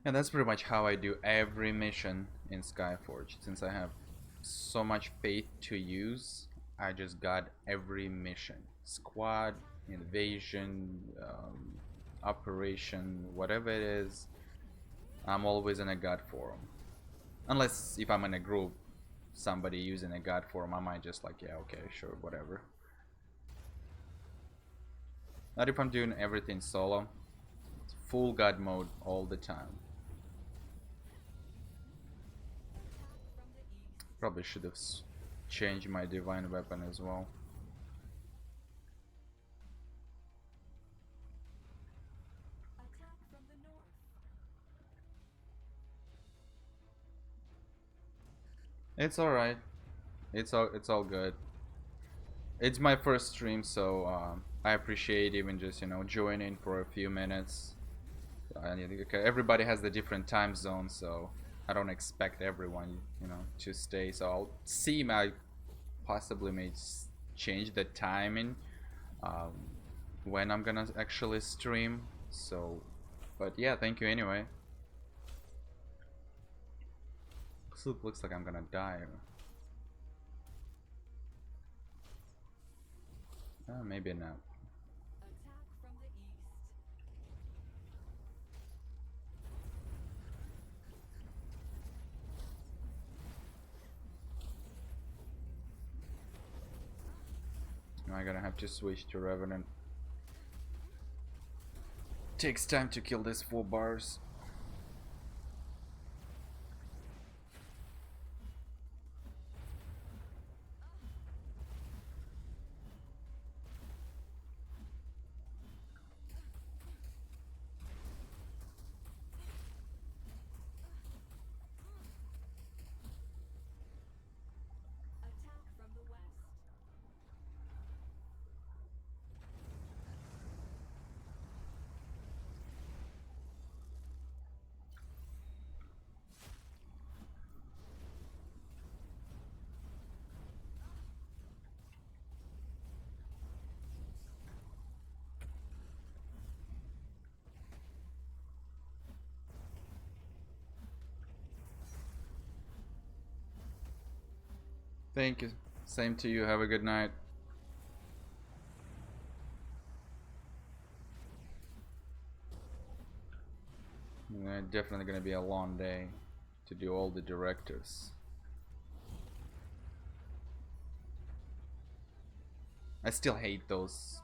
And that's pretty much how I do every mission in Skyforge. Since I have so much faith to use, I just got every mission. Squad, invasion, operation, whatever it is, I'm always in a god form. Unless if I'm in a group, somebody using a god form, I might just like, yeah, okay, sure, whatever. Not if I'm doing everything solo. It's full god mode all the time. Probably should have changed my divine weapon as well. It's alright. It's all good. It's my first stream, so I appreciate even just joining for a few minutes. Okay, everybody has the different time zone, so I don't expect everyone to stay. So I'll see. I possibly may change the timing um, when I'm gonna actually stream. So, but yeah, thank you anyway. Looks like I'm gonna die. Maybe not. I'm gonna have to switch to Revenant. Takes time to kill these 4 bars. Thank you. Same to you. Have a good night. Definitely gonna be a long day to do all the directives. I still hate those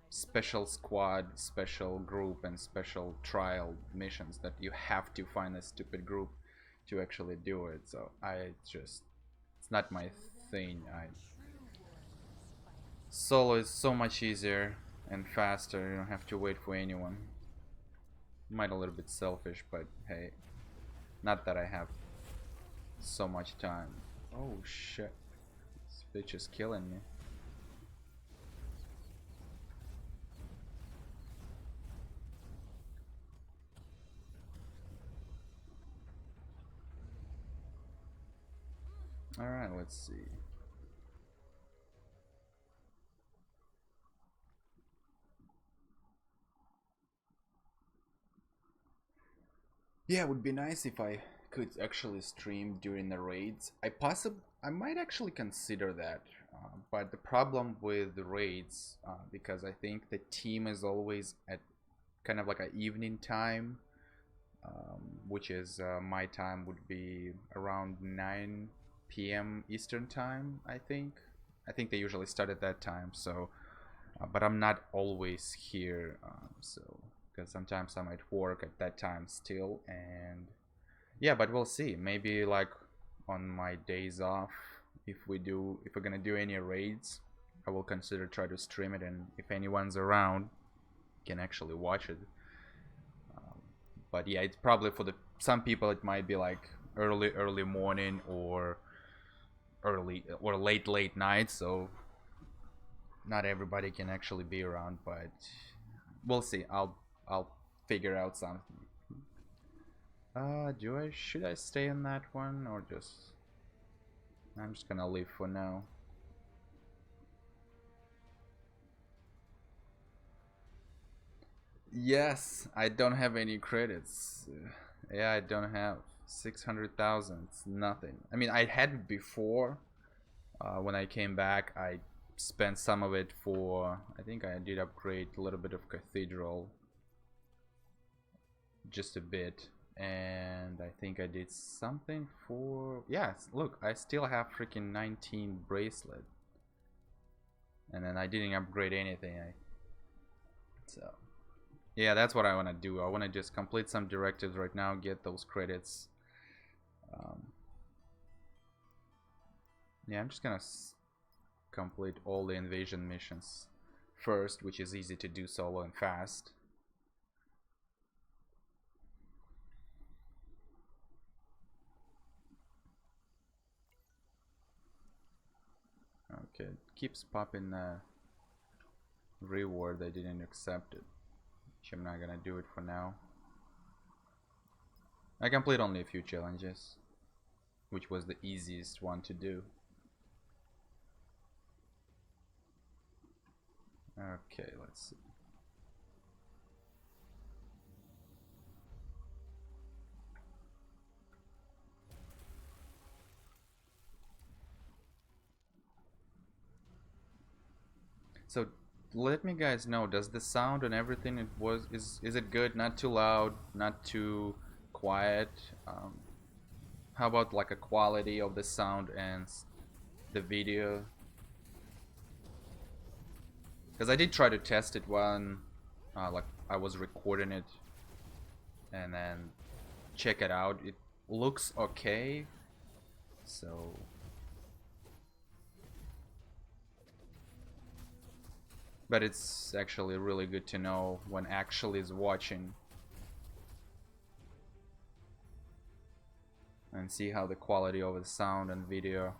special squad, special group, and special trial missions that you have to find a stupid group to actually do it. So it's not my thing. Solo is so much easier and faster. You don't have to wait for anyone. Might a little bit selfish, but hey, not that I have so much time. Oh shit, this bitch is killing me. Alright, let's see. Yeah, it would be nice if I could actually stream during the raids. I might actually consider that, but the problem with the raids, because I think the team is always at kind of like an evening time, which is my time would be around 9 p.m. Eastern time. I think they usually start at that time. So, but I'm not always here, so because sometimes I'm at work at that time still, and yeah, but we'll see. Maybe like on my days off, if we're gonna do any raids, I will consider try to stream it, and if anyone's around, can actually watch it. Um, but yeah, it's probably for the some people it might be like early morning or early or late night, so not everybody can actually be around, but we'll see. I'll figure out something. Should I stay in that one or just I'm just gonna leave for now. Yes, I don't have any credits. Yeah, I don't have 600,000. It's nothing. I mean, I had it before. When I came back, I spent some of it for. I think I did upgrade a little bit of Cathedral, just a bit, and I think I did something for. Yes, look, I still have freaking 19 bracelet, and then I didn't upgrade anything. So. Yeah, that's what I want to do. I want to just complete some directives right now, get those credits. Um, yeah, I'm just gonna complete all the invasion missions first, which is easy to do solo and fast. Okay, it keeps popping reward. I didn't accept it, which I'm not gonna do it for now. I complete only a few challenges, which was the easiest one to do. Okay, let's see. So let me guys know, does the sound and everything it was is it good? Not too loud, not too quiet? How about like a quality of the sound and the video? Because I did try to test it when like I was recording it and then check it out. It looks okay. So but it's actually really good to know when actually is watching and see how the quality of the sound and video.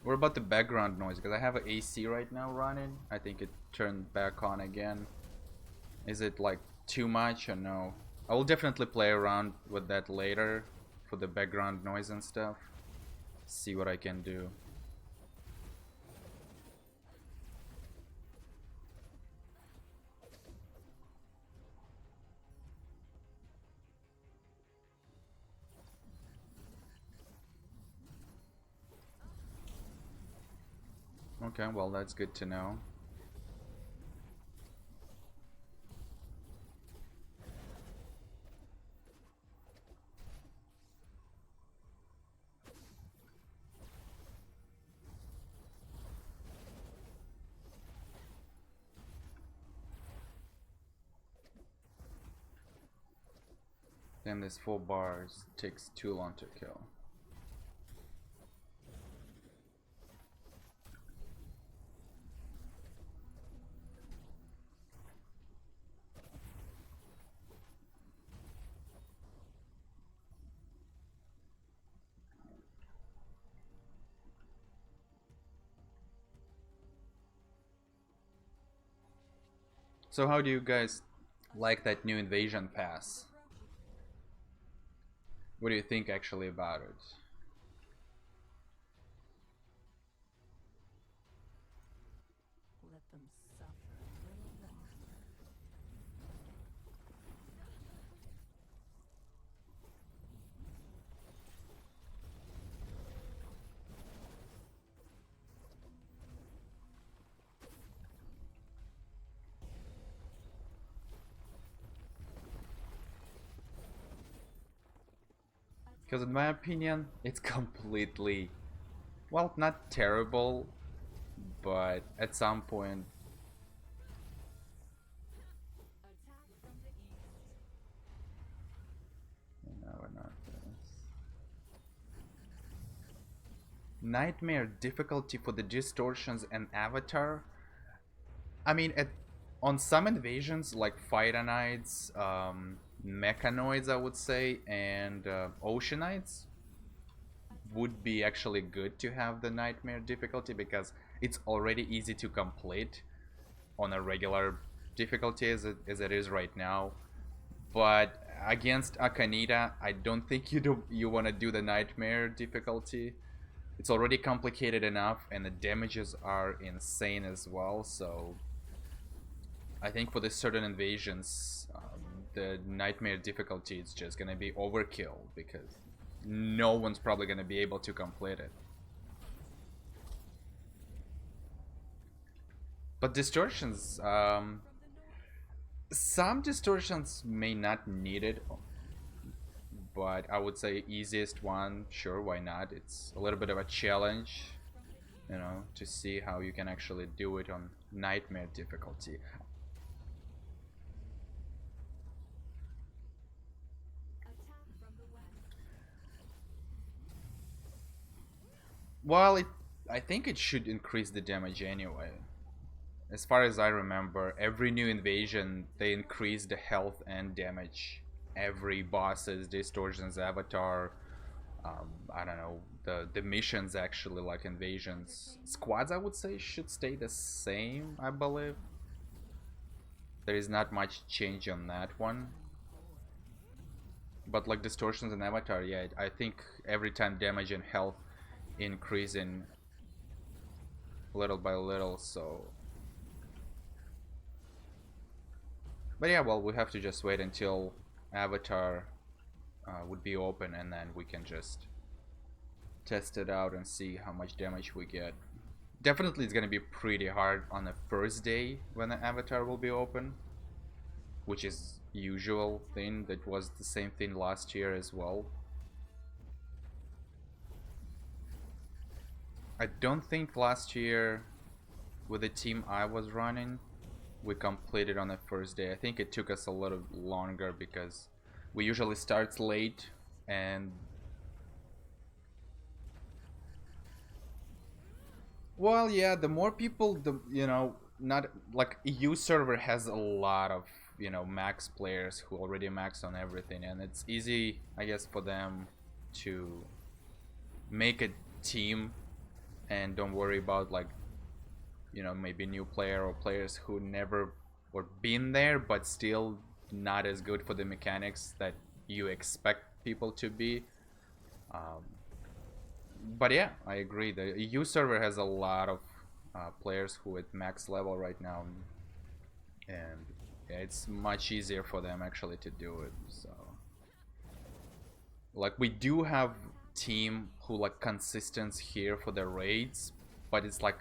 What about the background noise? Because I have an AC right now running. I think it turned back on again. Is it like too much or no? I will definitely play around with that later for the background noise and stuff. See what I can do. Okay, well that's good to know. Damn, this 4 bars takes too long to kill. So how do you guys like that new invasion pass? What do you think actually about it? Let them suffer a little longer. Because in my opinion, it's completely, well, not terrible, but at some point, Attack from the east. no, we're not this. Nightmare difficulty for the distortions and avatar. I mean, on some invasions like Phytonites, Mechanoids, I would say, and Oceanites, would be actually good to have the nightmare difficulty because it's already easy to complete on a regular difficulty as it is right now. But against Akanita, I don't think you want to do the nightmare difficulty. It's already complicated enough, and the damages are insane as well. So I think for the certain invasions, the nightmare difficulty is just gonna be overkill because no one's probably gonna be able to complete it. But distortions, some distortions may not need it, but I would say easiest one, sure, why not? It's a little bit of a challenge, you know, to see how you can actually do it on nightmare difficulty. Well, I think it should increase the damage anyway. As far as I remember, every new invasion, they increase the health and damage. Every boss's distortions avatar, I don't know, the missions actually, like invasions. Squads, I would say, should stay the same, I believe. There is not much change on that one. But like distortions and avatar, yeah, I think every time damage and health increasing little by little, so. But yeah, well, we have to just wait until avatar would be open, and then we can just test it out and see how much damage we get. Definitely it's gonna be pretty hard on the first day when the avatar will be open, which is usual thing. That was the same thing last year as well. I don't think last year with the team I was running we completed on the first day. I think it took us a little longer because we usually start late, and well, yeah, the more people, the not like EU server has a lot of max players who already max on everything, and it's easy, I guess, for them to make a team and don't worry about like maybe new player or players who never or been there but still not as good for the mechanics that you expect people to be. um, but yeah, I agree, the EU server has a lot of players who at max level right now, and yeah, it's much easier for them actually to do it. So like we do have team who like consistent here for the raids, but it's like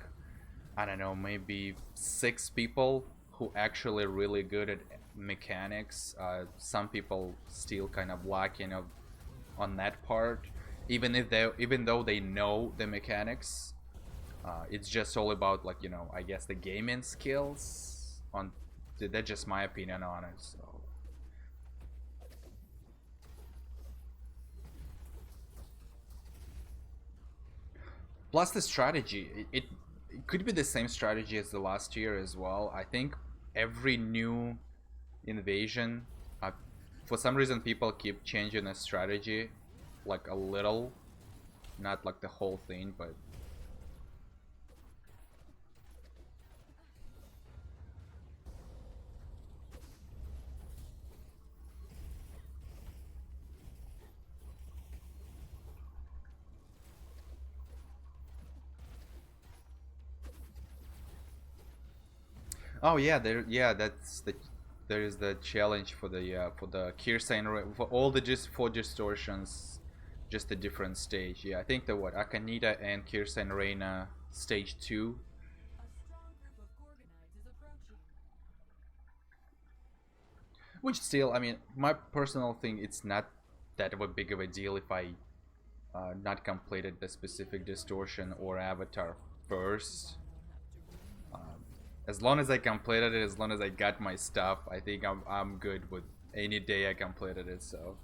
I don't know, maybe 6 people who actually really good at mechanics. Some people still kind of lacking on that part. Even though they know the mechanics, it's just all about like I guess the gaming skills. That's just my opinion on it. So. Plus the strategy, it could be the same strategy as the last year as well. I think every new invasion, for some reason people keep changing the strategy like a little, not like the whole thing, but oh yeah, there is the challenge for the Kirsten for all the just for distortions, just a different stage. Yeah, I think the what Akanita and Kirsten Reina stage 2. Which still, I mean, my personal thing, it's not that of a big of a deal if I not completed the specific distortion or avatar first. As long as I completed it, as long as I got my stuff, I think I'm good with any day I completed it. So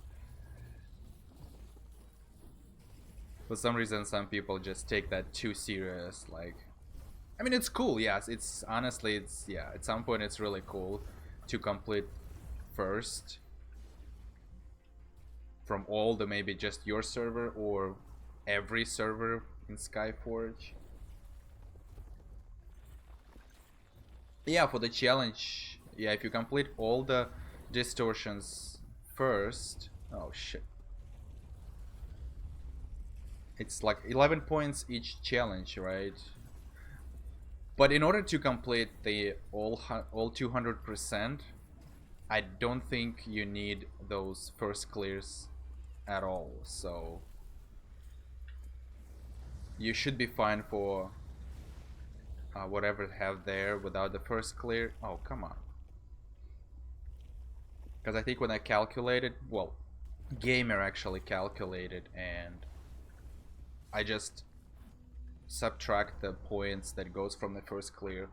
for some reason, some people just take that too serious. Like, I mean, it's cool. Yes, it's honestly, it's yeah. At some point, it's really cool to complete first from all the maybe just your server or every server in Skyforge. Yeah, for the challenge, yeah, if you complete all the distortions first. Oh shit. It's like 11 points each challenge, right? But in order to complete the all 200%, I don't think you need those first clears at all. So you should be fine for whatever they have there without the first clear. Oh, come on. Because I think when I calculated, well, Gamer actually calculated, and I just subtract the points that goes from the first clear.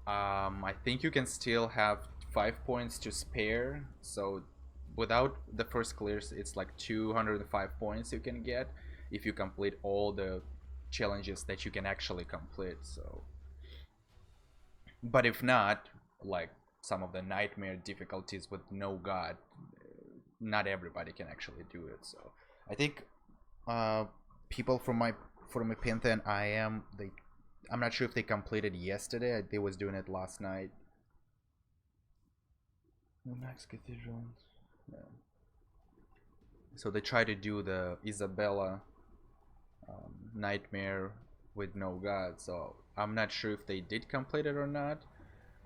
I think you can still have 5 points to spare, so without the first clears it's like 205 points you can get if you complete all the challenges that you can actually complete. So but if not, like some of the nightmare difficulties with no god, not everybody can actually do it. So I think people from my Pantheon I'm not sure if they completed yesterday. They was doing it last night. The next cathedral. Yeah. So they try to do the Isabella nightmare with no god. So I'm not sure if they did complete it or not.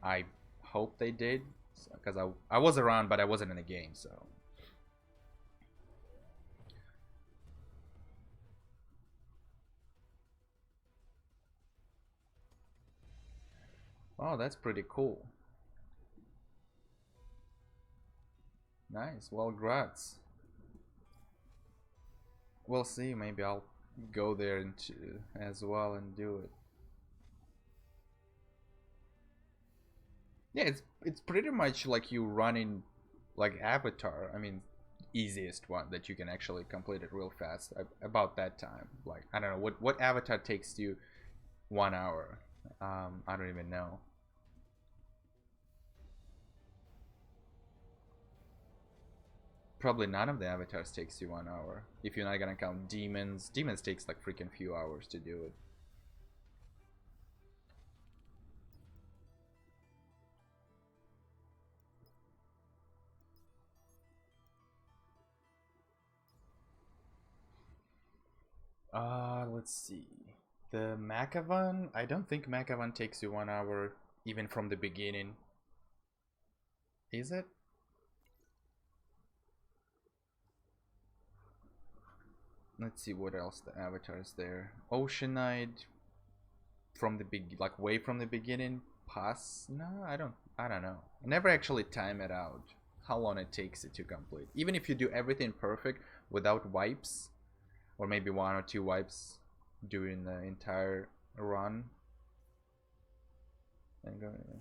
I hope they did, because I was around, but I wasn't in the game. So oh, that's pretty cool. Nice. Well, grats. We'll see. Maybe I'll go there as well and do it. Yeah, it's pretty much like you running like Avatar. I mean, easiest one that you can actually complete it real fast about that time. Like I don't know what Avatar takes you 1 hour. I don't even know. Probably none of the avatars takes you 1 hour. If you're not gonna count demons. Demons takes like freaking few hours to do it. Let's see. The Macavan? I don't think Macavan takes you 1 hour even from the beginning. Is it? Let's see what else the avatars there. Oceanite from the like way from the beginning. Pass? No, I don't know. I never actually time it out how long it takes it to complete. Even if you do everything perfect without wipes, or maybe 1 or 2 wipes during the entire run. And go, yeah.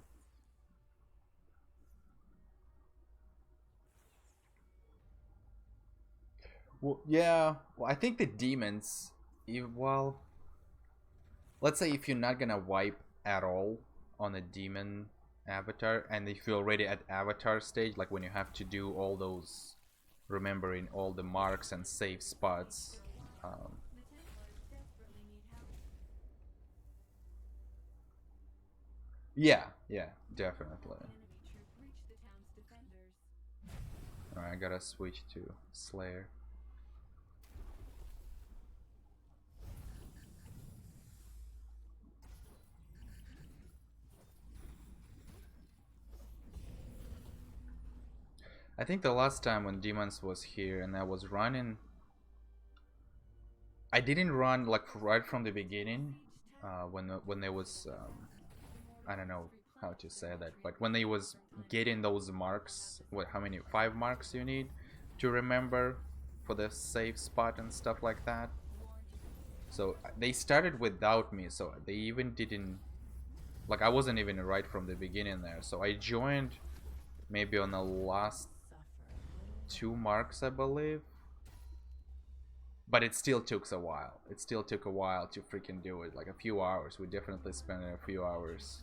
Well, yeah. Well, I think the demons, well, let's say if you're not gonna wipe at all on a demon avatar, and if you're already at avatar stage, like when you have to do all those, remembering all the marks and safe spots. Yeah, yeah, definitely. Alright, I gotta switch to Slayer. I think the last time when Demons was here and I was running, I didn't run like right from the beginning. When there was I don't know how to say that, but when they was getting those marks, what, how many, 5 marks you need to remember for the safe spot and stuff like that. So they started without me, so they even didn't, like I wasn't even right from the beginning there. So I joined maybe on the last 2 marks, I believe. But it still took a while. It still took a while to freaking do it. Like a few hours. We definitely spent a few hours.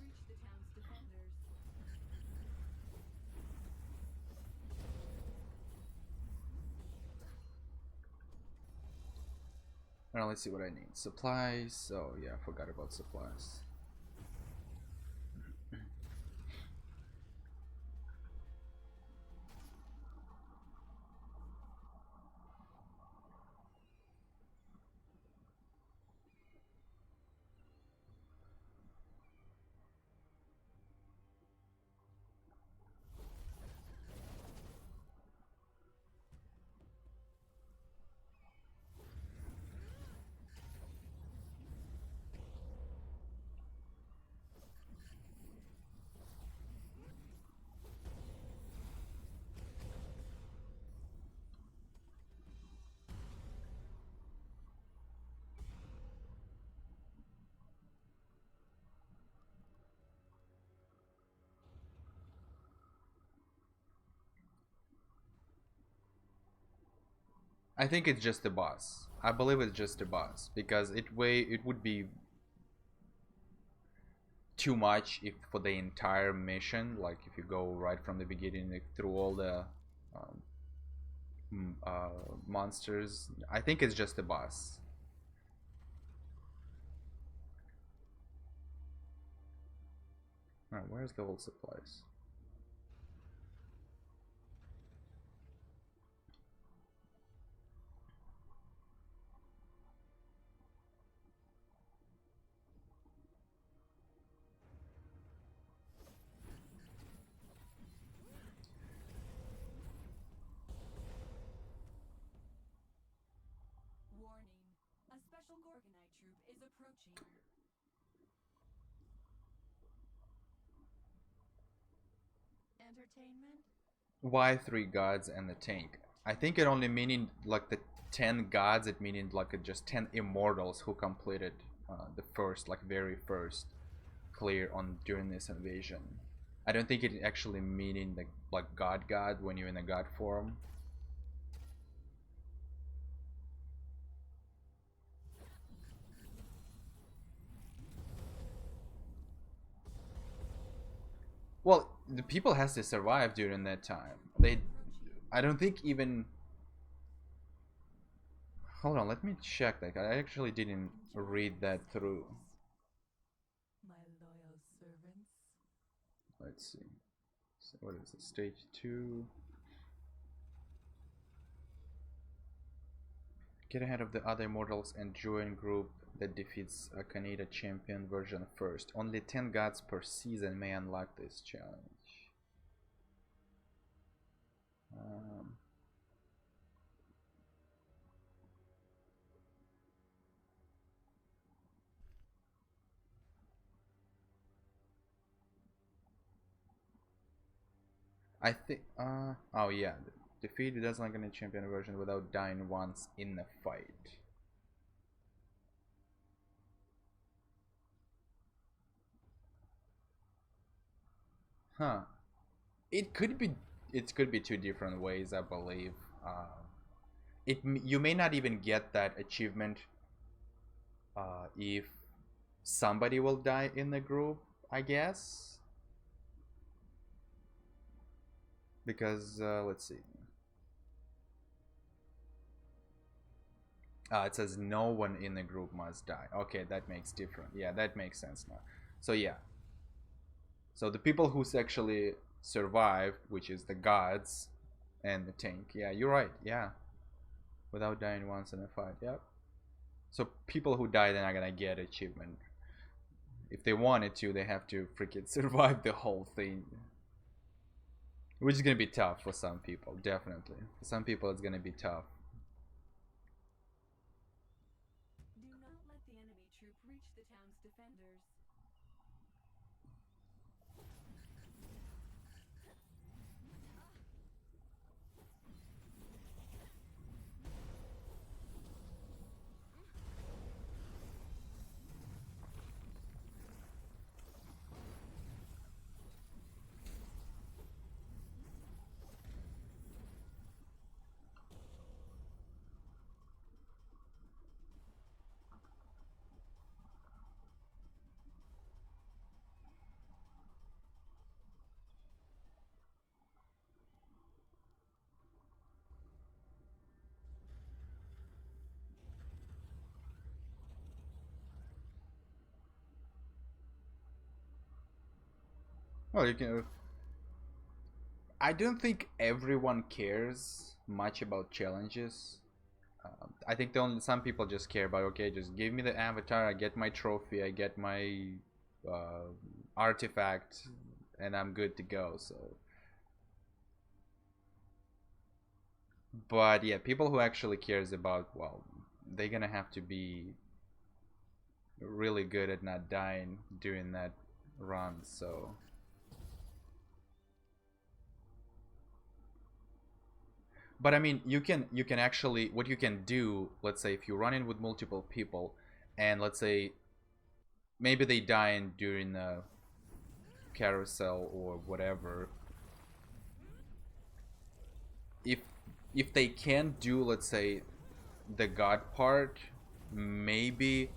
Now let's see what I need. Supplies. Oh yeah, I forgot about supplies. I think it's just the boss. I believe it's just the boss because it would be too much if for the entire mission, like if you go right from the beginning like, through all the um, monsters. I think it's just the boss. Alright, where's the old supplies? Warning. A special Gorgonite troop is approaching. Entertainment? Why three gods and the tank? I think it only meaning like the 10 gods. It meaning like just 10 immortals who completed the first, like very first clear on during this invasion. I don't think it actually meaning the like god when you're in a god form. Well, the people has to survive during that time. I don't think even. Hold on, let me check that. I actually didn't read that through. My loyal servants. Let's see. So what is it? Stage 2. Get ahead of the other immortals and join group that defeats a Canada champion version first. Only 10 gods per season may unlock this challenge. Um, I think. Oh yeah. Defeat the Deathland champion version without dying once in the fight. Huh. It could be. It could be two different ways, I believe. You may not even get that achievement if somebody will die in the group, I guess. Because let's see. It says no one in the group must die. Okay, that makes different. Yeah, that makes sense now. So yeah. So the people who actually survive, which is the gods and the tank. Yeah, you're right. Yeah. Without dying once in a fight. Yep. So people who die, they're not gonna get achievement. If they wanted to, they have to freaking survive the whole thing. Which is gonna be tough for some people, definitely. For some people, it's gonna be tough. Do not let the enemy troop reach the town's defenders. Well, you can. I don't think everyone cares much about challenges. I think the only some people just care about okay, just give me the avatar, I get my trophy, I get my uh, artifact, and I'm good to go. So, but yeah, people who actually cares about well, they're gonna have to be really good at not dying during that run. So. But I mean, you can actually what you can do. Let's say if you run in with multiple people, and let's say maybe they die in during a carousel or whatever. If if they can't do, let's say, the god part, maybe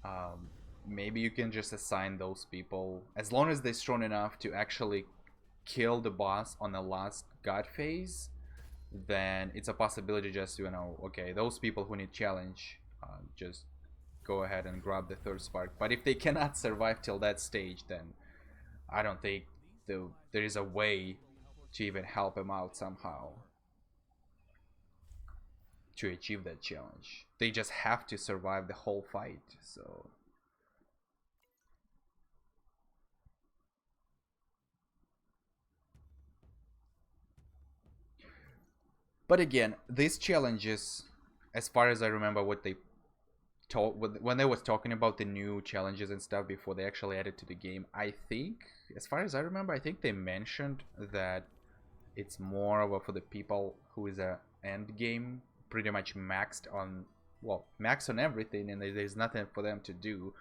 um, maybe you can just assign those people as long as they're strong enough to actually kill the boss on the last god phase. Then it's a possibility just to, okay, those people who need challenge, just go ahead and grab the third spark. But if they cannot survive till that stage, then I don't think there is a way to even help them out somehow to achieve that challenge. They just have to survive the whole fight. So but again, these challenges, as far as I remember what they told when they was talking about the new challenges and stuff before they actually added to the game, I think, as far as I remember, I think they mentioned that it's more of a for the people who is a end game pretty much maxed on, well, maxed on everything, and there's nothing for them to do.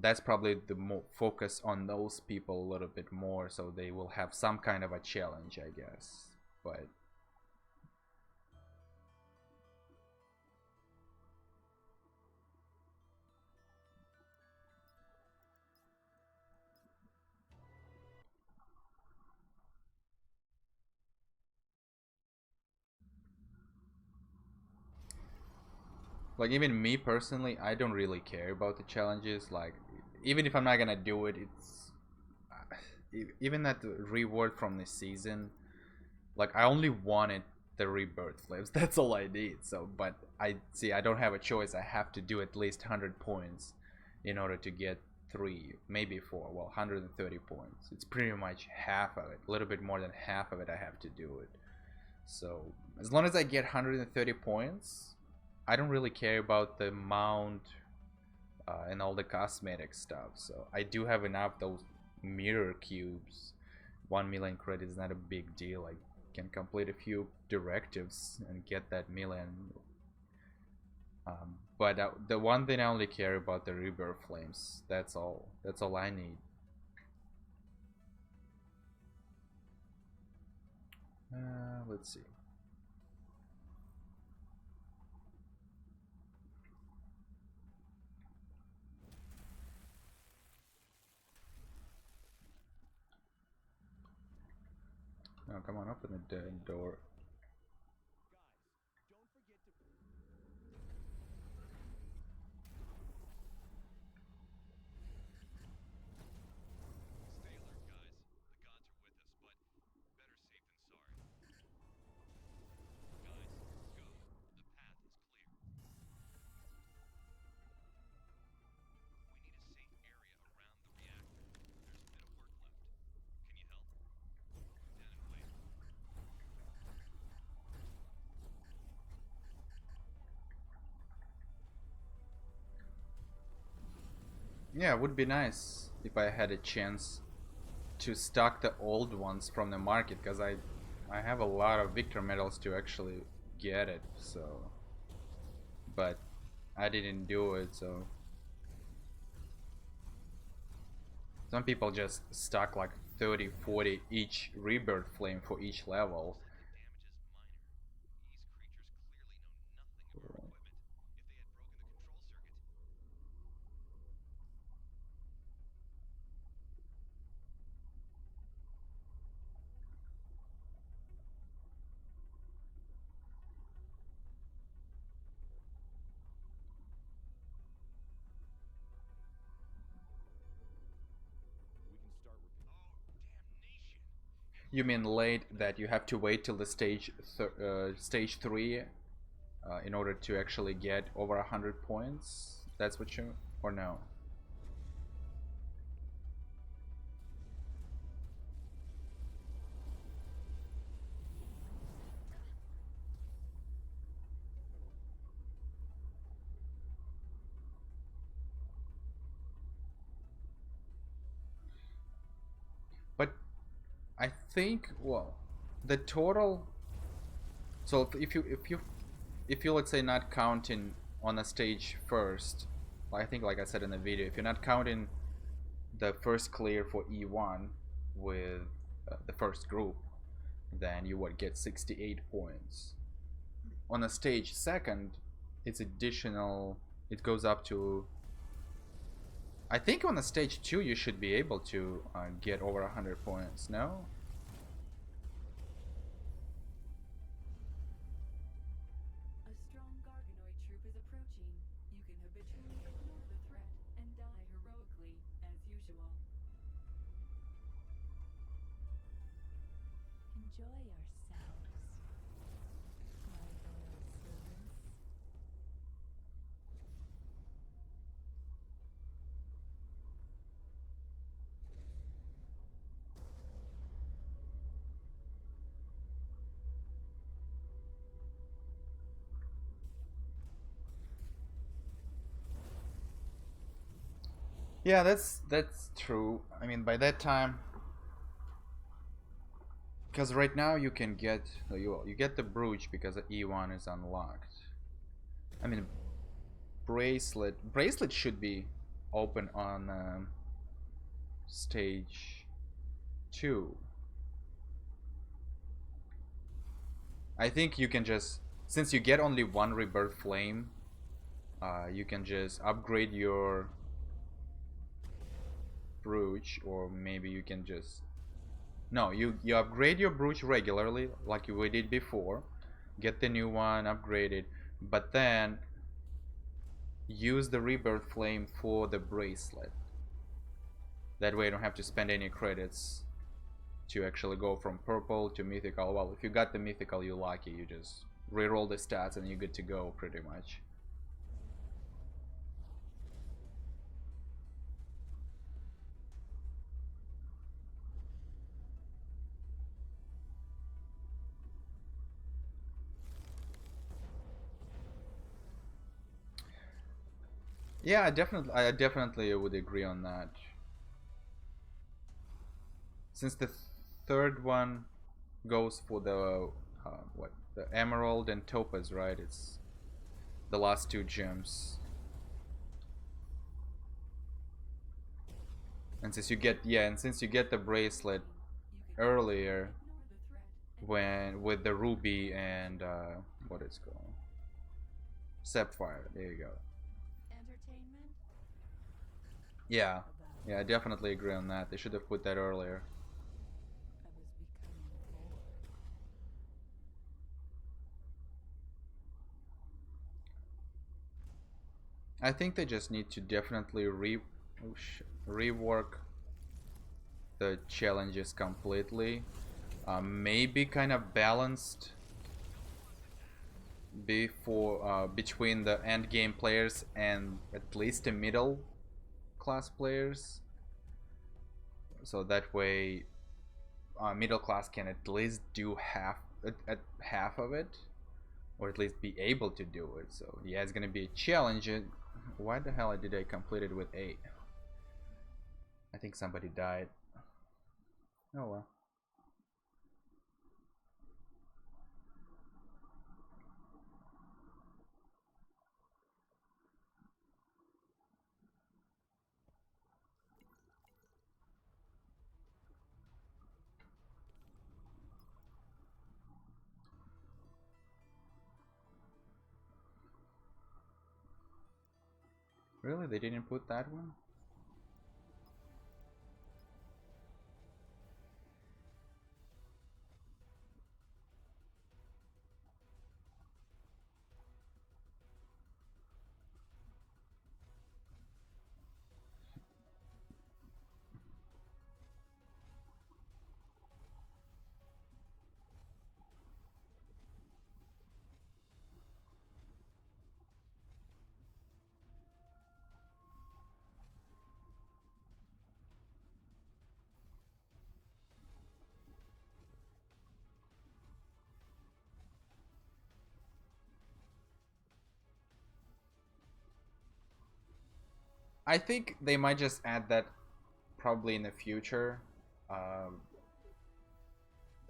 That's probably the more focus on those people a little bit more, so they will have some kind of a challenge, I guess. But like, even me personally, I don't really care about the challenges. Like, even if I'm not gonna do it, it's even that reward from the season, like, I only wanted the rebirth flames. That's all I need. So, but I see, I don't have a choice. I have to do at least 100 points in order to get 3, maybe 4, well, 130 points. It's pretty much half of it, a little bit more than half of it. I have to do it. So as long as I get 130 points, I don't really care about the mount and all the cosmetic stuff. So I do have enough those mirror cubes. 1 million credits is not a big deal. I can complete a few directives and get that million. But the one thing I only care about the rebirth flames. That's all. That's all I need. Let's see. Oh, come on, open the door. Yeah, it would be nice if I had a chance to stock the old ones from the market, because I have a lot of victor medals to actually get it. So, but I didn't do it. So some people just stock like 30, 40 each rebirth flame for each level. You mean late, that you have to wait till the stage 3 in order to actually get over 100 points? That's what you, or no? But I think, well, the total. So if you let's say not counting on a stage first, I think, like I said in the video, if you're not counting the first clear for E1 with the first group, then you would get 68 points. On a stage second, it's additional, it goes up to, I think on a stage 2 you should be able to get over 100 points, no? A strong Garganoid troop is approaching. You can habitually ignore the threat and die heroically, as usual. Enjoy yourselves, my loyal servants. Yeah, that's true. I mean, by that time, because right now you can get you get the brooch because the E1 is unlocked. I mean, bracelet should be open on stage 2. I think you can just, since you get only one rebirth flame, you can just upgrade your brooch, or maybe you can just, no, you upgrade your brooch regularly like we did before, get the new one upgraded, but then use the rebirth flame for the bracelet. That way you don't have to spend any credits to actually go from purple to mythical. Well, if you got the mythical, you're lucky. You just reroll the stats and you're good to go pretty much. Yeah, I definitely would agree on that. Since the third one goes for the what, the emerald and topaz, right? It's the last two gems. And since you get, yeah, and since you get the bracelet earlier, when with the ruby and what it's called, sapphire. There you go. Entertainment? Yeah, yeah, I definitely agree on that. They should have put that earlier. I was becoming bored. I think they just need to definitely rework the challenges completely. Maybe kind of balanced between the end game players and at least the middle class players, so that way middle class can at least do half of it, or at least be able to do it. So yeah, it's gonna be a challenge. Why the hell did I complete it with 8? I think somebody died. Oh well. Really? They didn't put that one? I think they might just add that probably in the future. Um,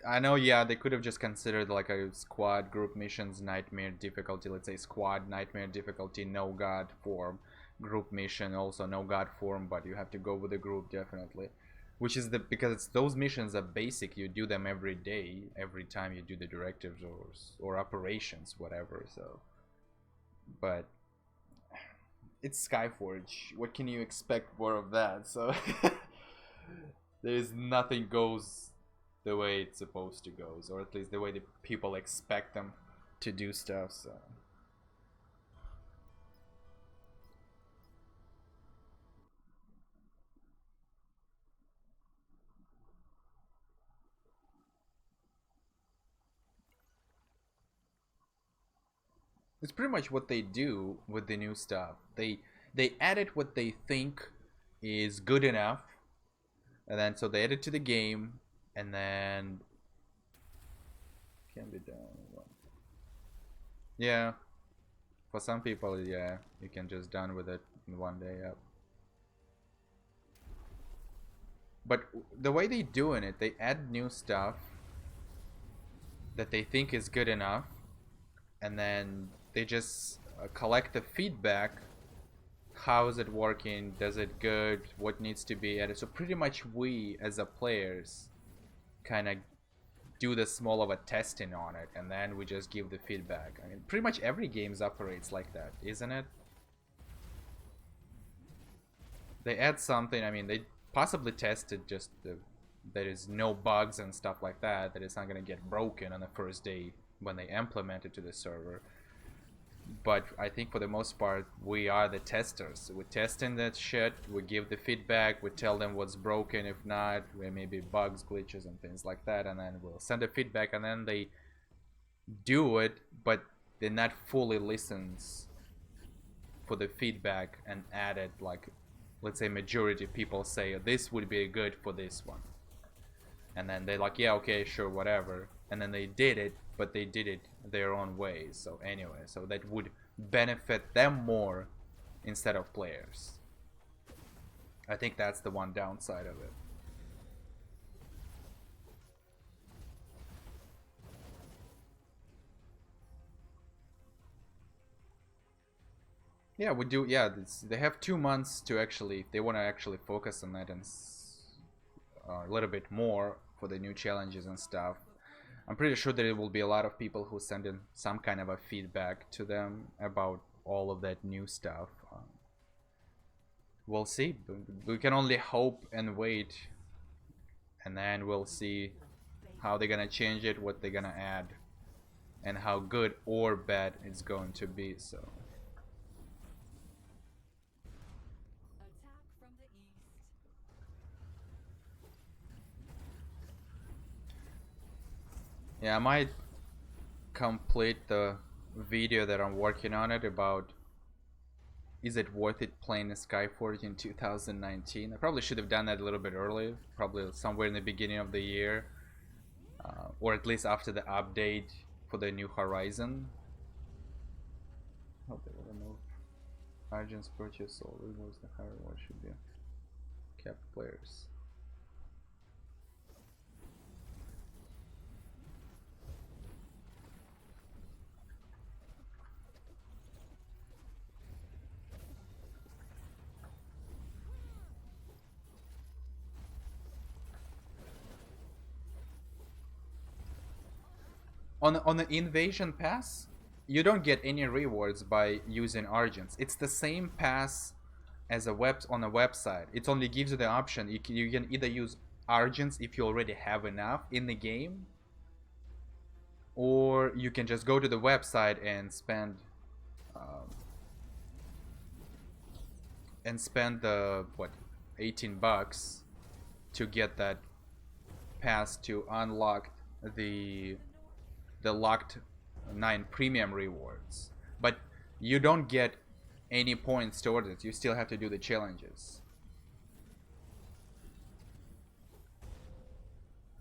I know, yeah, they could have just considered like a squad group missions nightmare difficulty. Let's say squad nightmare difficulty, no god form, group mission also no god form, but you have to go with the group definitely. which is because it's, those missions are basic. You do them every day, every time you do the directives or operations, whatever. So, but it's Skyforge. What can you expect more of that? So there's nothing goes the way it's supposed to go, or at least the way the people expect them to do stuff. So. It's pretty much what they do with the new stuff. They added what they think is good enough, and then so they add it to the game, and then can be done. Yeah, for some people, yeah, you can just done with it in one day. Yep. But the way they doing it, they add new stuff that they think is good enough, and then they just collect the feedback. How is it working? Does it good? What needs to be added? So pretty much we as a players kind of do the small of a testing on it, and then we just give the feedback. I mean, pretty much every games operates like that, isn't it? They add something. I mean, they possibly tested just there is no bugs and stuff like that. That it's not gonna get broken on the first day when they implement it to the server. But I think for the most part, we are the testers. We're testing that shit. We give the feedback. We tell them what's broken. If not, there may be bugs, glitches, and things like that. And then we'll send the feedback, and then they do it, but they not fully listens for the feedback and add it. Like, let's say majority of people say this would be good for this one, and then they're like, yeah, okay, sure, whatever. And then they did it, but they did it their own way. So anyway, so that would benefit them more instead of players. I think that's the one downside of it. Yeah, we do. Yeah, they have 2 months to actually, if they want to actually focus on that and a little bit more for the new challenges and stuff. I'm pretty sure there will be a lot of people who send in some kind of a feedback to them about all of that new stuff. We'll see. We can only hope and wait, and then we'll see how they're gonna change it, what they're gonna add, and how good or bad it's going to be. So. Attack from the east. Yeah, I might complete the video that I'm working on it about is it worth it playing a Skyforge in 2019. I probably should have done that a little bit earlier, probably somewhere in the beginning of the year, or at least after the update for the new Horizon. Hope they will remove Argent's purchase or removes the higher reward should be kept players. On the invasion pass, you don't get any rewards by using Argents. It's the same pass as on a website. It only gives you the option. You can either use Argents if you already have enough in the game, or you can just go to the website and spend the what, $18 to get that pass to unlock the locked 9 premium rewards. But you don't get any points towards it. You still have to do the challenges.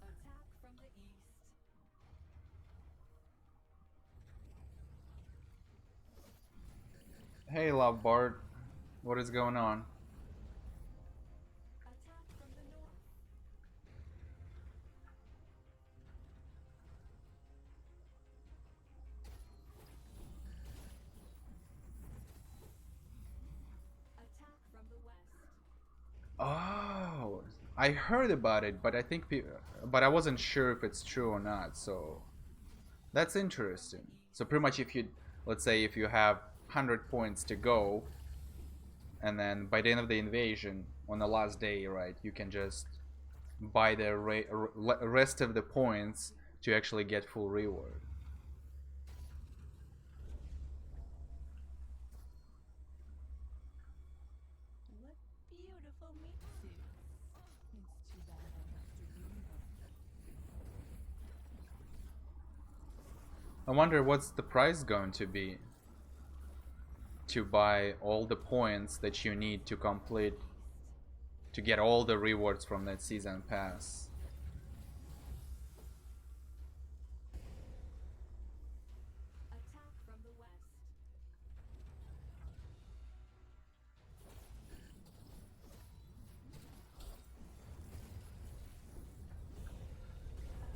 Attack from the east. Hey, Love Bart, what is going on? Attack from the north. Attack from the west. Oh, I heard about it, but but I wasn't sure if it's true or not. So that's interesting. So pretty much, if you, let's say, if you have 100 points to go, and then by the end of the invasion, on the last day, right, you can just buy the rest of the points to actually get full reward. What beautiful meat suits. It's too bad I have to leave them. I wonder what's the price going to be to buy all the points that you need to complete, to get all the rewards from that season pass. Attack from the west.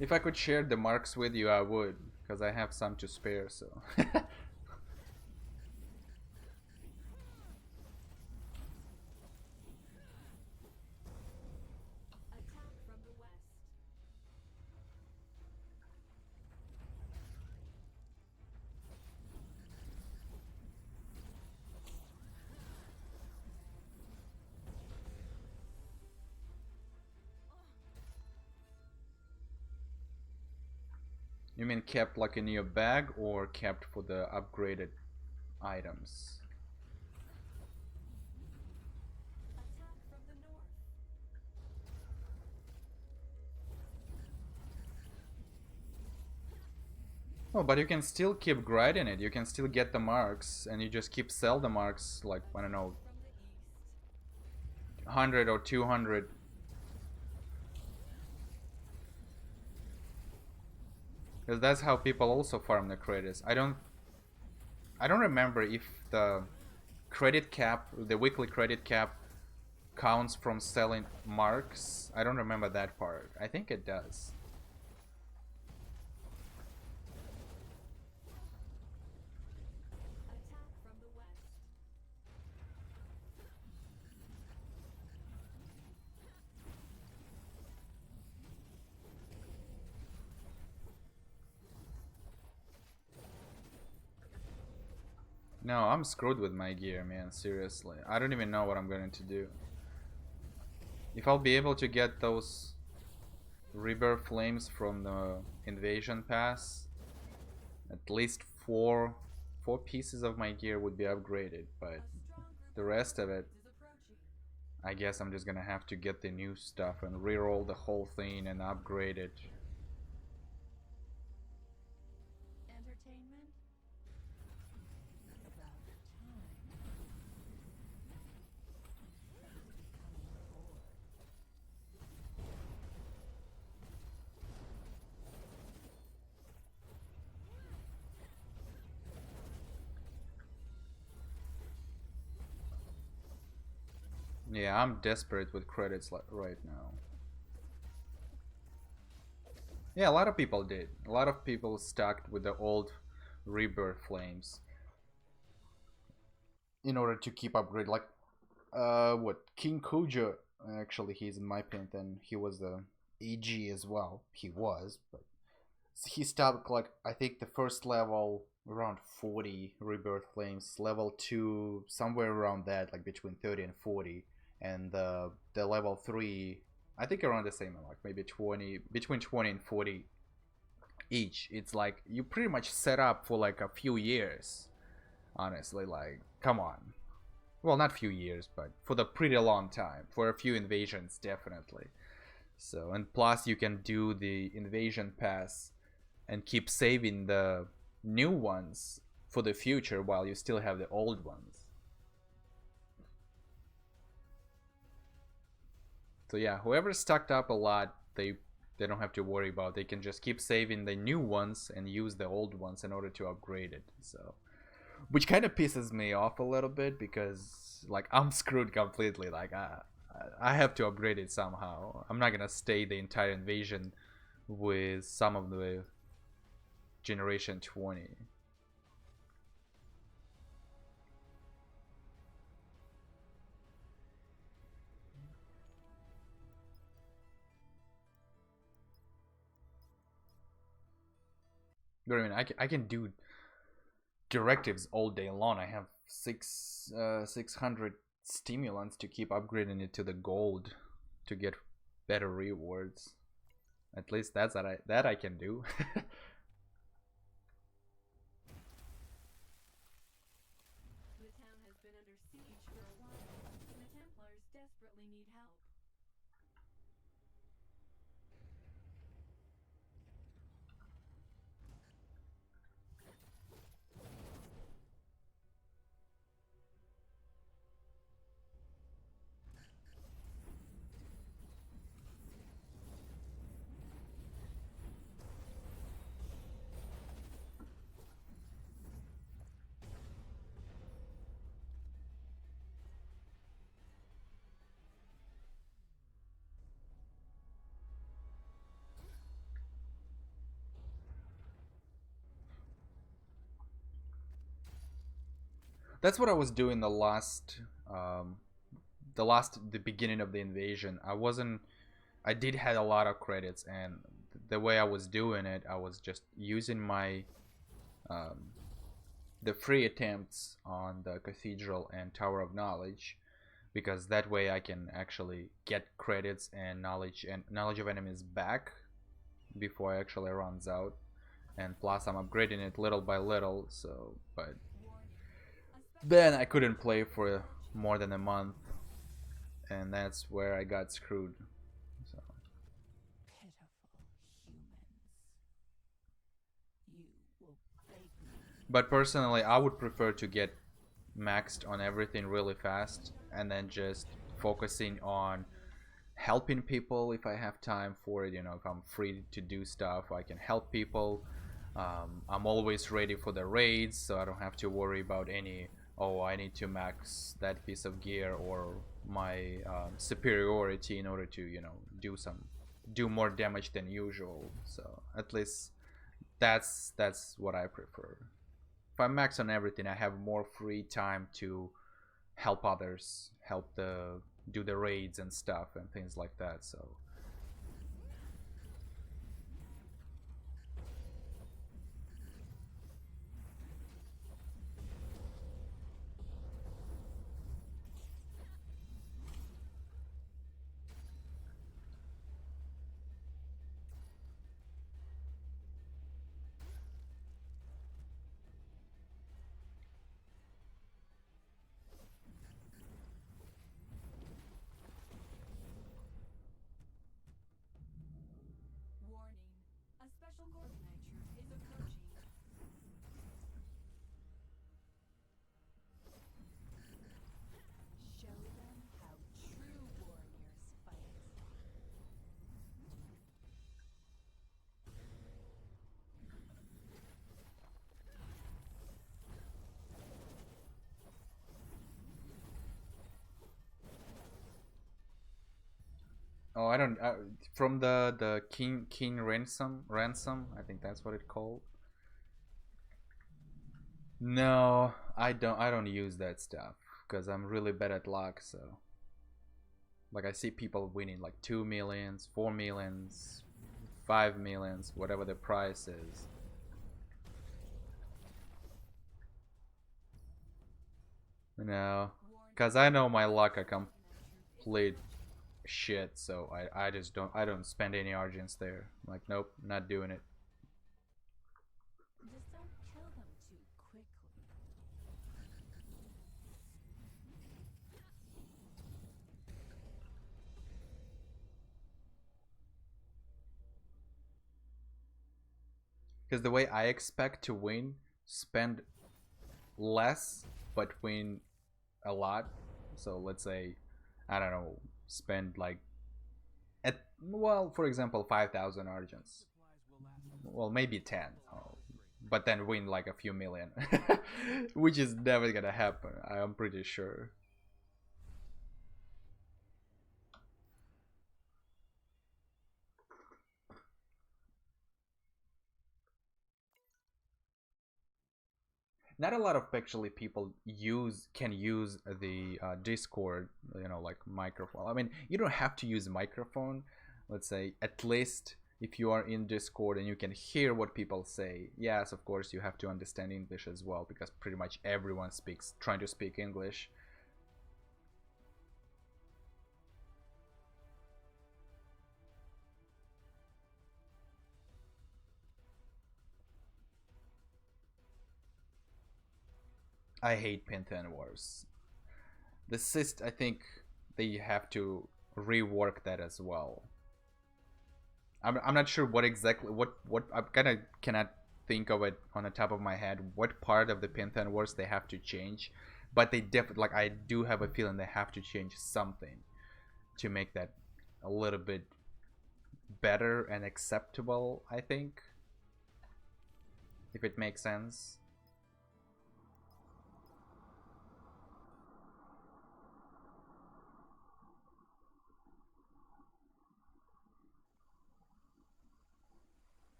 If I could share the marks with you, I would, because I have some to spare, so. Attack from the west. You mean kept like in your bag or kept for the upgraded items? Attack from the north. Oh, but you can still keep grinding it. You can still get the marks, and you just keep sell the marks like, I don't know, From the east. 100 or 200. Because that's how people also farm the credits. I don't remember if the credit cap, the weekly credit cap, counts from selling marks. I don't remember that part. I think it does. Attack from the west. No, I'm screwed with my gear, man. Seriously. I don't even know what I'm going to do. If I'll be able to get those rebirth flames from the invasion pass, at least four pieces of my gear would be upgraded, but A strong group the of rest of it, Directives is approaching. I guess I'm just gonna have to get the new stuff and reroll the whole thing and upgrade it. Entertainment? About time. Becoming bored. Yeah, I'm desperate with credits right now. Yeah, a lot of people did. A lot of people stuck with the old rebirth flames in order to keep upgrade. Like, what, King Kuja? Actually, he's in my pantheon. He was the AG as well. He was, but he stopped like, I think the first level around 40 rebirth flames, level 2 somewhere around that, like between 30 and 40, and the level 3, I think around the same, like maybe 20, between 20 and 40 each. It's like you pretty much set up for like a few years, honestly. Like, come on. Well, not few years, but for the pretty long time, for a few invasions, definitely. So, and plus you can do the invasion pass and keep saving the new ones for the future while you still have the old ones. So yeah, whoever stocked up a lot, they don't have to worry about. They can just keep saving the new ones and use the old ones in order to upgrade it. So, which kind of pisses me off a little bit, because like I'm screwed completely. Like I have to upgrade it somehow. I'm not gonna stay the entire invasion with some of the generation 20. But I mean, I can do directives all day long. I have 600 stimulants to keep upgrading it to the gold to get better rewards. At least that's that I can do. The town has been under siege for a while, and the Templars desperately need help. That's what I was doing um, the beginning of the invasion. I did had a lot of credits, and the way I was doing it, I was just using my um, the free attempts on the Cathedral and Tower of Knowledge, because that way I can actually get credits and knowledge of enemies back before it actually runs out. And plus I'm upgrading it little by little, so but then I couldn't play for more than a month, and that's where I got screwed. So. Pitiful humans. You will beg me. But personally, I would prefer to get maxed on everything really fast and then just focusing on helping people if I have time for it. You know, if I'm free to do stuff, I can help people. I'm always ready for the raids, so I don't have to worry about any. Oh, I need to max that piece of gear or my superiority in order to, you know, do more damage than usual. So at least that's what I prefer. If I max on everything, I have more free time to help others, help the do the raids and stuff and things like that. So Warning. A special Gorgonite troop is approaching. Show them how true warriors fight. oh, I don't from the King ransom. I think that's what it called. No, I don't use that stuff because I'm really bad at luck. So like I see people winning like 2 millions, 4 millions, 5 millions, whatever the price is. No, because I know my luck are complete shit. So I just I don't spend any argents there. Like nope, not doing it. Just don't kill them too quickly. Because the way I expect to win, spend less but win a lot. So let's say, I don't know, spend like at well, for example, 5,000 argents. Well, maybe 10, but then win like a few million, which is never gonna happen. I'm pretty sure. Not a lot of actually people can use the Discord, you know, like microphone. I mean, you don't have to use microphone. Let's say at least if you are in Discord and you can hear what people say. Yes, of course, you have to understand English as well, because pretty much everyone trying to speak English. I hate Panthen Wars. I think they have to rework that as well. I'm not sure what I kind of cannot think of it on the top of my head what part of the Panthen Wars they have to change, but they definitely, like, I do have a feeling they have to change something to make that a little bit better and acceptable, I think, if it makes sense.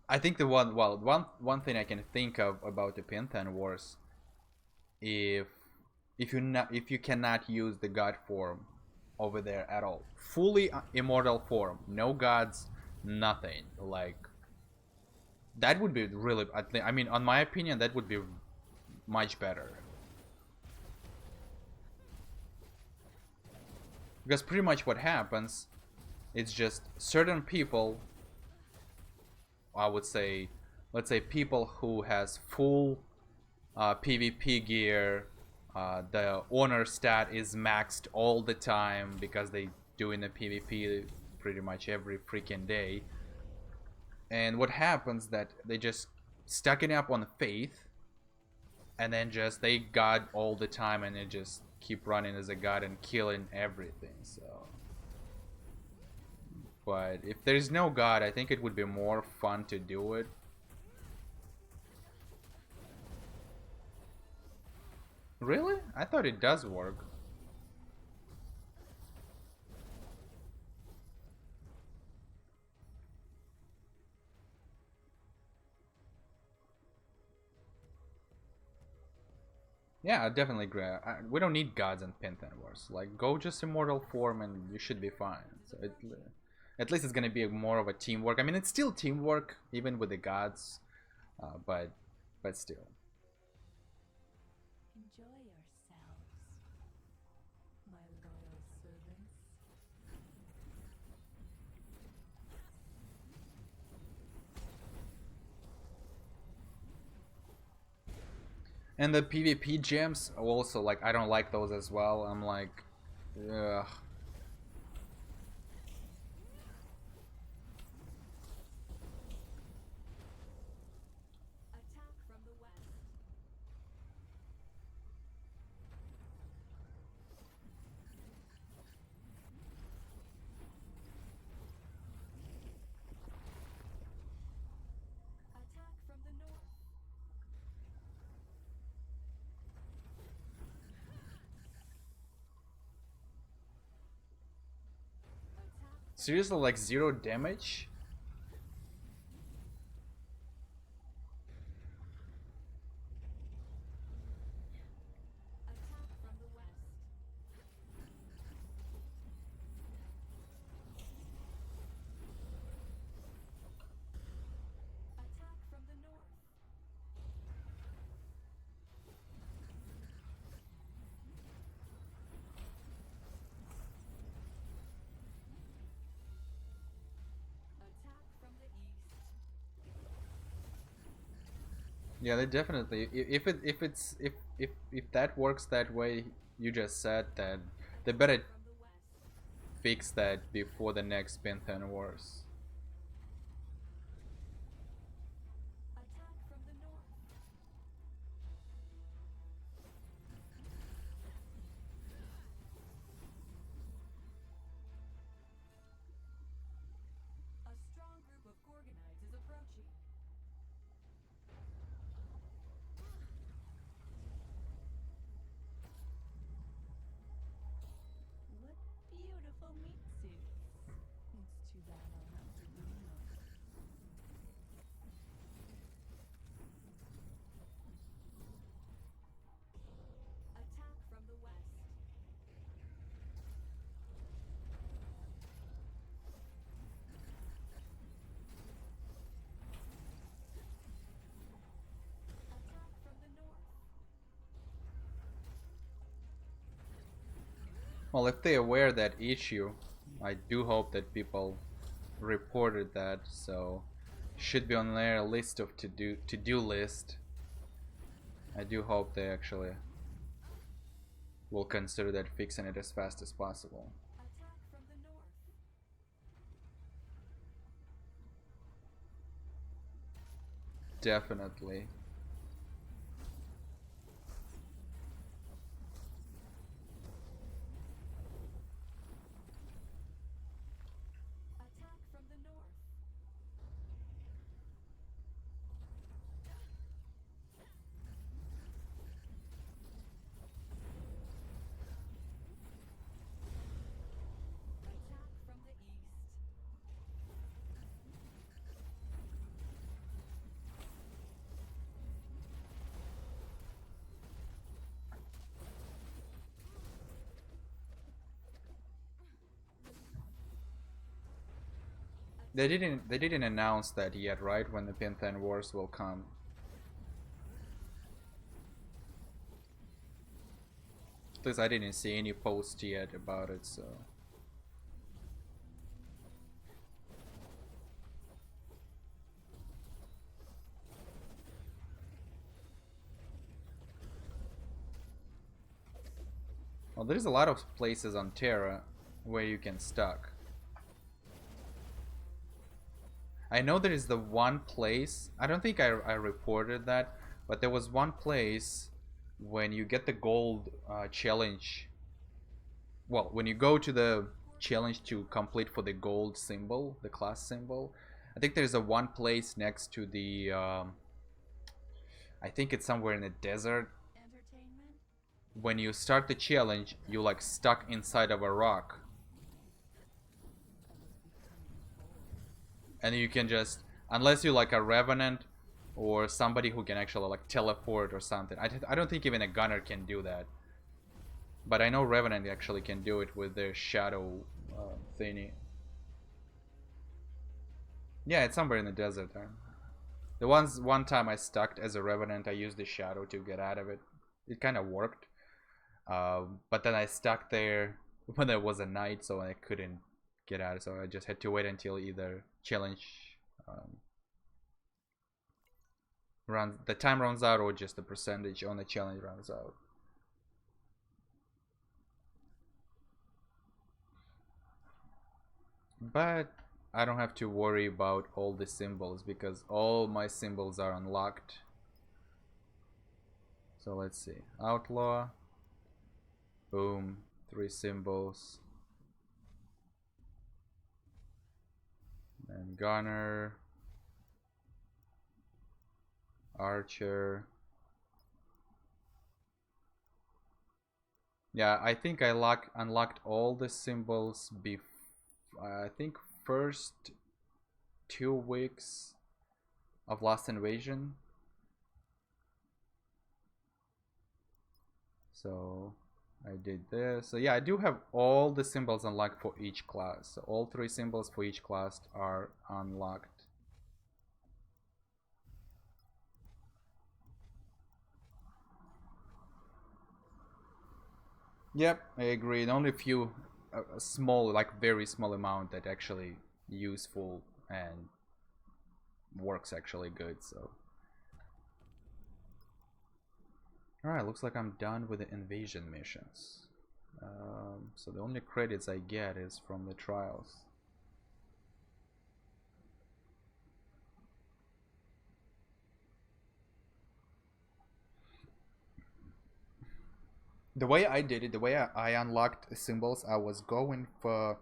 I think the one thing I can think of about the Panthen Wars, if if you cannot use the god form over there at all, fully immortal form, no gods, nothing, like, that would be really, I mean, on my opinion, that would be much better, because pretty much what happens, it's just certain people, I would say, let's say people who has full PvP gear, the honor stat is maxed all the time because they do in the PvP pretty much every freaking day. And what happens that they just stacking up on faith, and then just they god all the time, and they just keep running as a god and killing everything. So, but if there's no god, I think it would be more fun to do it. Really? I thought it does work. Yeah, I definitely agree. We don't need gods and Panthen Wars. Like, go just immortal form and you should be fine. So at least it's gonna be more of a teamwork. I mean, it's still teamwork even with the gods, but still. Enjoy yourselves, my loyal servants. And the PvP gems also, like, I don't like those as well. I'm like, ugh. Attack from the west. Attack from the north. Attack from Seriously, like, 0 damage? attack from the west. Attack from the north. Attack from the east. Yeah, they definitely. If that works that way, you just said that they better From the west. fix that before the next Panthen Wars. Attack from the north. A strong group of Gorgonites is approaching. What beautiful meat suits. It's too bad I'll Well, if they're aware that issue, I do hope that people reported that, so should be on their list of to-do list. I do hope they actually will consider that fixing it as fast as possible. Attack from the north. Definitely. Attack from the north. Attack from the east. They didn't announce that yet, right? When the Pinthan Wars will come. At least I didn't see any post yet about it, so. Well, there's a lot of places on Terra where you can stuck. I know there is the one place, I don't think I reported that, but there was one place when you get the gold challenge. Well, when you go to the challenge to complete for the gold symbol, the class symbol, I think there's a one place next to the, I think it's somewhere in the desert. Entertainment. When you start the challenge, you like stuck inside of a rock. And you can just, unless you're like a revenant or somebody who can actually like teleport or something. I don't think even a gunner can do that. But I know revenant actually can do it with their shadow thingy. Yeah, it's somewhere in the desert. The one time I stuck as a revenant, I used the shadow to get out of it. It kind of worked. But then I stuck there when there was a night, so I couldn't get out. So I just had to wait until either challenge the time runs out, or just the percentage on the challenge runs out. But I don't have to worry about all the symbols because all my symbols are unlocked. So let's see. Outlaw. Boom. 3 symbols. And Gunner. Archer. Yeah, I think I unlocked all the symbols before. I think first 2 weeks of Last Invasion. So I did this. So yeah, I do have all the symbols unlocked for each class. So all 3 symbols for each class are unlocked. Yep, I agree. Only a few, a small, like very small amount that actually useful and works actually good. So, all right, looks like I'm done with the invasion missions. So the only credits I get is from the trials. The way I did it, the way I unlocked symbols, I was going for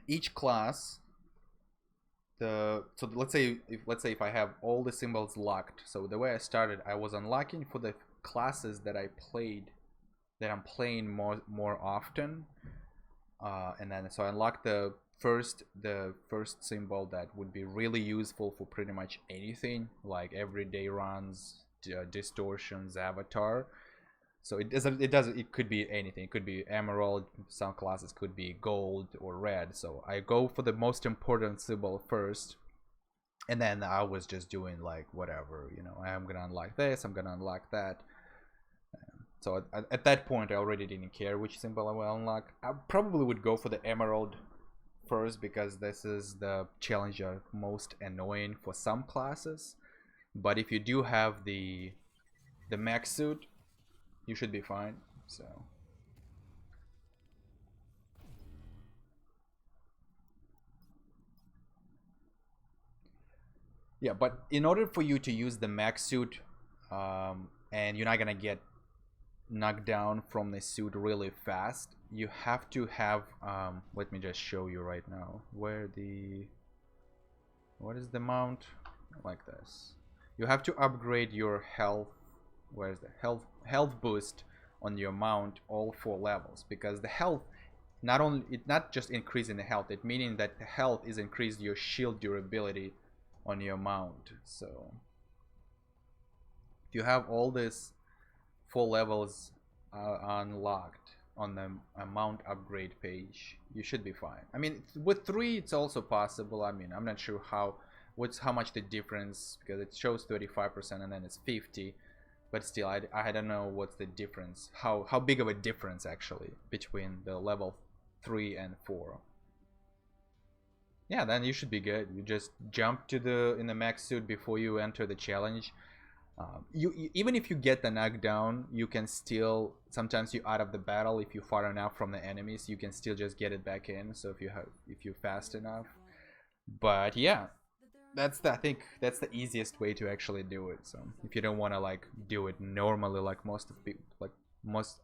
each class. So let's say if I have all the symbols locked. So the way I started, I was unlocking for the classes that I'm playing more often, and then so I unlocked the first symbol that would be really useful for pretty much anything, like everyday runs, distortions, avatar. So it could be anything. It could be emerald, some classes could be gold or red. So I go for the most important symbol first, and then I was just doing like whatever, I'm gonna unlock this, I'm gonna unlock that. So at that point, I already didn't care which symbol I will unlock. I probably would go for the emerald first because this is the challenge most annoying for some classes. But if you do have the mech suit, you should be fine. So yeah, but in order for you to use the mech suit, and you're not gonna get knocked down from the suit really fast, you have to have let me just show you right now where the what is the mount, like this. You have to upgrade your health. Where's the health boost on your mount all 4 levels, because the health not just increasing the health, it meaning that the health is increased your shield durability on your mount. So if you have all this 4 levels unlocked on the mount upgrade page, you should be fine. I mean, with 3 it's also possible. I mean, I'm not sure how much the difference, because it shows 35% and then it's 50, but still I don't know what's the difference, how big of a difference actually between the level 3 and 4. Yeah, then you should be good. You just jump to in the max suit before you enter the challenge. You even if you get the knockdown, you can still, sometimes you out of the battle, if you far enough from the enemies, you can still just get it back in. So if you're fast enough. But yeah, I think that's the easiest way to actually do it. So if you don't want to like do it normally like most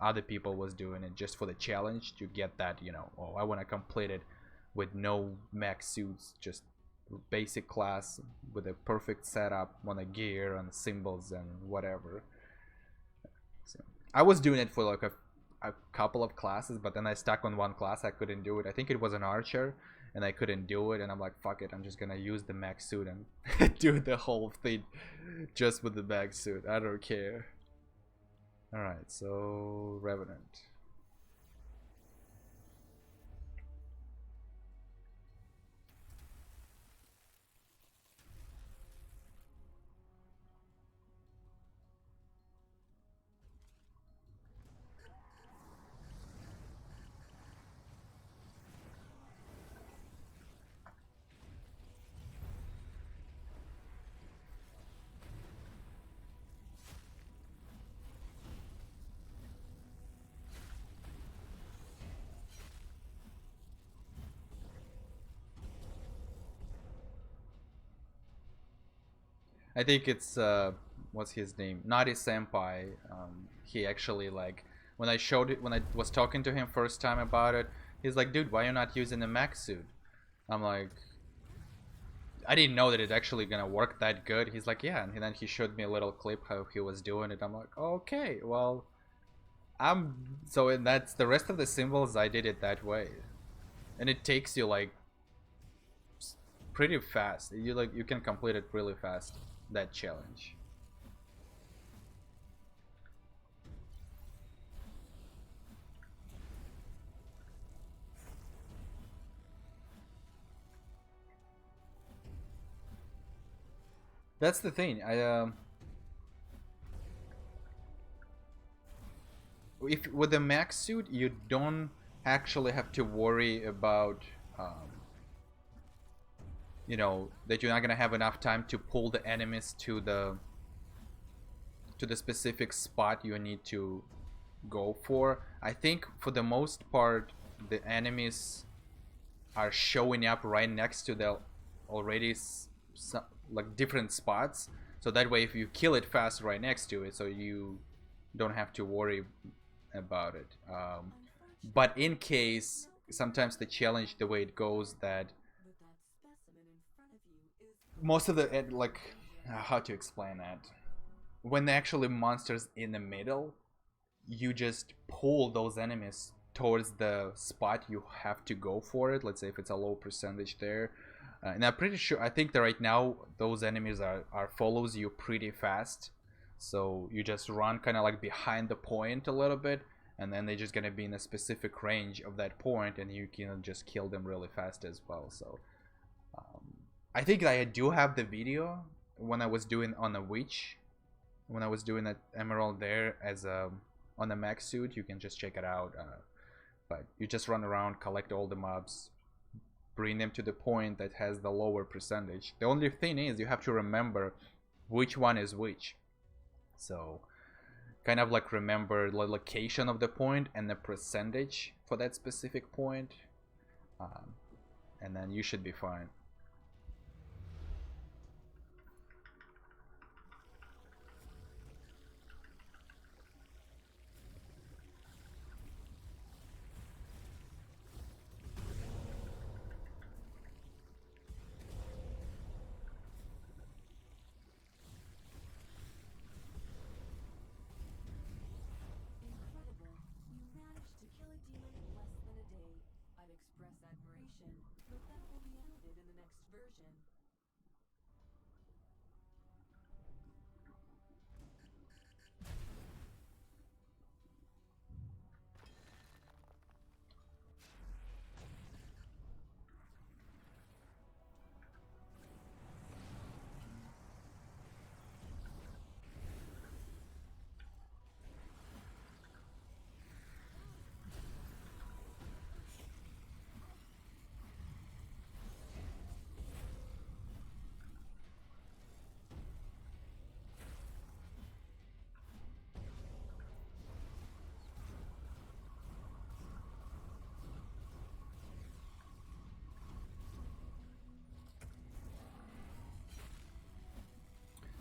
other people was doing it just for the challenge to get that, you know, oh, I want to complete it with no max suits, just basic class with a perfect setup on the gear and symbols and whatever. So I was doing it for like a couple of classes, but then I stuck on one class. I couldn't do it. I think it was an archer, and I couldn't do it. And I'm like, fuck it, I'm just gonna use the max suit and do the whole thing just with the max suit. I don't care. All right, so Revenant. I think it's what's his name? Naughty Senpai. He actually like when I was talking to him first time about it, he's like, dude, why are you not using the max suit? I'm like, I didn't know that it's actually gonna work that good. He's like, yeah, and then he showed me a little clip how he was doing it. I'm like, okay, well, and that's the rest of the symbols. I did it that way, and it takes you like pretty fast. You can complete it really fast, that challenge. That's the thing. If with the max suit, you don't actually have to worry about you know, that you're not gonna have enough time to pull the enemies to the specific spot you need to go for. I think for the most part the enemies are showing up right next to the already like different spots, so that way if you kill it fast right next to it, so you don't have to worry about it. But in case sometimes the challenge, the way it goes, that most of the like how to explain that, when actually monsters in the middle, you just pull those enemies towards the spot you have to go for it. Let's say if it's a low percentage there, and I'm pretty sure, I think that right now those enemies are follows you pretty fast, so you just run kind of like behind the point a little bit, and then they're just gonna be in a specific range of that point, and you can just kill them really fast as well. So I think I do have the video when I was doing on a witch, when I was doing that emerald there as a on the max suit, you can just check it out. But you just run around, collect all the mobs, bring them to the point that has the lower percentage. The only thing is you have to remember which one is which. So kind of like remember the location of the point and the percentage for that specific point, and then you should be fine. Incredible. You managed to kill a demon in less than a day. I'd express admiration, but that will be added in the next version.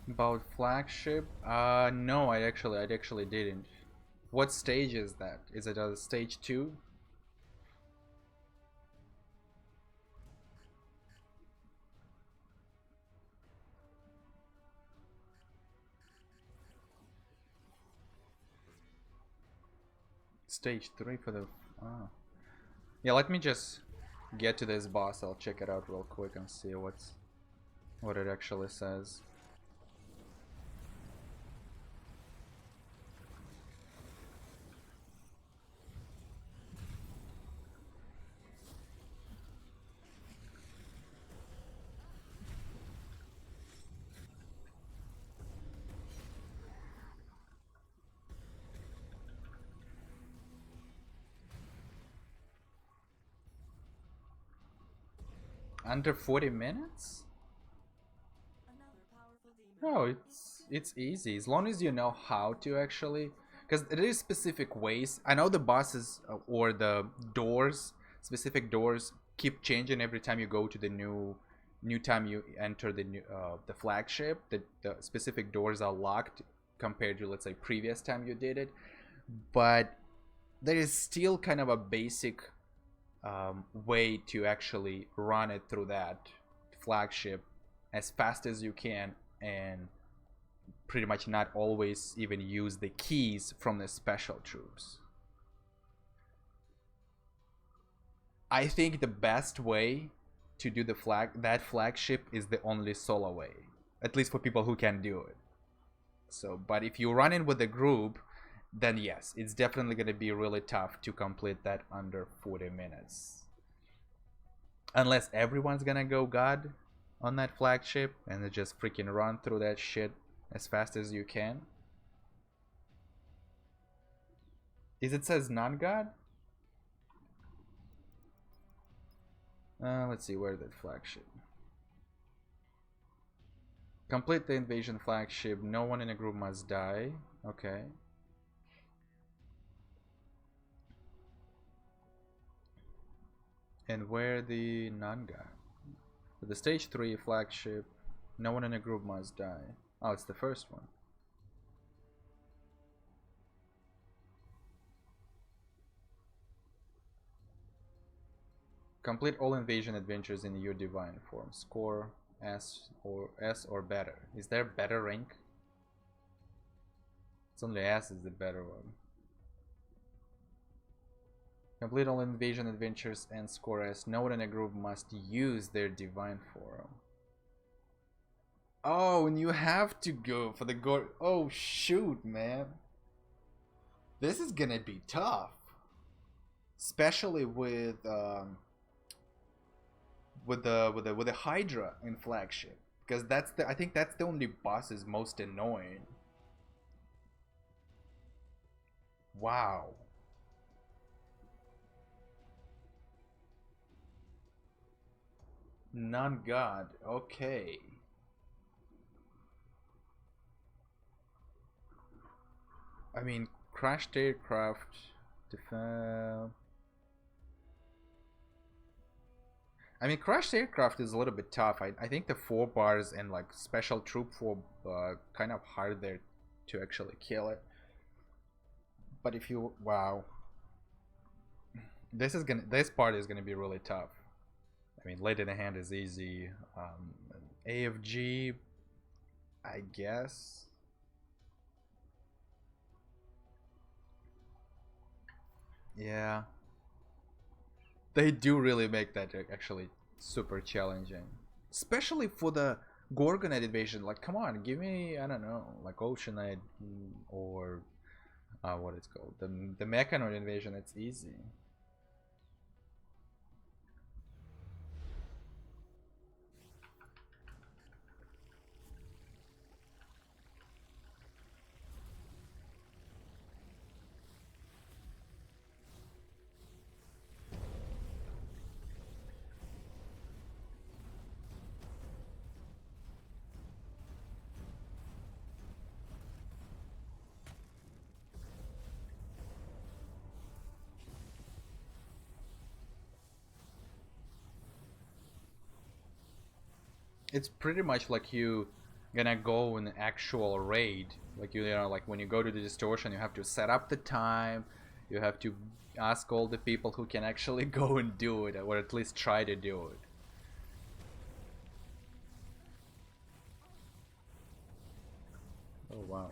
About Flagship? No, I actually didn't. What stage is that? Is it a stage 2? Stage 3 for the... Oh. Yeah, let me just get to this boss. I'll check it out real quick and see what it actually says. Under 40 minutes? Another powerful demon. No, it's easy as long as you know how to actually, because there is specific ways. I know the bosses or the doors, specific doors keep changing every time you go to the new time you enter the flagship. The specific doors are locked compared to, let's say, previous time you did it, but there is still kind of a basic way to actually run it through that flagship as fast as you can, and pretty much not always even use the keys from the special troops. I think the best way to do that flagship is the only solo way, at least for people who can do it. So, but if you run in with a group, then yes, it's definitely going to be really tough to complete that under 40 minutes. Unless everyone's gonna go God on that flagship and just freaking run through that shit as fast as you can. Is it says non-God? Let's see, where's that flagship? Complete the invasion flagship. No one in a group must die. Okay. And where the non-God? The stage 3 flagship. No one in a group must die. Oh, it's the first one. Complete all invasion adventures in your divine form. Score S or better. Is there better rank? It's only S is the better one. Complete all invasion adventures and score S. No one in a group must use their divine form. Oh, and you have to go for the gore. Oh shoot, man. This is gonna be tough, especially with the Hydra in Flagship, because I think that's the only boss is most annoying. Wow. Non-god. Okay. I mean, crashed aircraft. Def- I mean, crashed aircraft is a little bit tough. I think the 4 bars and like special troop 4 kind of hard there to actually kill it. But if you wow, this part is gonna be really tough. I mean, late in the hand is easy. AFG, I guess. Yeah, they do really make that actually super challenging, especially for the Gorgonite invasion. Like, come on, give me, I don't know, like Oceanite, or what it's called, the Mechanoid invasion. It's easy. It's pretty much like you gonna go in an actual raid. Like you know, like when you go to the distortion, you have to set up the time. You have to ask all the people who can actually go and do it, or at least try to do it. Oh wow.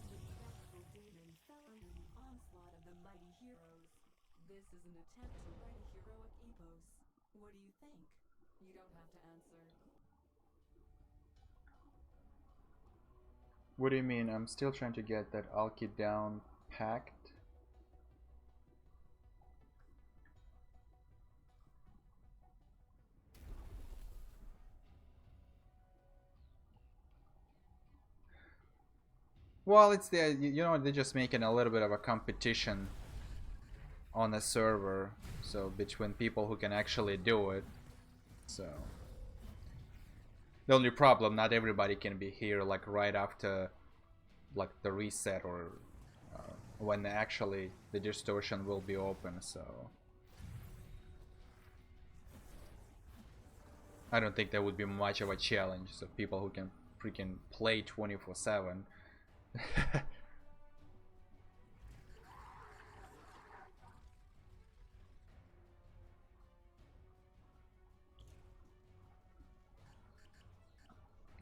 The wrathful demon fell under the onslaught of the mighty heroes. This is an attempt to write a heroic epos. What do you think? You don't have to answer. What do you mean? I'm still trying to get that Alki down packed. Well, it's the you know they're just making a little bit of a competition on the server, so between people who can actually do it. So the only problem, not everybody can be here like right after like the reset or when actually the distortion will be open. So I don't think that would be much of a challenge. So people who can freaking play 24/7.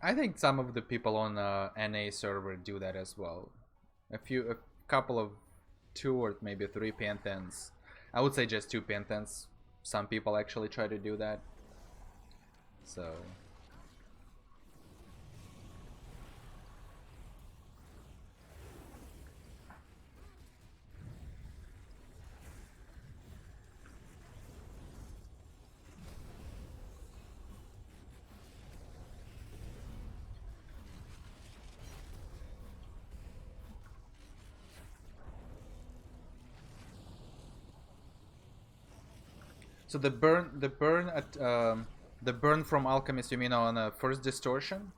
I think some of the people on the NA server do that as well. A couple of 2 or maybe 3 Pantheons. I would say just 2 Pantheons. Some people actually try to do that. So so the burn from Alchemist, you mean on the first distortion?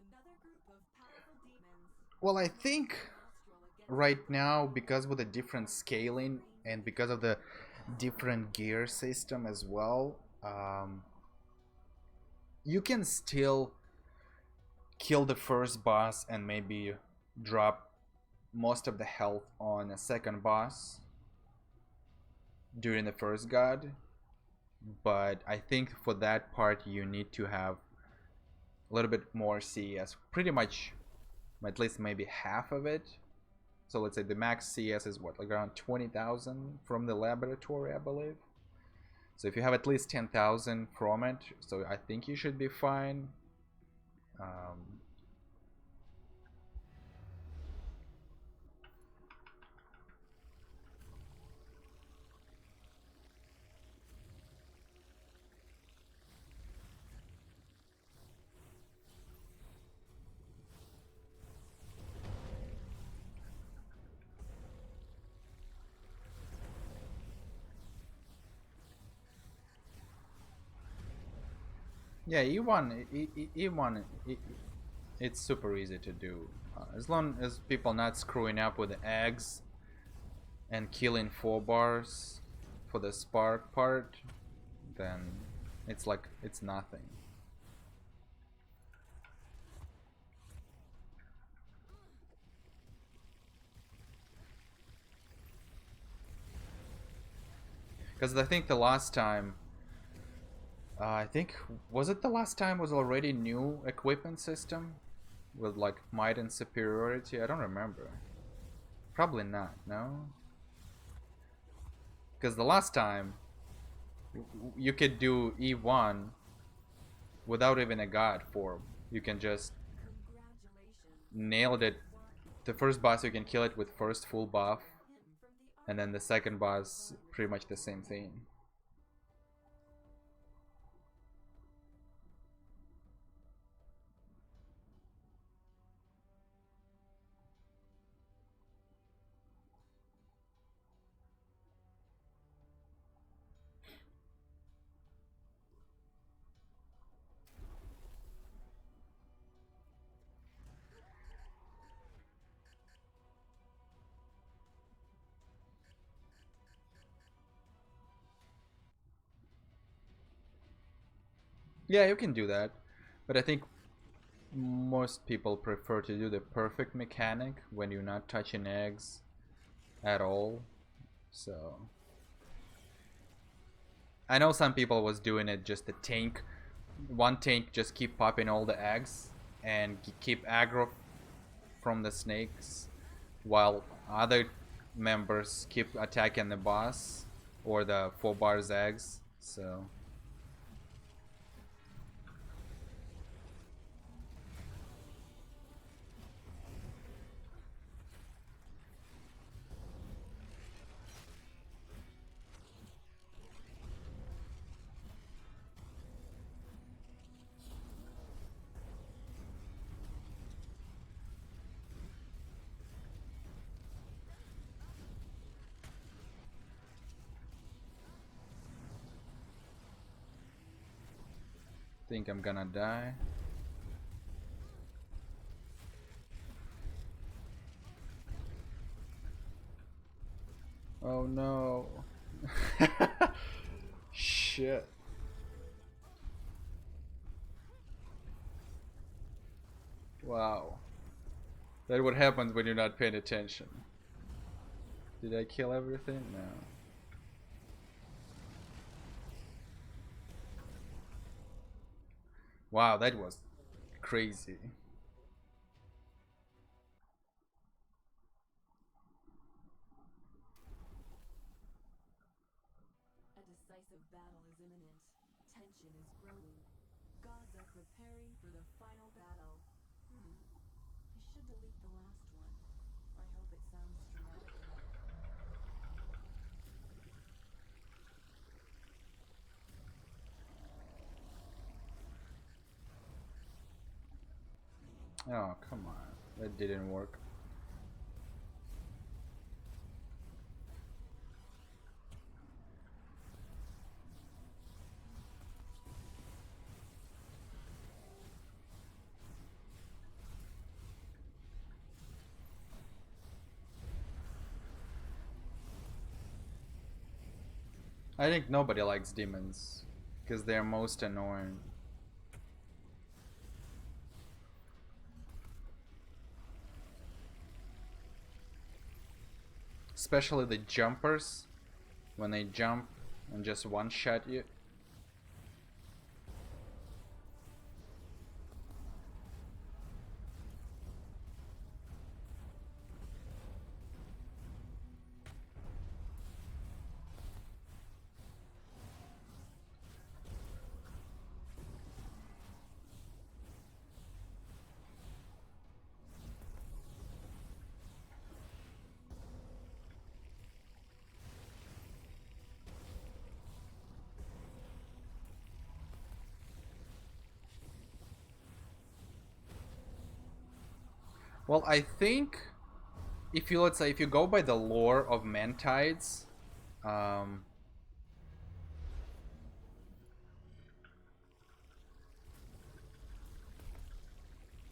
another group of powerful demons. Well, I think right now, because with the different scaling and because of the different gear system as well, you can still kill the first boss and maybe drop most of the health on a second boss during the first god. But I think for that part you need to have a little bit more CS, pretty much at least maybe half of it. So let's say the max CS is what, like around 20,000 from the laboratory, I believe. So if you have at least 10,000 from it, so I think you should be fine. Yeah, E1, it's super easy to do. As long as people not screwing up with the eggs and killing 4 bars for the spark part, then it's like, it's nothing. Because I think the last time, I think, was it the last time was already new equipment system? With like might and superiority? I don't remember. Probably not, no? Because the last time, you could do E1 without even a god form. You can just nailed it. The first boss you can kill it with first full buff, and then the second boss pretty much the same thing. Yeah, you can do that, but I think most people prefer to do the perfect mechanic when you're not touching eggs at all. So I know some people was doing it just the tank, one tank just keep popping all the eggs and keep aggro from the snakes, while other members keep attacking the boss or the 4 bars eggs. So think I'm gonna die. Oh no. Shit. Wow. That's what happens when you're not paying attention. Did I kill everything? No. Wow, that was crazy. A decisive battle is imminent. Tension is growing. Gods are preparing for the final battle. I should delete the last one. I hope it sounds dramatic enough. Oh, come on. That didn't work. I think nobody likes demons because they're most annoying. Especially the jumpers, when they jump and just one shot you. Well, I think if you, let's say, if you go by the lore of Mantides, um,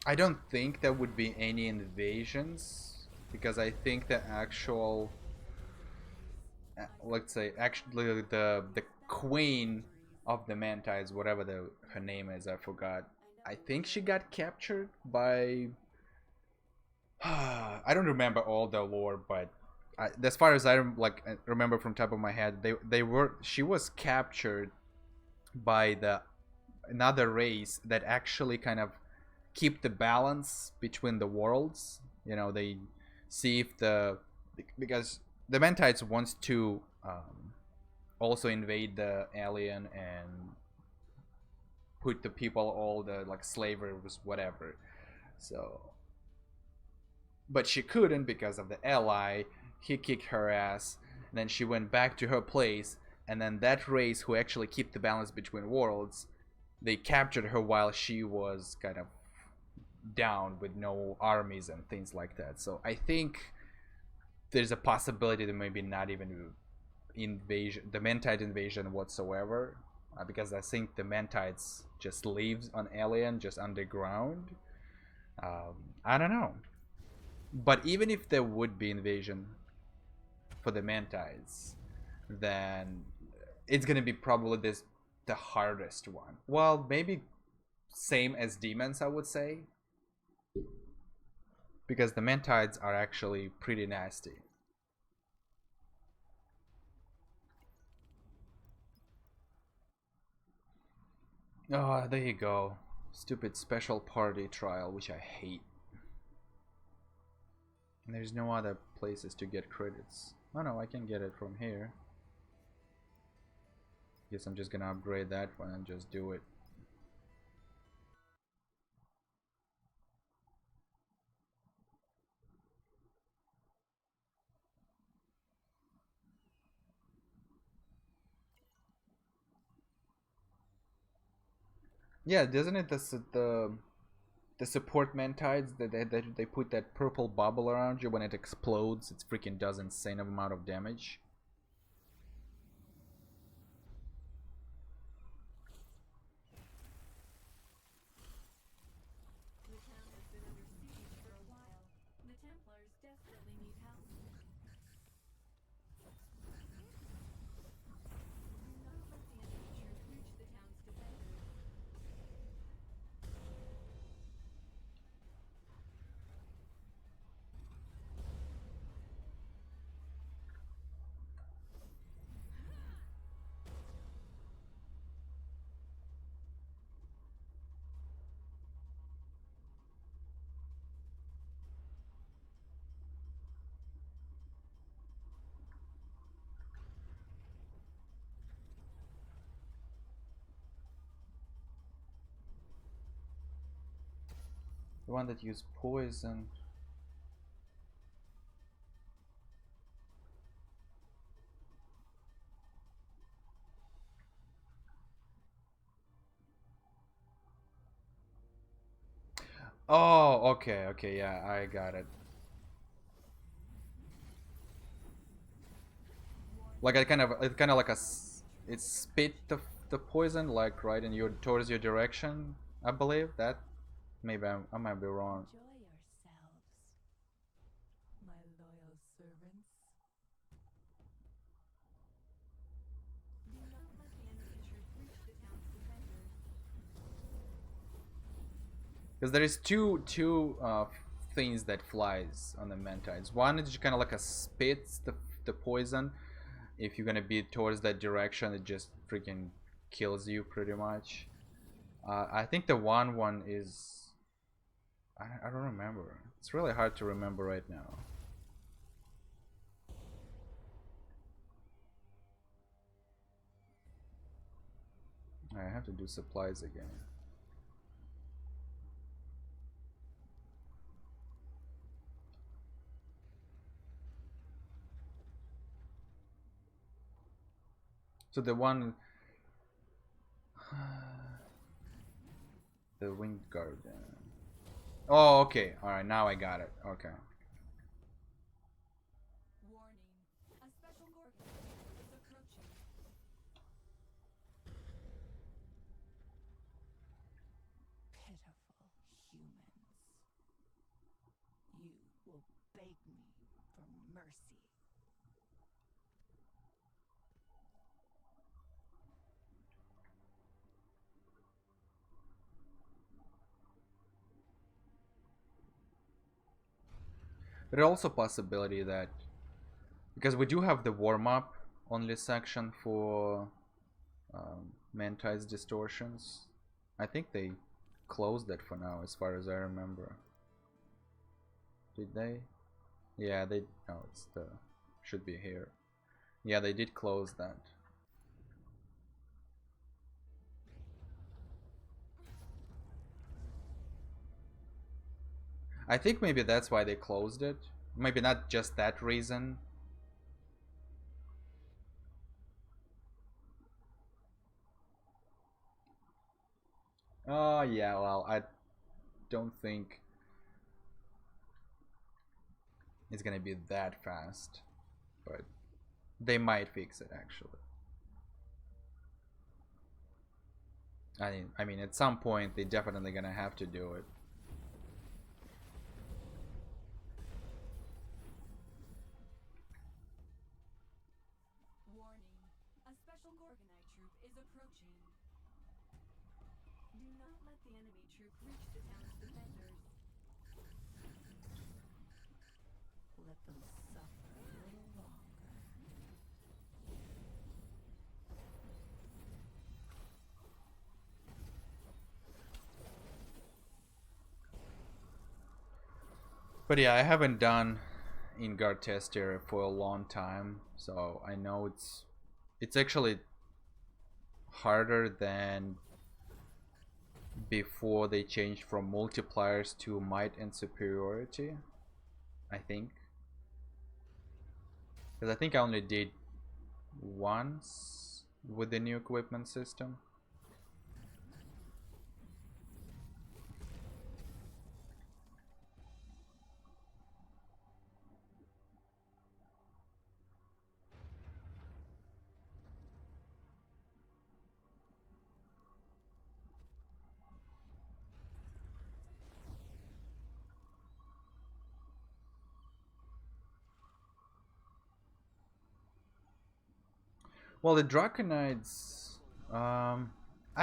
I don't think there would be any invasions because I think the actual, let's say, actually the queen of the Mantides, whatever her name is, I forgot. I think she got captured by. I don't remember all the lore, but as far as I remember from top of my head, she was captured by the another race that actually kind of keep the balance between the worlds. You know, they see if the because the Mantides wants to also invade the alien and put the people all the like slavers whatever. So, but she couldn't because of the ally. He kicked her ass, and then she went back to her place. And then that race who actually keep the balance between worlds, they captured her while she was kind of down with no armies and things like that. So I think there's a possibility that maybe not even the Mentide invasion whatsoever, because I think the Mentides just lives on Alien, just underground. I don't know, but even if there would be invasion for the Mentides, then it's gonna be probably the hardest one. Well, maybe same as demons, I would say, because the Mentides are actually pretty nasty. Oh, there you go. Stupid special party trial, which I hate. And there's no other places to get credits. Oh no, I can get it from here. Guess I'm just gonna upgrade that one and just do it. Yeah, doesn't it the support Mantides that they put that purple bubble around you when it explodes? It freaking does insane amount of damage. The town has been under siege for a while. The Templars desperately need help. None of the sand creatures reach the town's defenders. The one that used poison. Oh, okay, okay, yeah, I got it. Like it kind of like it spit the poison like right in your towards your direction. I believe that. Maybe I might be wrong. Enjoy yourselves, my loyal servants. there is two things that flies on the Mantides. One is kind of like a spits the poison. If you're gonna be towards that direction, it just freaking kills you pretty much. I think the one is I don't remember. It's really hard to remember right now. I have to do supplies again. So the one, the Winged Garden. Oh, okay. All right, now I got it. Okay. Warning. A special Gorgon is approaching. Pitiful humans. You will beg me for mercy. There's also a possibility that because we do have the warm up only section for Mantide's distortions, I think they closed it for now, as far as I remember. Did they? Yeah, they. No, it's the should be here. Yeah, they did close that. I think maybe that's why they closed it. Maybe not just that reason. Oh yeah, well, I don't think it's gonna be that fast, but they might fix it actually. I mean, at some point they definitely gonna have to do it. Warning. A special Gorgonite troop is approaching. Do not let the enemy troop reach the town's defenders. Let them suffer a little longer. But yeah, I haven't done in-guard tester for a long time, so I know it's actually harder than before they changed from multipliers to might and superiority, I think. Because I think I only did once with the new equipment system. Well, the Draconides, I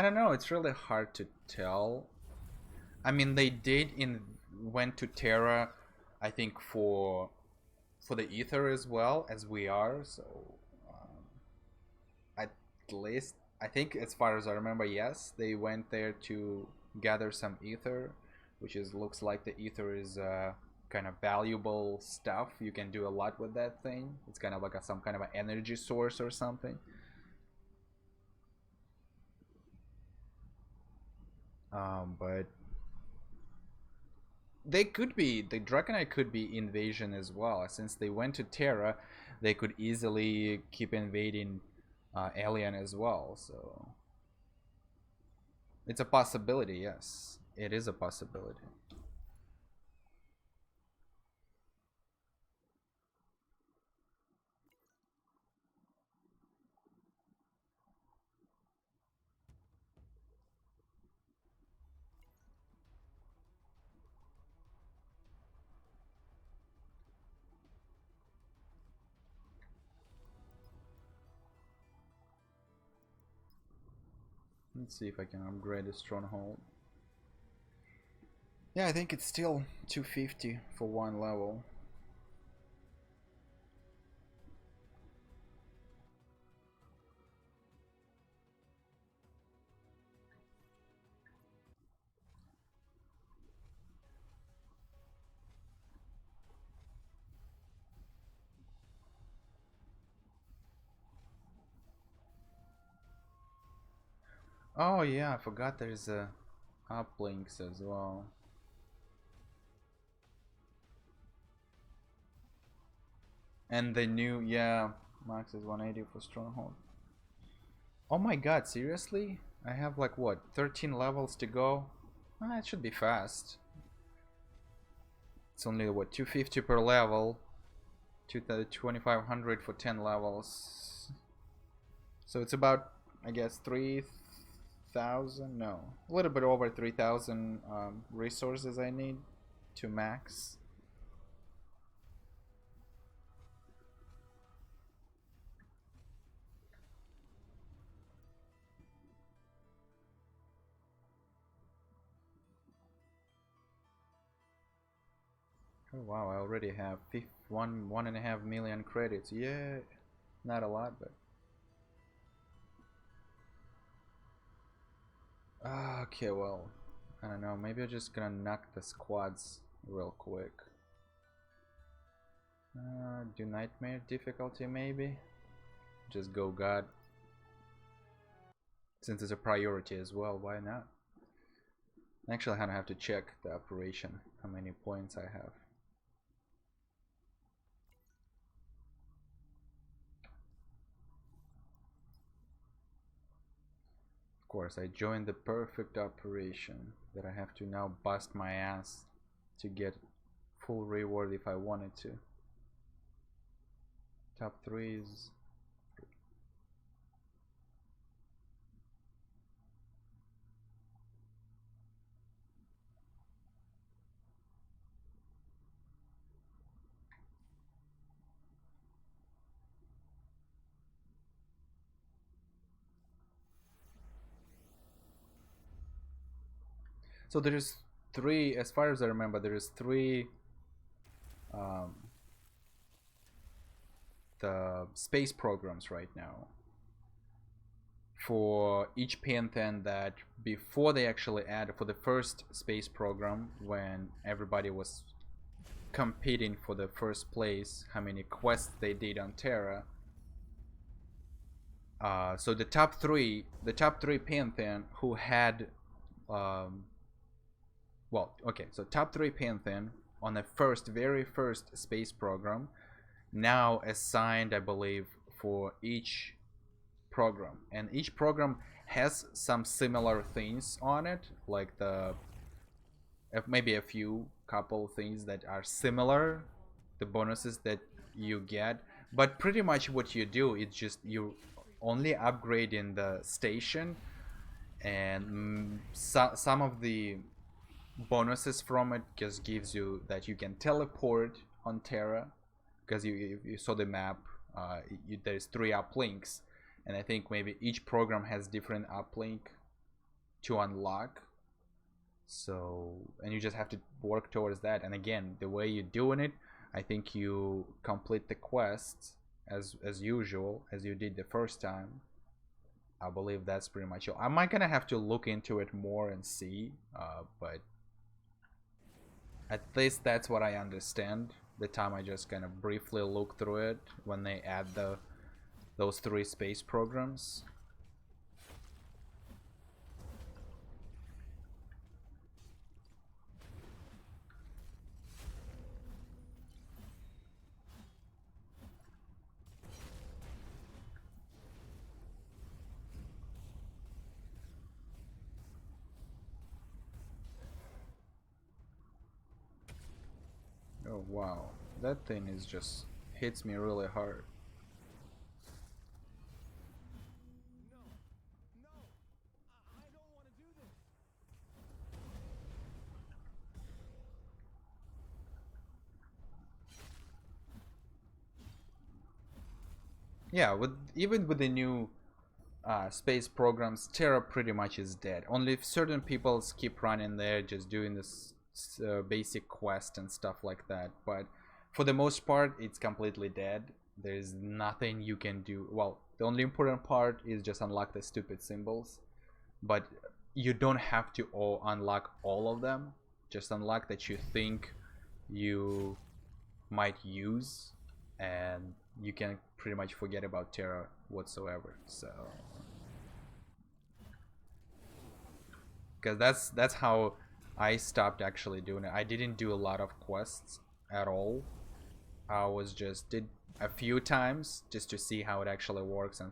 don't know. It's really hard to tell. I mean, they did went to Terra, I think for the ether as well as we are. So at least I think, as far as I remember, yes, they went there to gather some ether, which is looks like the ether is kind of valuable stuff. You can do a lot with that thing. It's kind of like some kind of an energy source or something. But they could be the Draconite could be invasion as well. Since they went to Terra, they could easily keep invading Alien as well. So it's a possibility. Yes, it is a possibility. Let's see if I can upgrade the stronghold. Yeah, I think it's still 250 for one level. Oh yeah, I forgot there's a uplinks as well. And the new, yeah, max is 180 for stronghold. Oh my god, seriously? I have like what, 13 levels to go? Ah, it should be fast. It's only what, 250 per level, 2500 for 10 levels. So it's about, I guess, 3,000, no, a little bit over 3,000 resources I need to max. Oh wow, I already have 1.5 million credits. Yeah, not a lot, but okay, well, I don't know, maybe I'm just gonna knock the squads real quick. Do nightmare difficulty maybe? Just go god. Since it's a priority as well, why not? Actually, I kind of have to check the operation, how many points I have. Of course, I joined the perfect operation that I have to now bust my ass to get full reward if I wanted to. Top 3 is... So there's 3, as far as I remember, there's 3 um, the space programs right now for each pantheon, that before they actually added for the first space program, when everybody was competing for the first place, how many quests they did on Terra. So the top three pantheon who had well, okay, so top 3 pantheon on the very first space program now assigned, I believe, for each program, and each program has some similar things on it, like the maybe a few couple things that are similar, the bonuses that you get, but pretty much what you do is just you only upgrade in the station, and some of the bonuses from it just gives you that you can teleport on Terra, because you saw the map, there's 3 uplinks, and I think maybe each program has different uplink to unlock. So, and you just have to work towards that, and again, the way you're doing it, I think you complete the quests as usual, as you did the first time. I believe that's pretty much it. I might gonna have to look into it more and see, but at least that's what I understand. The time I just kind of briefly look through it when they add those 3 space programs. Oh wow, that thing is just hits me really hard. Yeah, with even with the new space programs, Terra pretty much is dead. Only if certain people keep running there, just doing this basic quest and stuff like that. But for the most part, it's completely dead. There's nothing you can do. Well, the only important part is just unlock the stupid symbols, but you don't have to unlock all of them. Just unlock that you think you might use, and you can pretty much forget about Terra whatsoever. So, because that's how I stopped actually doing it. I didn't do a lot of quests at all. I was just did a few times just to see how it actually works and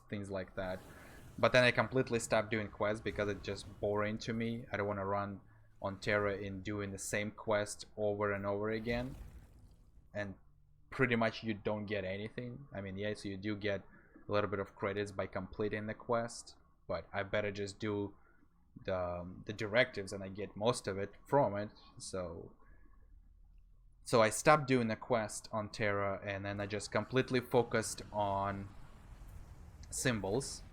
things like that. But then I completely stopped doing quests because it's just boring to me. I don't want to run on Terra in doing the same quest over and over again. And pretty much you don't get anything. I mean, yes, you do get a little bit of credits by completing the quest, but I better just do the directives and I get most of it from it. So I stopped doing the quest on Terra, and then I just completely focused on symbols.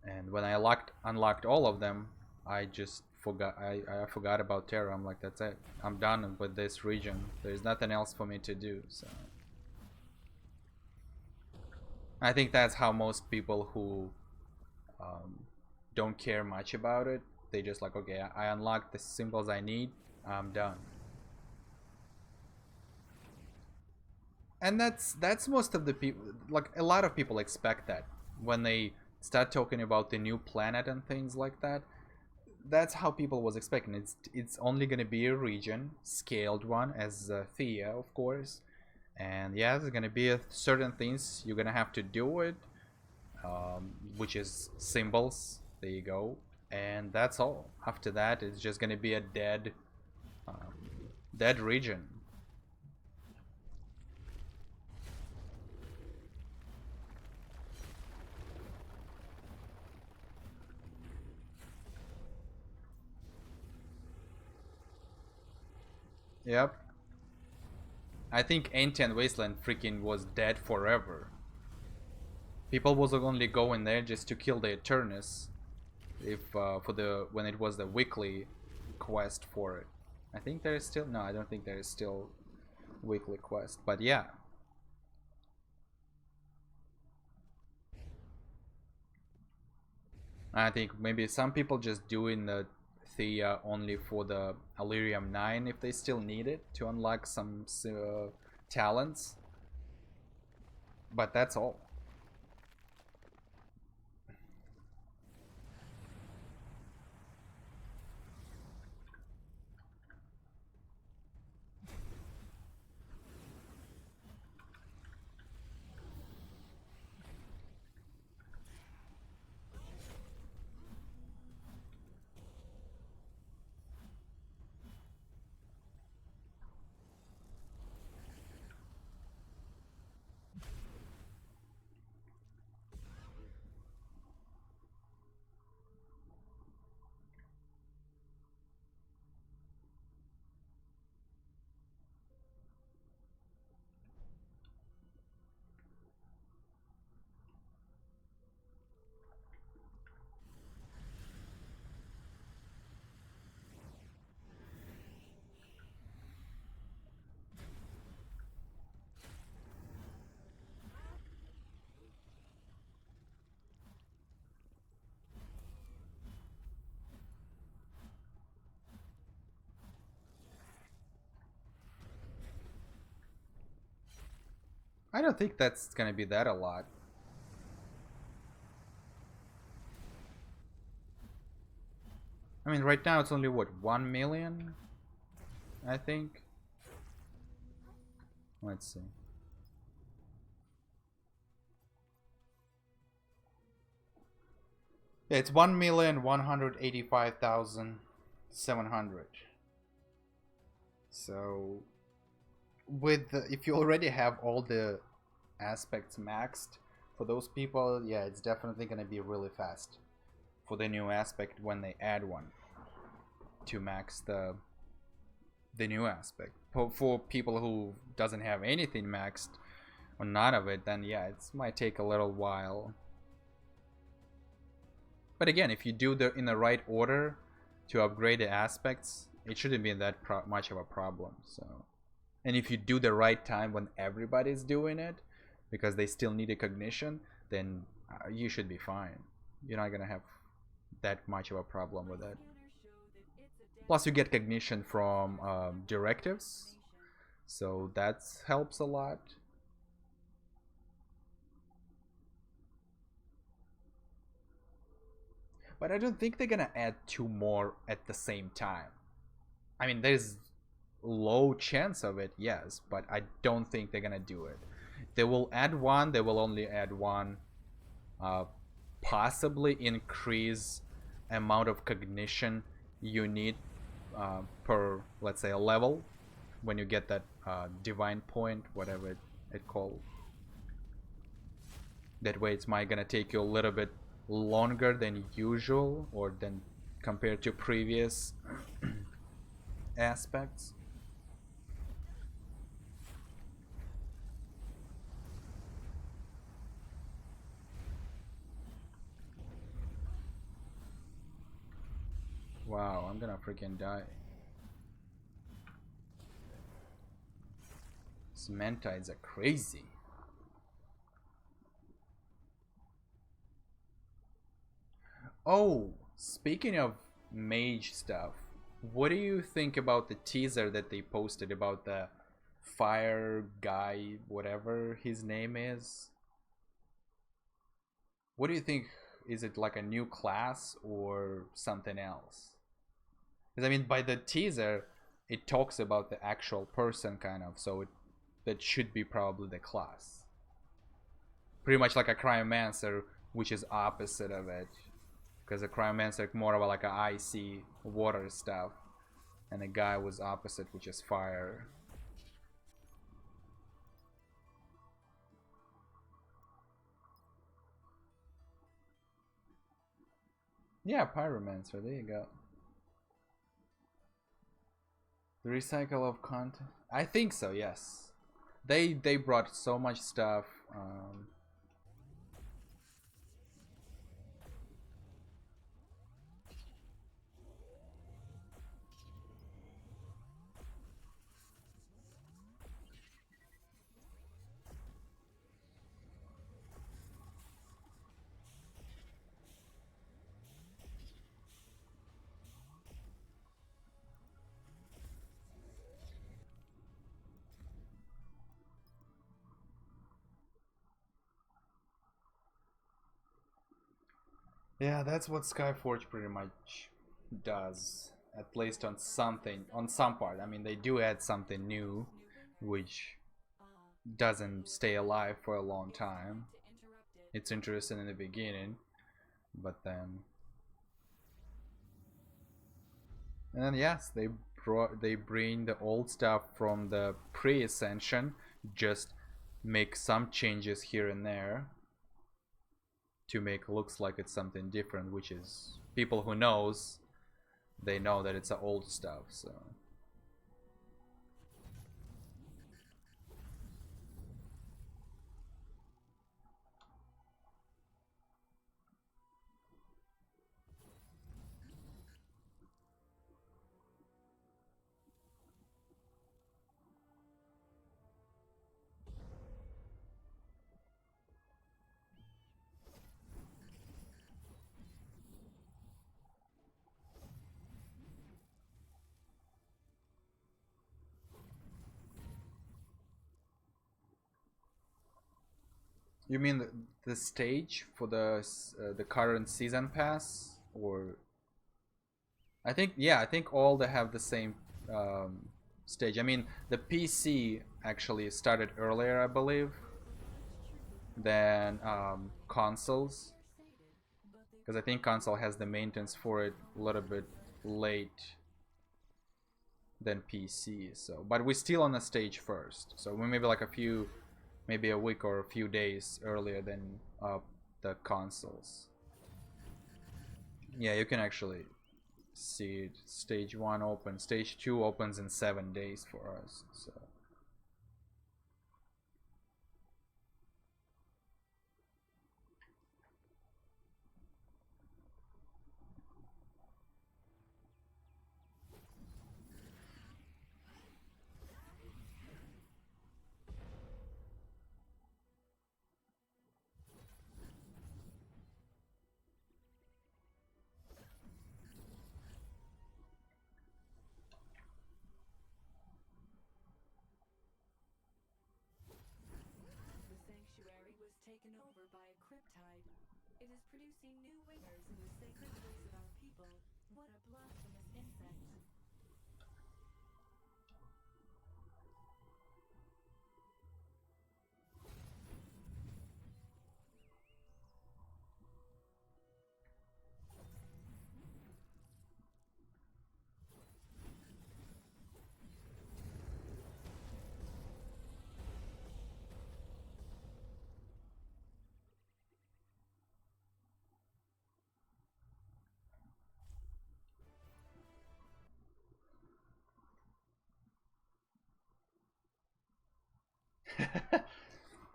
And when I unlocked all of them, I just forgot. I forgot about Terra. I'm like, that's it. I'm done with this region. There's nothing else for me to do. So I think that's how most people who don't care much about it, they just like, okay, I unlocked the symbols I need. I'm done. And that's most of the people. Like, a lot of people expect that when they start talking about the new planet and things like that. That's how people was expecting. It's only gonna be a region, scaled one, as Thea, of course. And yeah, there's gonna be certain things you're gonna have to do with, which is symbols. There you go. And that's all. After that, it's just gonna be a dead region. Yep. I think Ancient Wasteland freaking was dead forever. People was only going there just to kill the Eternus, if for the when it was the weekly quest for it. I think there is still I don't think there is still weekly quest, but yeah. I think maybe some people just doing the Thea only for the Illyrium 9 if they still need it to unlock some talents. But that's all. I don't think that's gonna be that a lot. I mean, right now it's only what, 1 million? I think. Let's see. Yeah, it's 1,185,700. So, if you already have all the aspects maxed for those people, yeah, it's definitely gonna be really fast for the new aspect when they add one to max the new aspect. For people who doesn't have anything maxed or none of it, then yeah, it might take a little while. But again, if you do in the right order to upgrade the aspects, it shouldn't be that much of a problem. So, and if you do the right time when everybody's doing it, because they still need a cognition, then you should be fine. You're not gonna have that much of a problem with it. Plus, you get cognition from directives, so that helps a lot. But I don't think they're gonna add 2 more at the same time. I mean, there's low chance of it, yes, but I don't think they're gonna do it. They will add one. They will only add one. Possibly increase amount of cognition you need per, let's say, a level when you get that divine point, whatever it called. That way, it's might gonna take you a little bit longer than usual, or than compared to previous aspects. Wow, I'm gonna freaking die. Cementides are crazy. Oh, speaking of mage stuff, what do you think about the teaser that they posted about the fire guy, whatever his name is? What do you think? Is it like a new class or something else? Because I mean, by the teaser, it talks about the actual person, kind of, so that should be probably the class. Pretty much like a cryomancer, which is opposite of it. Because a cryomancer more of like a icy water stuff, and the guy was opposite, which is fire. Yeah, pyromancer. There you go. The recycle of content. I think so. Yes, they brought so much stuff. Yeah, that's what Skyforge pretty much does. At least on something, on some part. I mean, they do add something new, which doesn't stay alive for a long time. It's interesting in the beginning, but then, and then yes, they bring the old stuff from the pre-ascension, just make some changes here and there to make looks like it's something different, which is people who knows, they know that it's old stuff. So you mean the stage for the current season pass, or I think, yeah, I think all they have the same stage. I mean, the PC actually started earlier, I believe, than consoles, because I think console has the maintenance for it a little bit late than PC. So, but we're still on the stage first, so we maybe like maybe a week or a few days earlier than the consoles. Yeah, you can actually see it. Stage 1 open. Stage 2 opens in 7 days for us. So taken over by a cryptide. It is producing new wingers in the sacred place of our people. What a blasphemous insect.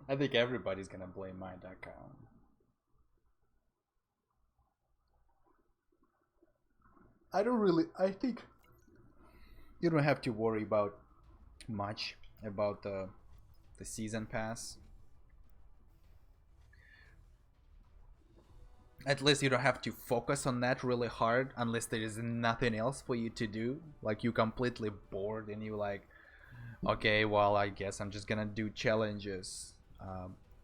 I think everybody's gonna blame my account. I think you don't have to worry about much about the season pass. At least you don't have to focus on that really hard unless there is nothing else for you to do. Like you completely bored and you like, okay, well I guess I'm just gonna do challenges.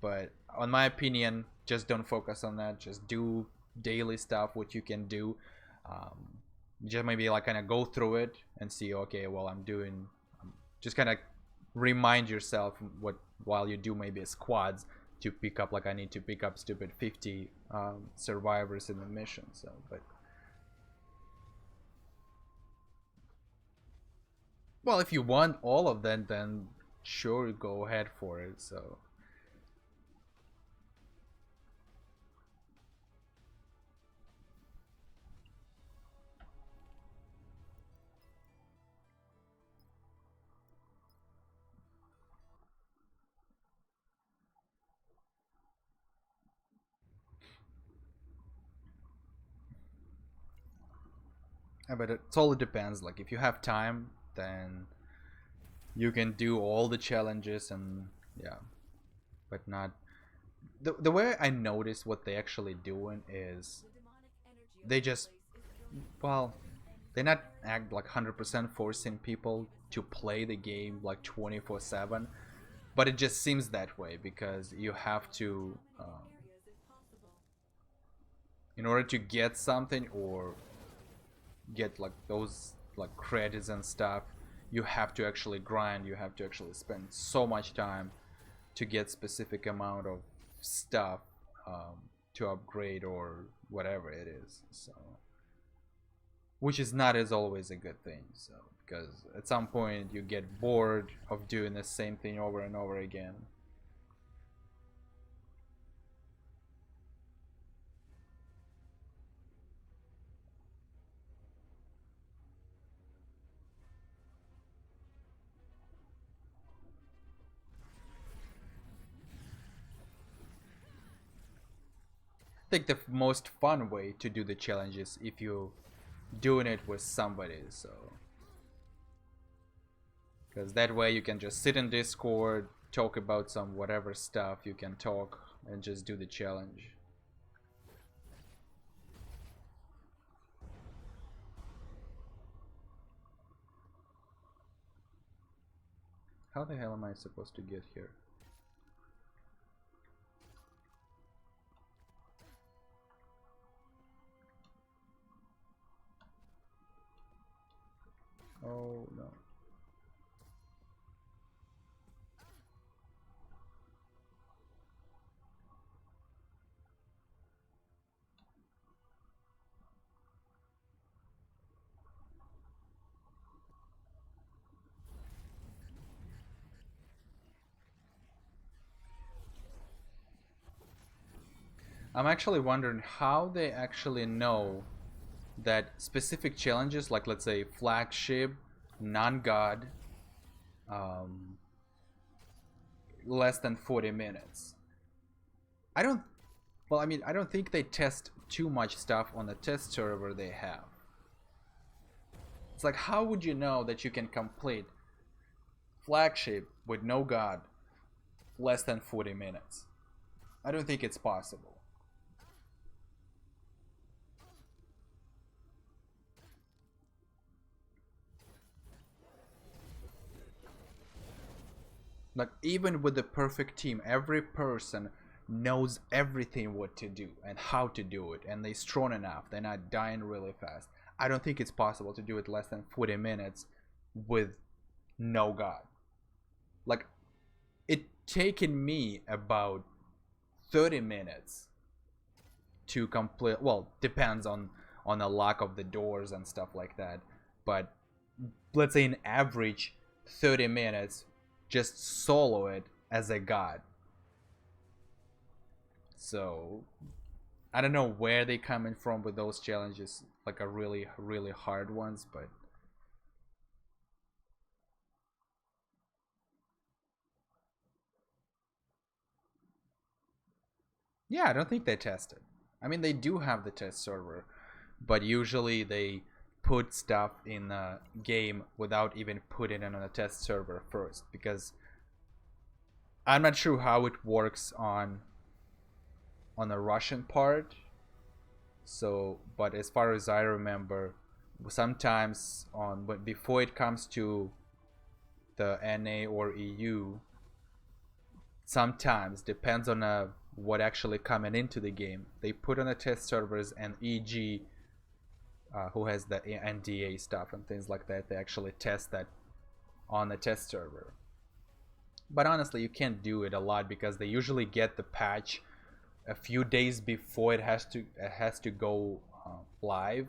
But on my opinion, just don't focus on that. Just do daily stuff, what you can do. Just maybe like kind of go through it and see, okay, well just kind of remind yourself what while you do maybe squads to pick up, like I need to pick up stupid 50 survivors in the mission. So, but well, if you want all of them, then sure, go ahead for it. So. Yeah, but it totally depends. Like if you have time, then you can do all the challenges and yeah, but not the way I notice what they actually doing is The demonic energy of they this just place is filling well they not act like 100% forcing people to play the game like 24/7, but it just seems that way because you have to areas if possible. in order to get something or get like those like credits and stuff, you have to actually grind, you have to actually spend so much time to get specific amount of stuff to upgrade or whatever it is. So which is not as always a good thing, so because at some point you get bored of doing the same thing over and over again. I think the most fun way to do the challenges if you doing it with somebody, so because that way you can just sit in Discord, talk about some whatever stuff you can talk and just do the challenge. How the hell am I supposed to get here? Oh no. I'm actually wondering how they actually know that specific challenges, like let's say Flagship, non-god, um, less than 40 minutes. I don't, well, I mean, I don't think they test too much stuff on the test server they have. It's like, how would you know that you can complete Flagship with no god less than 40 minutes? I don't think it's possible. Like even with the perfect team, every person knows everything what to do and how to do it, and they're strong enough, they're not dying really fast. I don't think it's possible to do it less than 40 minutes with no god. Like, it taken me about 30 minutes to complete. Well, depends on the lack of the doors and stuff like that, but let's say an average 30 minutes just solo it as a god. So I don't know where they coming from with those challenges, like a really hard ones, but yeah, I don't think they tested. I mean, they do have the test server, but usually they put stuff in a game without even putting it on a test server first, because I'm not sure how it works on the Russian part. So, but as far as I remember, sometimes on but before it comes to the NA or EU, sometimes depends on what actually coming into the game. They put on the test servers, and EG, who has the NDA stuff and things like that, they actually test that on the test server. But honestly, you can't do it a lot because they usually get the patch a few days before it has to go live,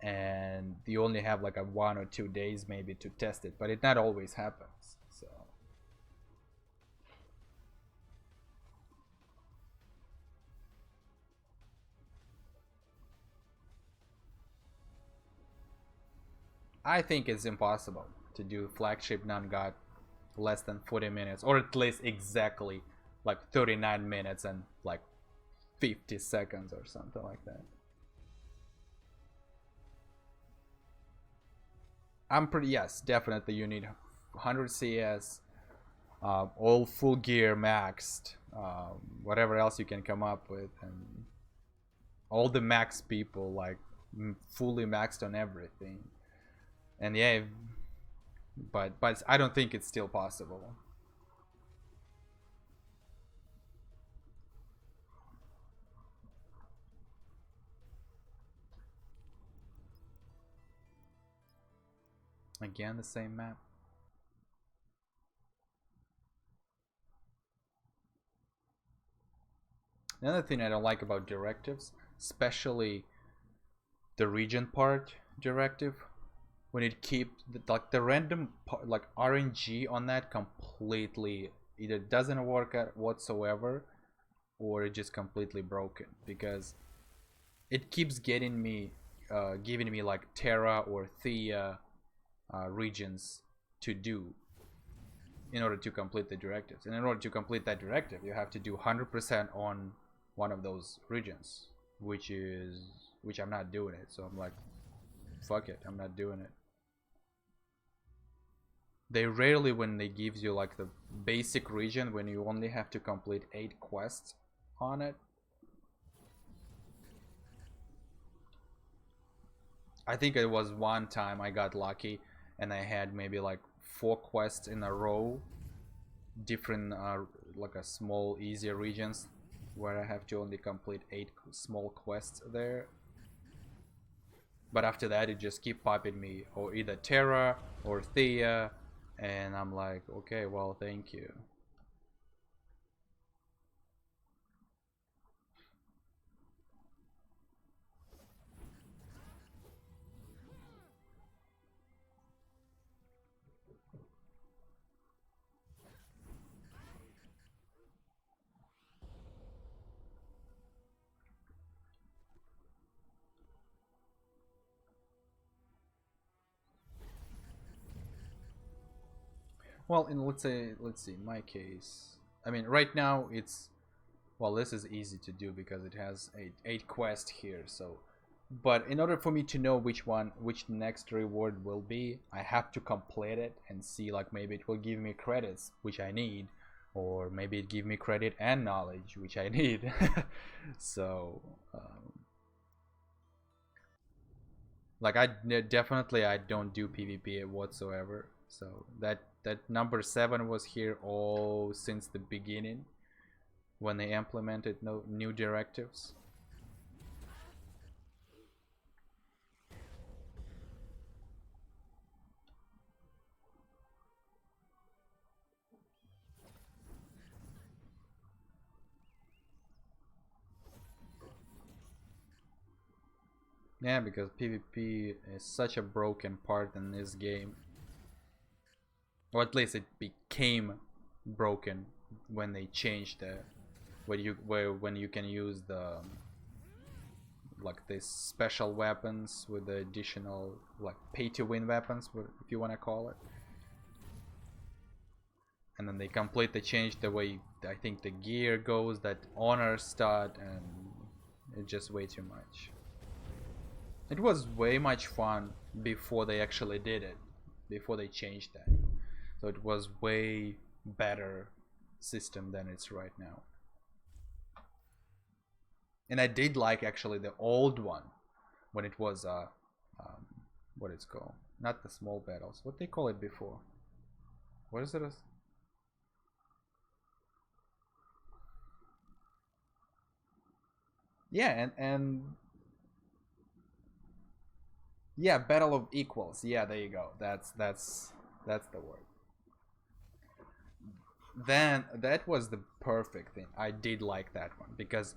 and you only have like a 1 or 2 days maybe to test it, but it not always happens. So I think it's impossible to do flagship non-god less than 40 minutes, or at least exactly like 39 minutes and like 50 seconds or something like that. I'm pretty, yes, definitely you need 100 CS, all full gear maxed, whatever else you can come up with, and all the max people like fully maxed on everything. And yeah, but I don't think it's still possible. Again, the same map. Another thing I don't like about directives, especially the region part directive, when it keeps like the random like RNG on that completely either doesn't work out whatsoever, or it just completely broken, because it keeps getting me giving me like Terra or Thea regions to do in order to complete the directives. And in order to complete that directive, you have to do 100% on one of those regions, which I'm not doing it. So I'm like, fuck it, I'm not doing it. They rarely, when they gives you like the basic region, when you only have to complete 8 quests on it. I think it was one time I got lucky and I had maybe like 4 quests in a row, different like a small easier regions where I have to only complete 8 small quests there. But after that it just keep popping me or either Terra or Thea, and I'm like, okay, well, thank you. Well, in let's see, in my case, I mean, right now it's, well, this is easy to do because it has 8 quests here. So, but in order for me to know which next reward will be, I have to complete it and see, like, maybe it will give me credits, which I need, or maybe it give me credit and knowledge, which I need. So like, definitely I don't do PvP whatsoever. So that number 7 was here all since the beginning. when they implemented no new directives. Yeah, because PvP is such a broken part in this game. Or at least it became broken when they changed the when you can use the like these special weapons with the additional like pay to win weapons, if you want to call it. And then they completely changed the way I think the gear goes, that honors start, and it's just way too much. It was way much fun before they actually did it, before they changed that. So it was way better system than it's right now. And I did like actually the old one when it was what it's called, not the small battles. What they call it before? What is it? Yeah, and yeah, battle of equals. Yeah, there you go. That's the word. Then that was the perfect thing. I did like that one because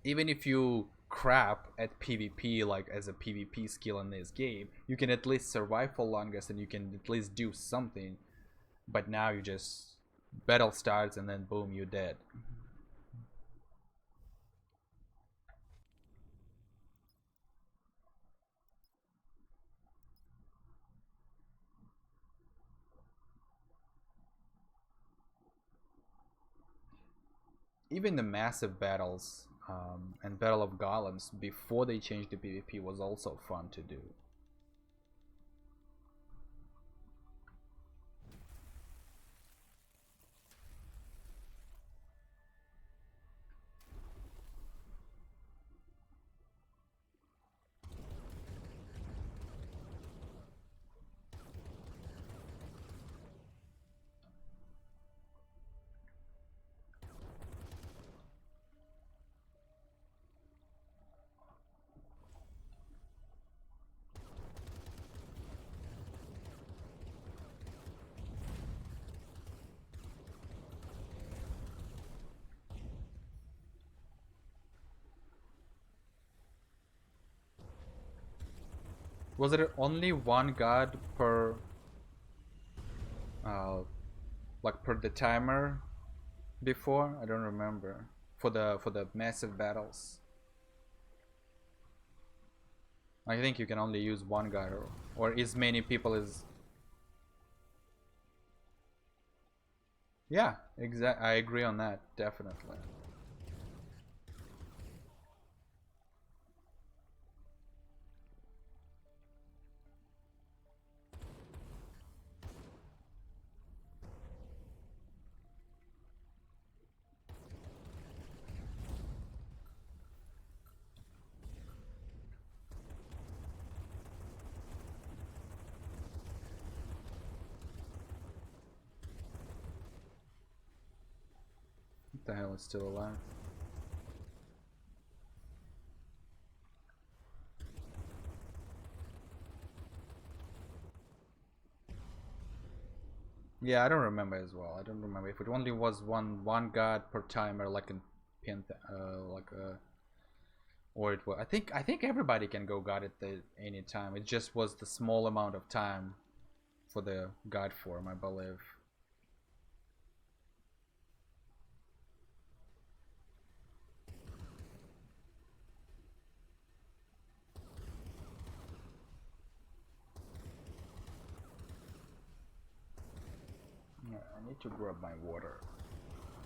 even if you crap at PvP, like as a PvP skill in this game, you can at least survive for longest and you can at least do something. But now you just battle starts and then boom, you're dead. Even the massive battles and Battle of Golems before they changed the PvP was also fun to do. Was it only one god per uh, like per the timer before? I don't remember. For the massive battles. I think you can only use one god, or as many people as. Yeah, I agree on that, definitely. What the hell is still alive? Yeah, I don't remember as well. I don't remember if it only was one god per timer, like in like or it was. I think everybody can go god at any time. It just was the small amount of time for the god form, I believe. Yeah, I need to grab my water.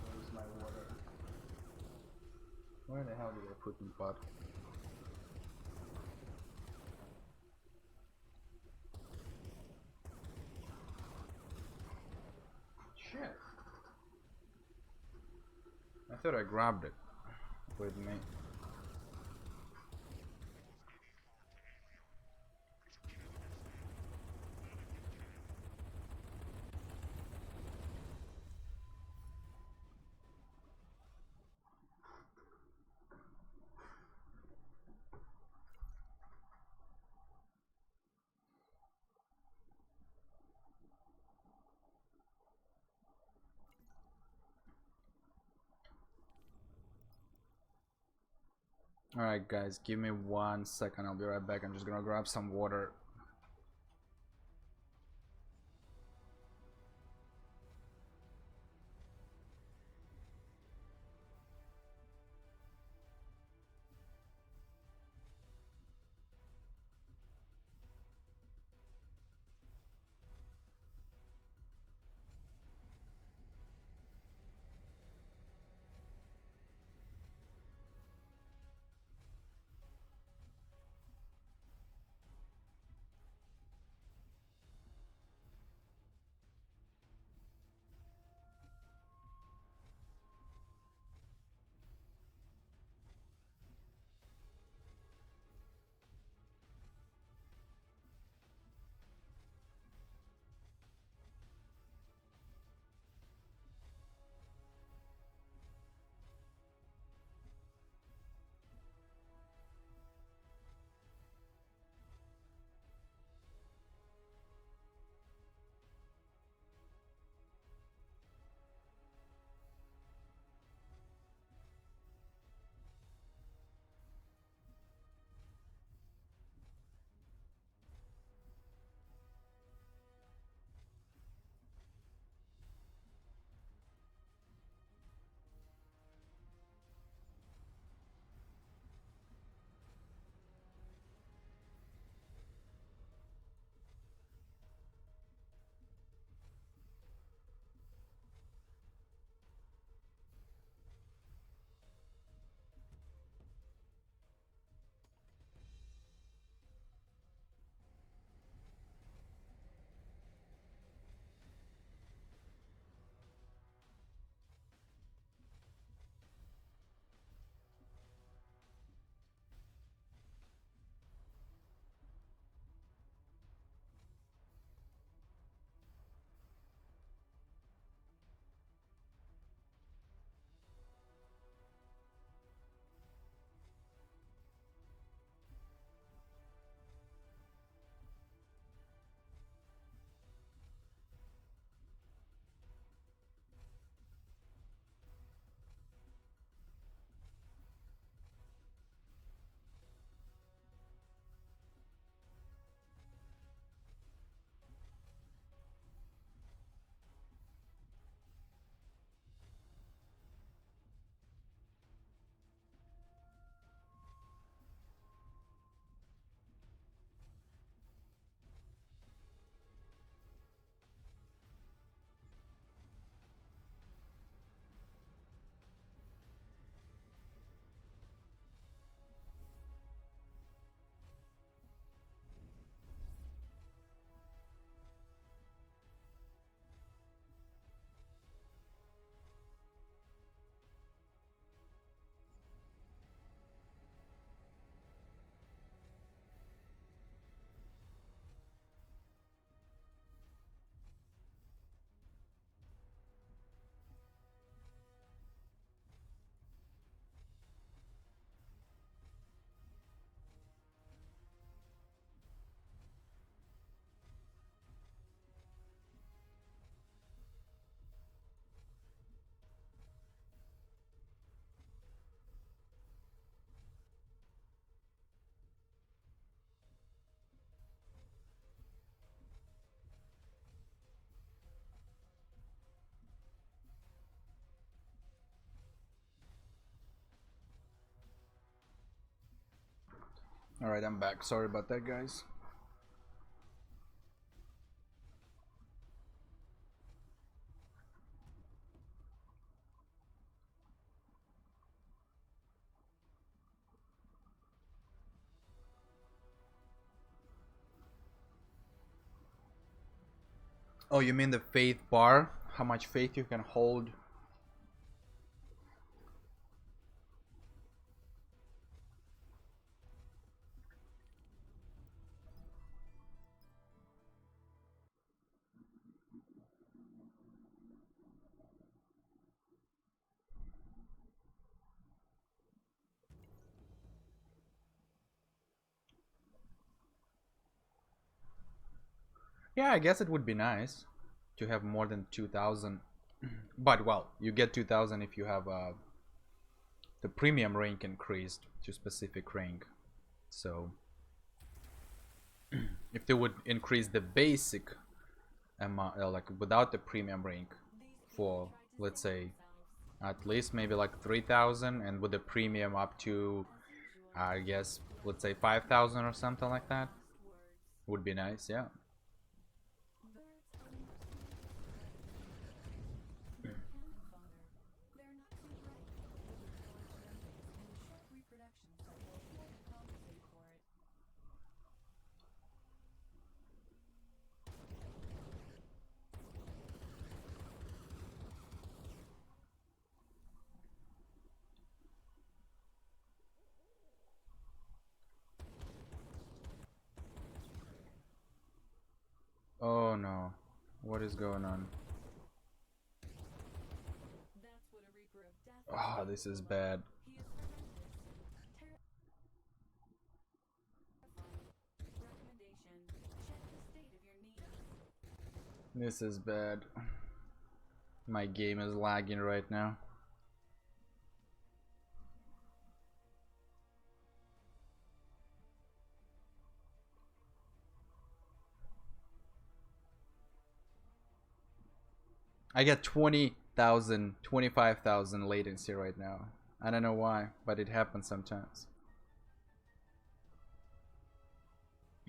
Where's my water? Where the hell did I put my pot? Shit. I thought I grabbed it with me. Alright guys, give me 1 second, I'll be right back. I'm just gonna grab some water. Alright, I'm back. Sorry about that, guys. Oh, you mean the faith bar? How much faith you can hold? Yeah, I guess it would be nice to have more than 2,000. But well, you get 2,000 if you have the premium rank increased to specific rank. So if they would increase the basic amount, like without the premium rank, for let's say at least maybe like 3,000, and with the premium up to I guess let's say 5,000 or something like that, would be nice. Yeah. Oh no, what is going on? Oh, this is bad. This is bad. My game is lagging right now. I get 20,000, 25,000 latency right now. I don't know why, but it happens sometimes.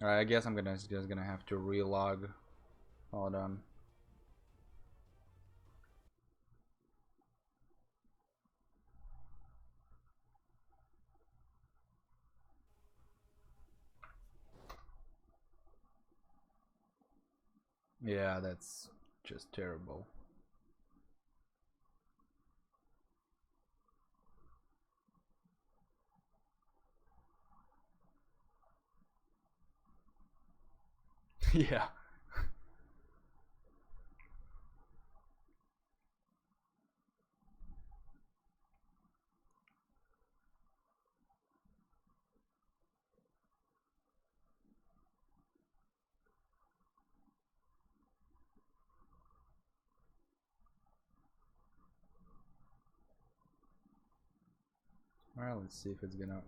Alright, I guess I'm just gonna have to relog. Hold on. Yeah, that's just terrible. Yeah. Alright, let's see if it's gonna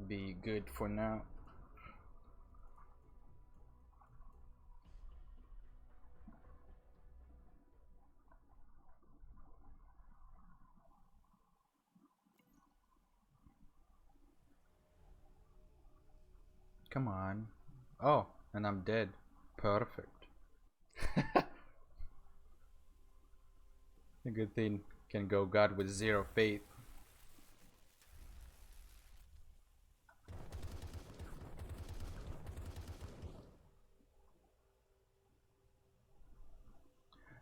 be good for now. Come on. Oh, and I'm dead. Perfect. A good thing can go God with zero faith.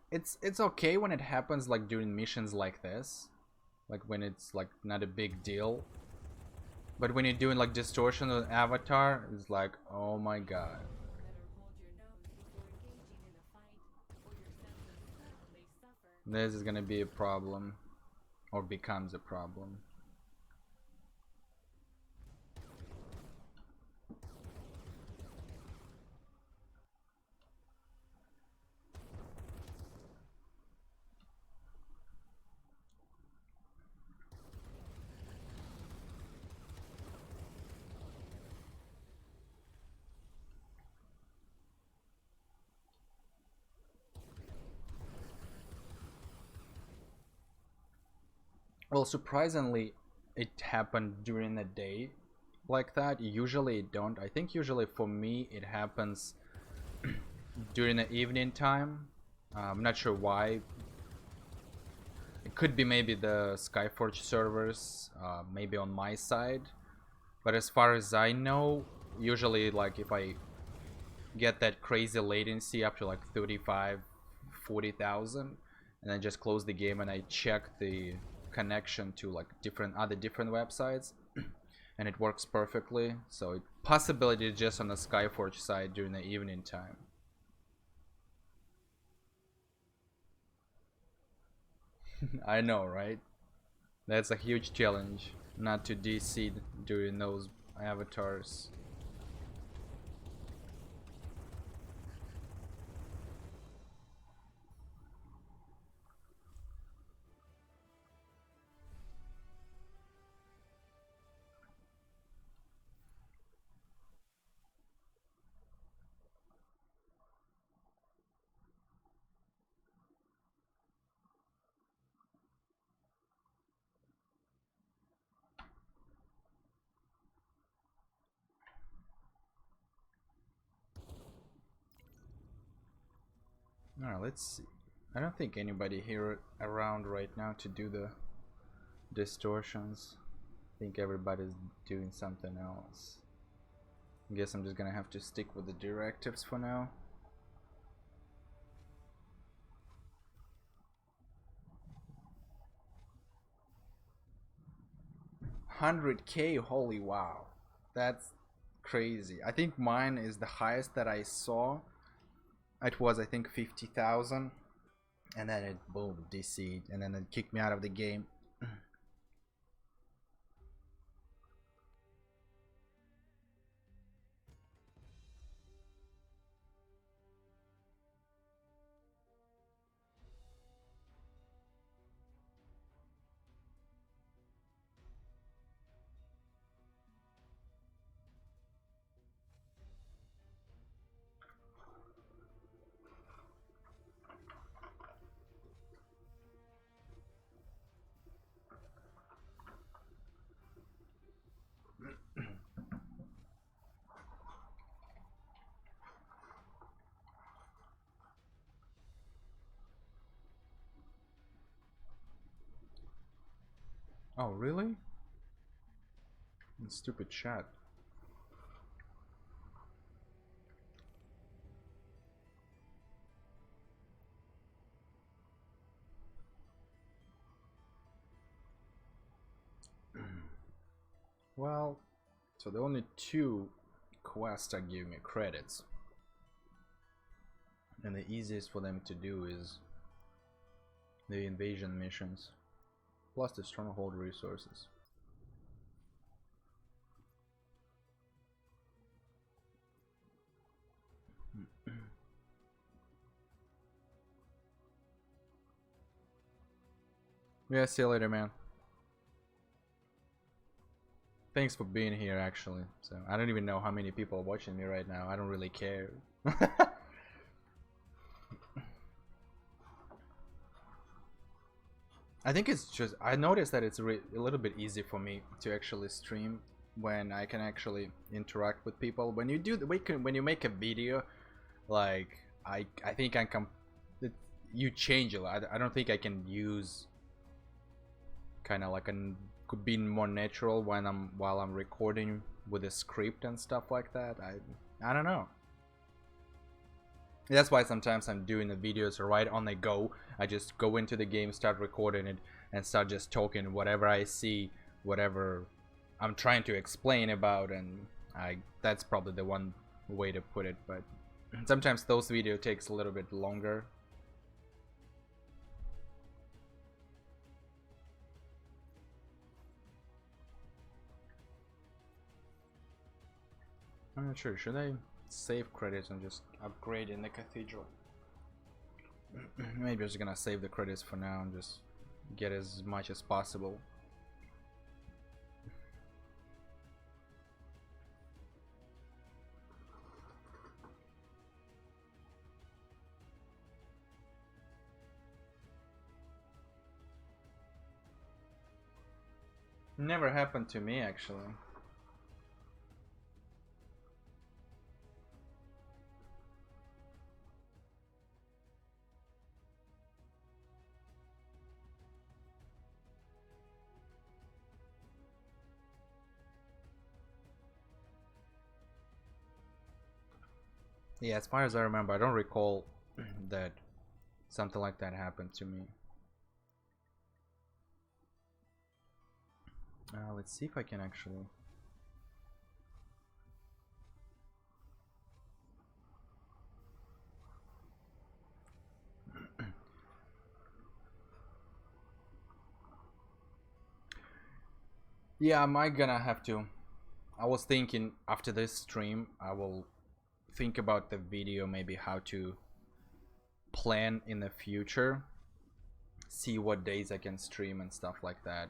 It's okay when it happens like during missions like this, like when it's like not a big deal. But when you're doing like distortion of avatar, it's like, oh my god. This is gonna be a problem, or becomes a problem. Well, surprisingly, it happened during the day like that. Usually it don't. I think usually for me it happens during the evening time. I'm not sure why. It could be maybe the Skyforge servers, maybe on my side. But as far as I know, usually like if I get that crazy latency up to like 35, 40,000, and then just close the game and I check the connection to like different websites, and it works perfectly. So it possibility just on the Skyforge side during the evening time. I know, right? That's a huge challenge not to DC during those avatars. Alright, let's see. I don't think anybody here around right now to do the distortions. I think everybody's doing something else. I guess I'm just gonna have to stick with the directives for now. $100K, holy wow, that's crazy. I think mine is the highest that I saw. It was, I think, 50,000, and then it boom DC'd, and then it kicked me out of the game. Oh, really? Stupid chat. Well, so the only two quests that give me credits, and the easiest for them to do is the invasion missions, plus the stronghold resources. Yeah, see you later, man. Thanks for being here, actually. So I don't even know how many people are watching me right now. I don't really care. I think it's just, I noticed that it's a little bit easy for me to actually stream when I can actually interact with people. When you do when you make a video, like I think you change a lot. I don't think I can use kind of like being more natural while I'm recording with a script and stuff like that. I don't know. That's why sometimes I'm doing the videos right on the go. I just go into the game, start recording it, and start just talking whatever I see, whatever I'm trying to explain about, and that's probably the one way to put it. But sometimes those videos takes a little bit longer. I'm not sure. Should I save credits and just upgrade in the cathedral? Maybe I'm just gonna save the credits for now and just get as much as possible. Never happened to me, actually. Yeah, as far as I remember, I don't recall that something like that happened to me. Let's see if I can actually. Yeah, am I gonna have to? I was thinking after this stream, I will think about the video, maybe how to plan in the future, see what days I can stream and stuff like that.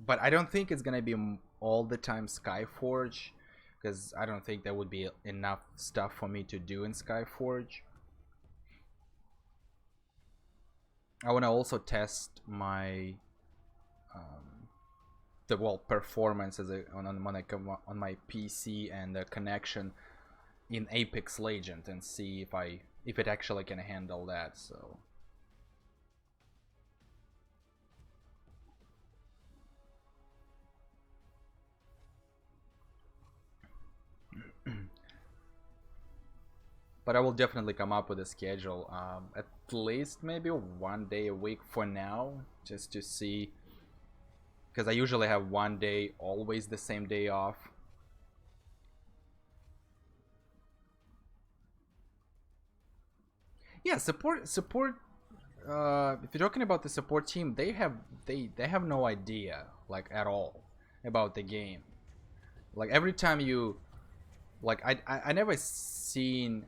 But I don't think it's gonna be all the time Skyforge, because I don't think there would be enough stuff for me to do in Skyforge. I want to also test my performance as on my PC and the connection in Apex Legends, and see if I if it actually can handle that. So but I will definitely come up with a schedule, at least maybe 1 day a week for now, just to see, because I usually have 1 day always the same day off. Yeah, support. If you're talking about the support team, they have no idea, like, at all about the game. Like, every time you, like, I never seen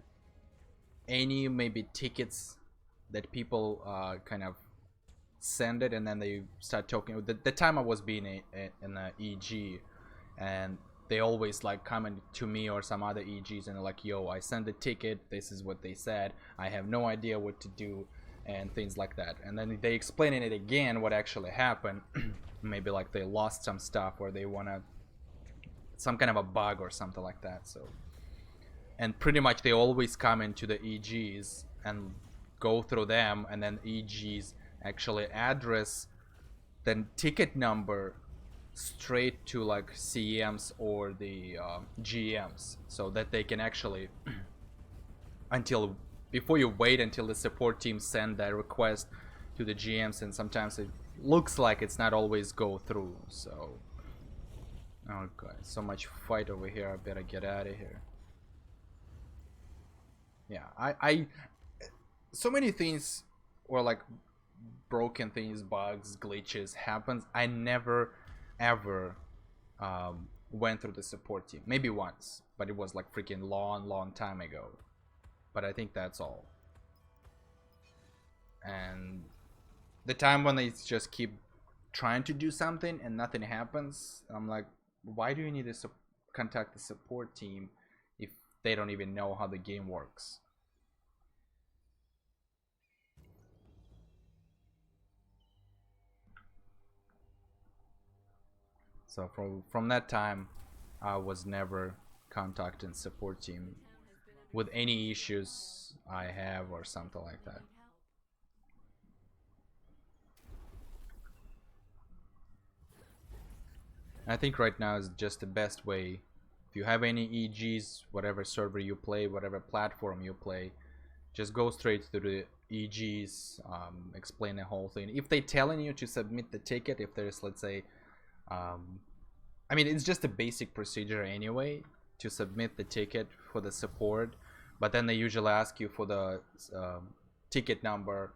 any maybe tickets that people kind of send it, and then they start talking. The time I was being in the EG, and they always like comment to me or some other EGs, and they're like, yo, I sent the ticket, this is what they said, I have no idea what to do, and things like that. And then they explain it again what actually happened. Maybe like they lost some stuff, or they wanna some kind of a bug or something like that. So, and pretty much they always come into the EGs and go through them, and then EGs actually address the ticket number straight to like CMs or the GMs, so that they can actually until before you wait until the support team send that request to the GMs, and sometimes it looks like it's not always go through. So, oh god, so much fight over here. I better get out of here. Yeah, I so many things, or like broken things, bugs, glitches happens. I never ever went through the support team. Maybe once, but it was like freaking long time ago. But I think that's all. And the time when they just keep trying to do something and nothing happens, I'm like, why do you need to contact the support team if they don't even know how the game works? So from that time, I was never contacting support team with any issues I have or something like that. I think right now is just the best way. If you have any EGs, whatever server you play, whatever platform you play, just go straight to the EGs, explain the whole thing. If they're telling you to submit the ticket, if there's, let's say, I mean, it's just a basic procedure anyway to submit the ticket for the support, but then they usually ask you for the ticket number,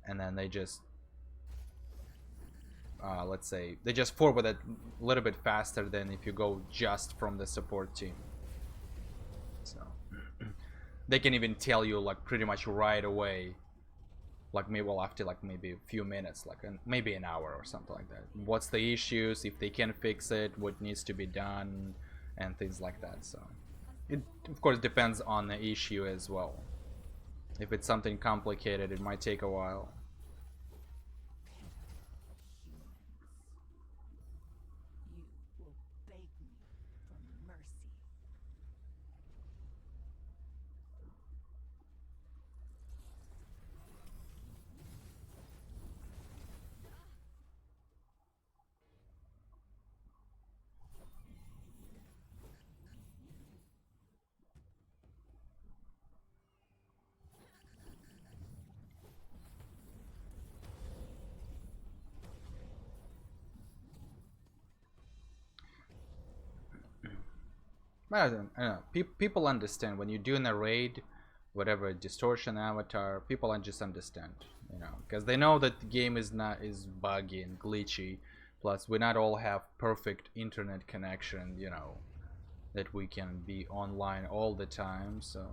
and then they just let's say they just forward it a little bit faster than if you go just from the support team. So they can even tell you like pretty much right away, like maybe, well, after like maybe a few minutes, like maybe an hour or something like that, what's the issues, if they can fix it, what needs to be done, and things like that. So it of course depends on the issue as well. If it's something complicated, it might take a while. You will beg me for mercy. I don't know. People understand when you're doing a raid, whatever distortion avatar. People just understand, because they know that the game is buggy and glitchy. Plus, we not all have perfect internet connection, that we can be online all the time. So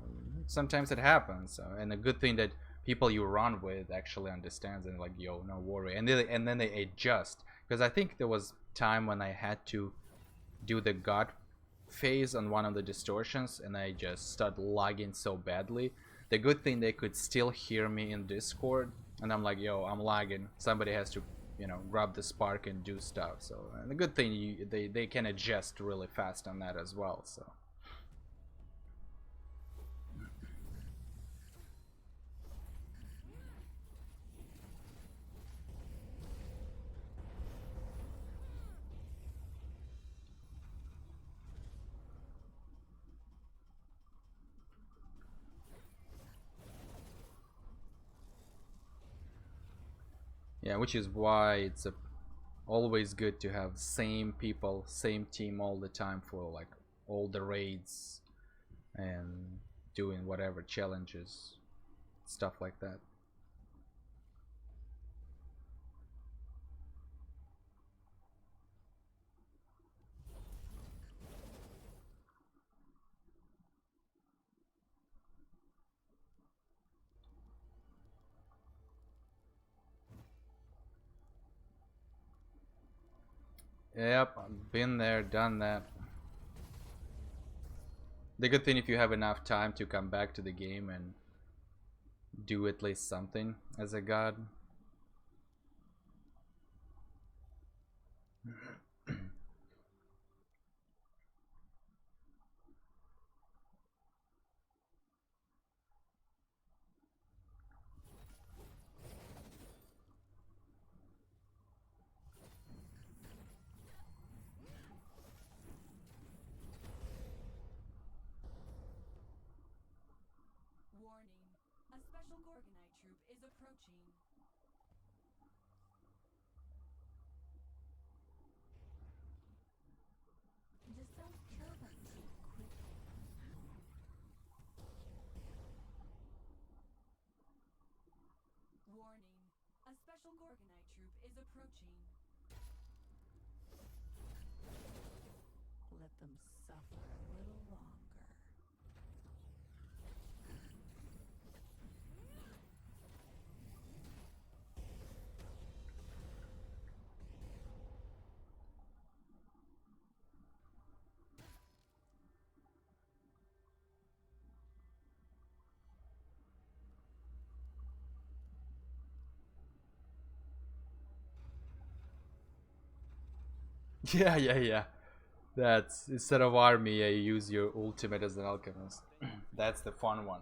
sometimes it happens. And a good thing that people you run with actually understands and like, yo, no worry. And then they adjust. Because I think there was time when I had to do the god phase on one of the distortions, and I just started lagging so badly. The good thing, they could still hear me in Discord, and I'm like, yo, I'm lagging, somebody has to grab the spark and do stuff. So, and the good thing, they can adjust really fast on that as well. So Yeah, which is why it's always good to have same people, same team all the time for like all the raids and doing whatever challenges, stuff like that. Yep, I've been there, done that. The good thing if you have enough time to come back to the game and do at least something as a god. Warning. A special Gorgonite troop is approaching. Just don't kill them too quickly. Warning. A special Gorgonite troop is approaching. Let them suffer a little longer. Yeah, yeah, yeah. That's instead of army, you use your ultimate as an alchemist. That's the fun one.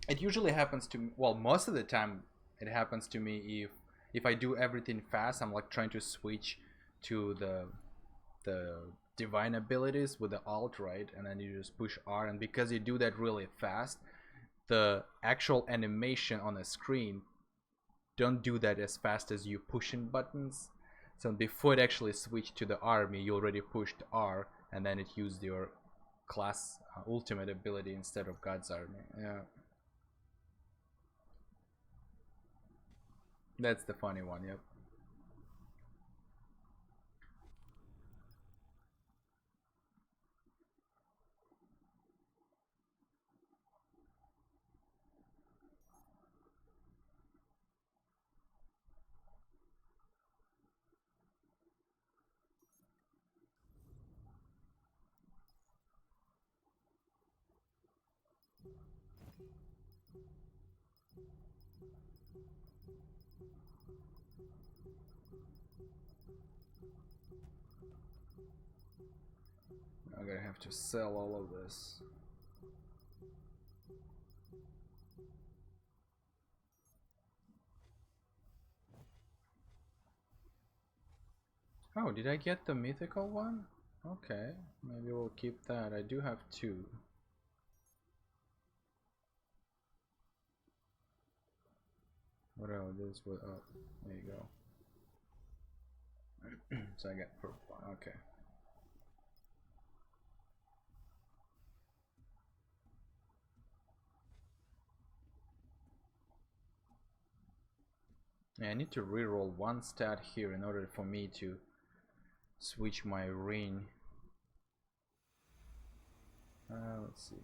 It usually happens to me. Well, most of the time, it happens to me if I do everything fast. I'm like trying to switch to the divine abilities with the alt, right? And then you just push R, and because you do that really fast, the actual animation on the screen don't do that as fast as you pushing buttons. So before it actually switched to the army, you already pushed R, and then it used your class ultimate ability instead of God's army. Yeah, that's the funny one. Yep. I'm gonna have to sell all of this. Oh, did I get the mythical one? Okay, maybe we'll keep that. I do have two. What else? This was oh, there you go. So I got purple one. Okay. Yeah, I need to reroll one stat here in order for me to switch my ring. Let's see.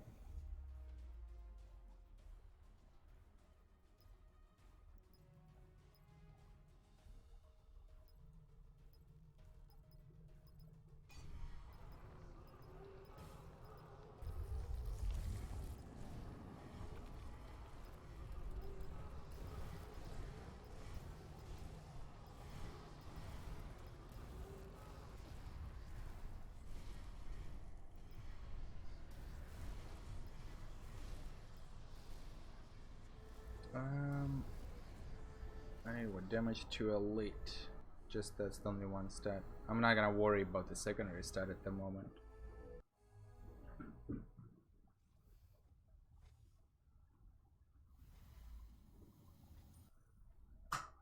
Anyway, damage to elite. Just that's the only one stat. I'm not gonna worry about the secondary stat at the moment.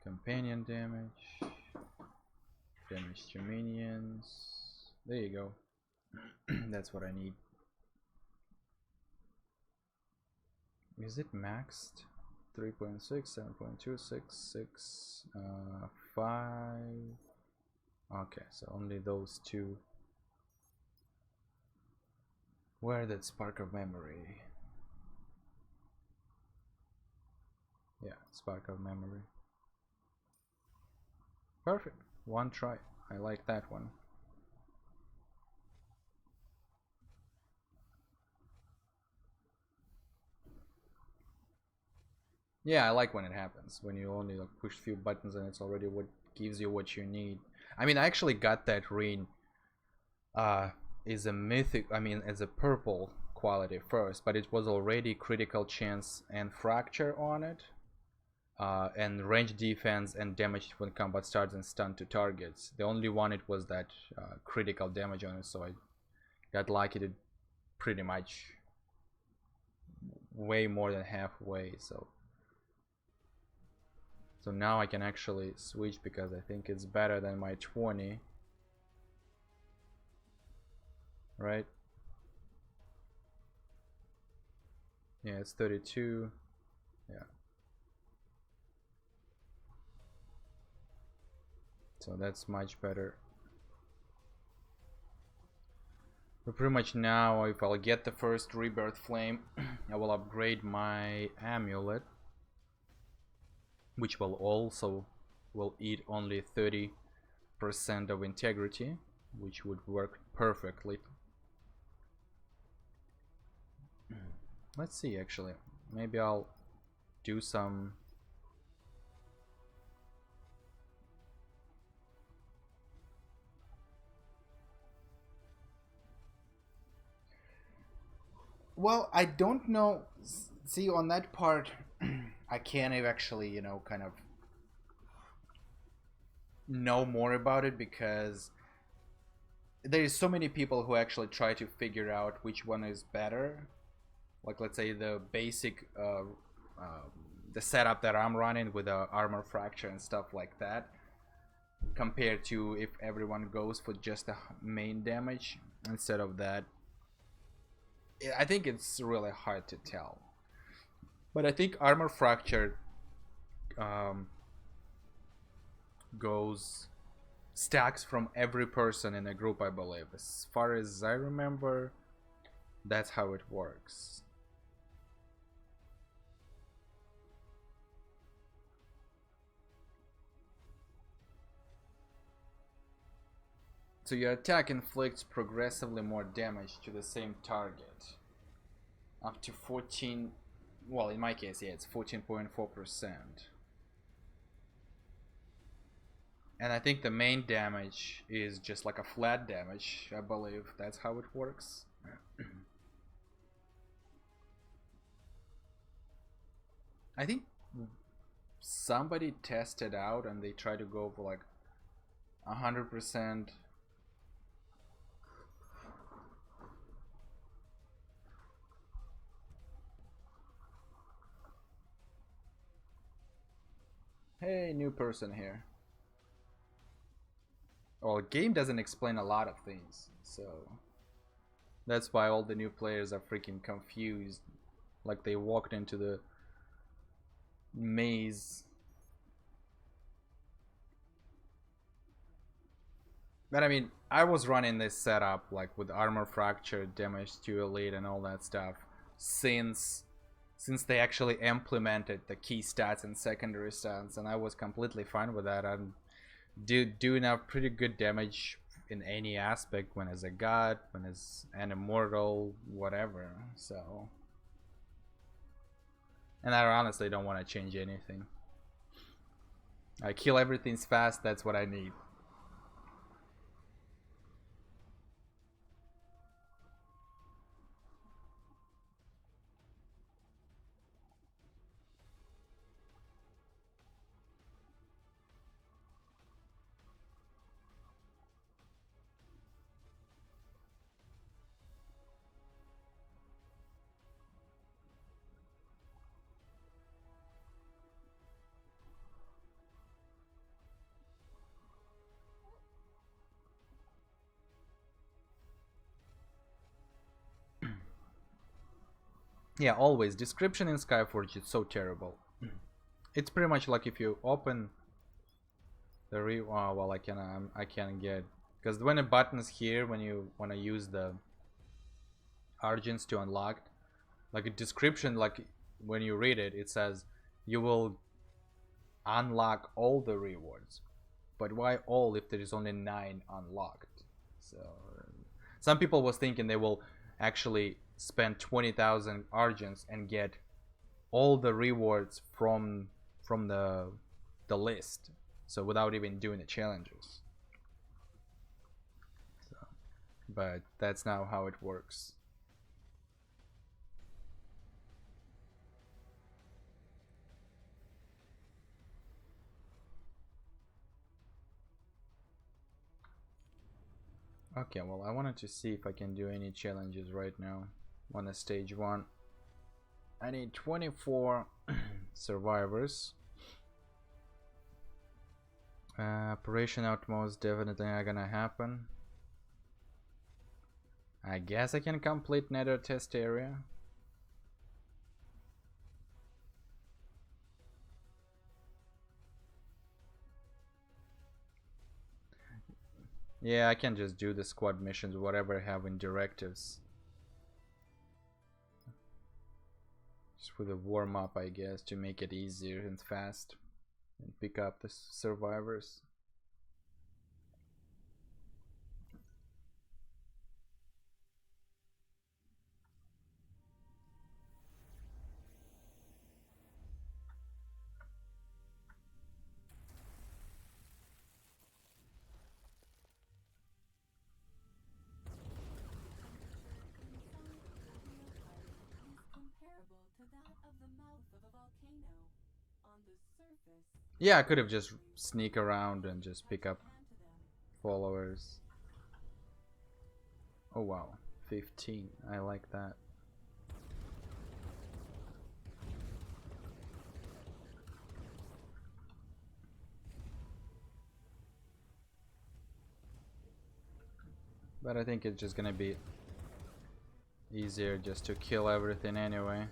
Companion damage. Damage to minions. There you go. That's what I need. Is it maxed? 3.6, 7.2, 6, 5. Okay, so only those two. Where that spark of memory? Yeah, spark of memory. Perfect. One try. I like that one. Yeah, I like when it happens. When you only like push a few buttons and it's already what gives you what you need. I mean, I actually got that ring. Is a mythic. I mean, as a purple quality first, but it was already critical chance and fracture on it. And range defense and damage when combat starts and stun to targets. The only one it was that critical damage on it, so I got lucky to pretty much way more than halfway. So now I can actually switch because I think it's better than my 20, right? Yeah, it's 32. Yeah. So that's much better. But pretty much now, if I'll get the first rebirth flame, I will upgrade my amulet, which will also eat only 30% of integrity, which would work perfectly. Let's see, actually, maybe I'll do some. Well, I don't know. See, on that part, I can't actually, kind of know more about it because there's so many people who actually try to figure out which one is better. Like, let's say the basic, the setup that I'm running with the armor fracture and stuff like that, compared to if everyone goes for just the main damage instead of that. I think it's really hard to tell. But I think armor fracture goes stacks from every person in a group, I believe. As far as I remember, that's how it works. So your attack inflicts progressively more damage to the same target. Up to 14. Well, in my case, yeah, it's 14.4%. And I think the main damage is just like a flat damage, I believe. That's how it works. I think somebody tested out and they tried to go for like 100%. Hey, new person here. Well, game doesn't explain a lot of things, so that's why all the new players are freaking confused. Like they walked into the maze. But I mean, I was running this setup like with armor fracture, damage to elite, and all that stuff since they actually implemented the key stats and secondary stats, and I was completely fine with that. I'm doing a pretty good damage in any aspect, when as a god, when as an immortal, whatever. So, and I honestly don't want to change anything. I kill everything's fast. That's what I need. Yeah, always. Description in Skyforge is so terrible. It's pretty much like if you open the oh, well, I can get, because when a button's here, when you want to use the Argents to unlock, like a description, like when you read it, it says you will unlock all the rewards. But why all if there is only 9 unlocked? So some people was thinking they will actually spend 20,000 Argents and get all the rewards from the list, so without even doing the challenges. So, but that's not how it works. Okay, well, I wanted to see if I can do any challenges right now on a stage 1. I need 24 survivors. Operation Outmost definitely not gonna happen. I guess I can complete Nether test area. Yeah, I can just do the squad missions, whatever I have in directives. Just with a warm up, I guess, to make it easier and fast and pick up the survivors. Comparable to that of the mouth of a volcano. On the surface, Yeah, I could have just sneak around and just pick up followers. Oh wow, 15. I like that. But I think it's just gonna be easier just to kill everything anyway.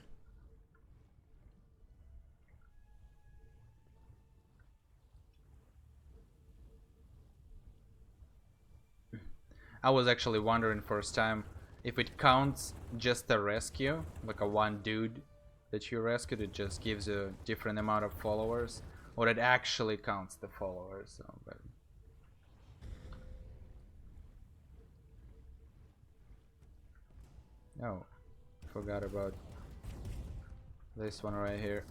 I was actually wondering first time if it counts just the rescue, like a one dude that you rescued, it just gives a different amount of followers, or it actually counts the followers. So, but oh, forgot about this one right here.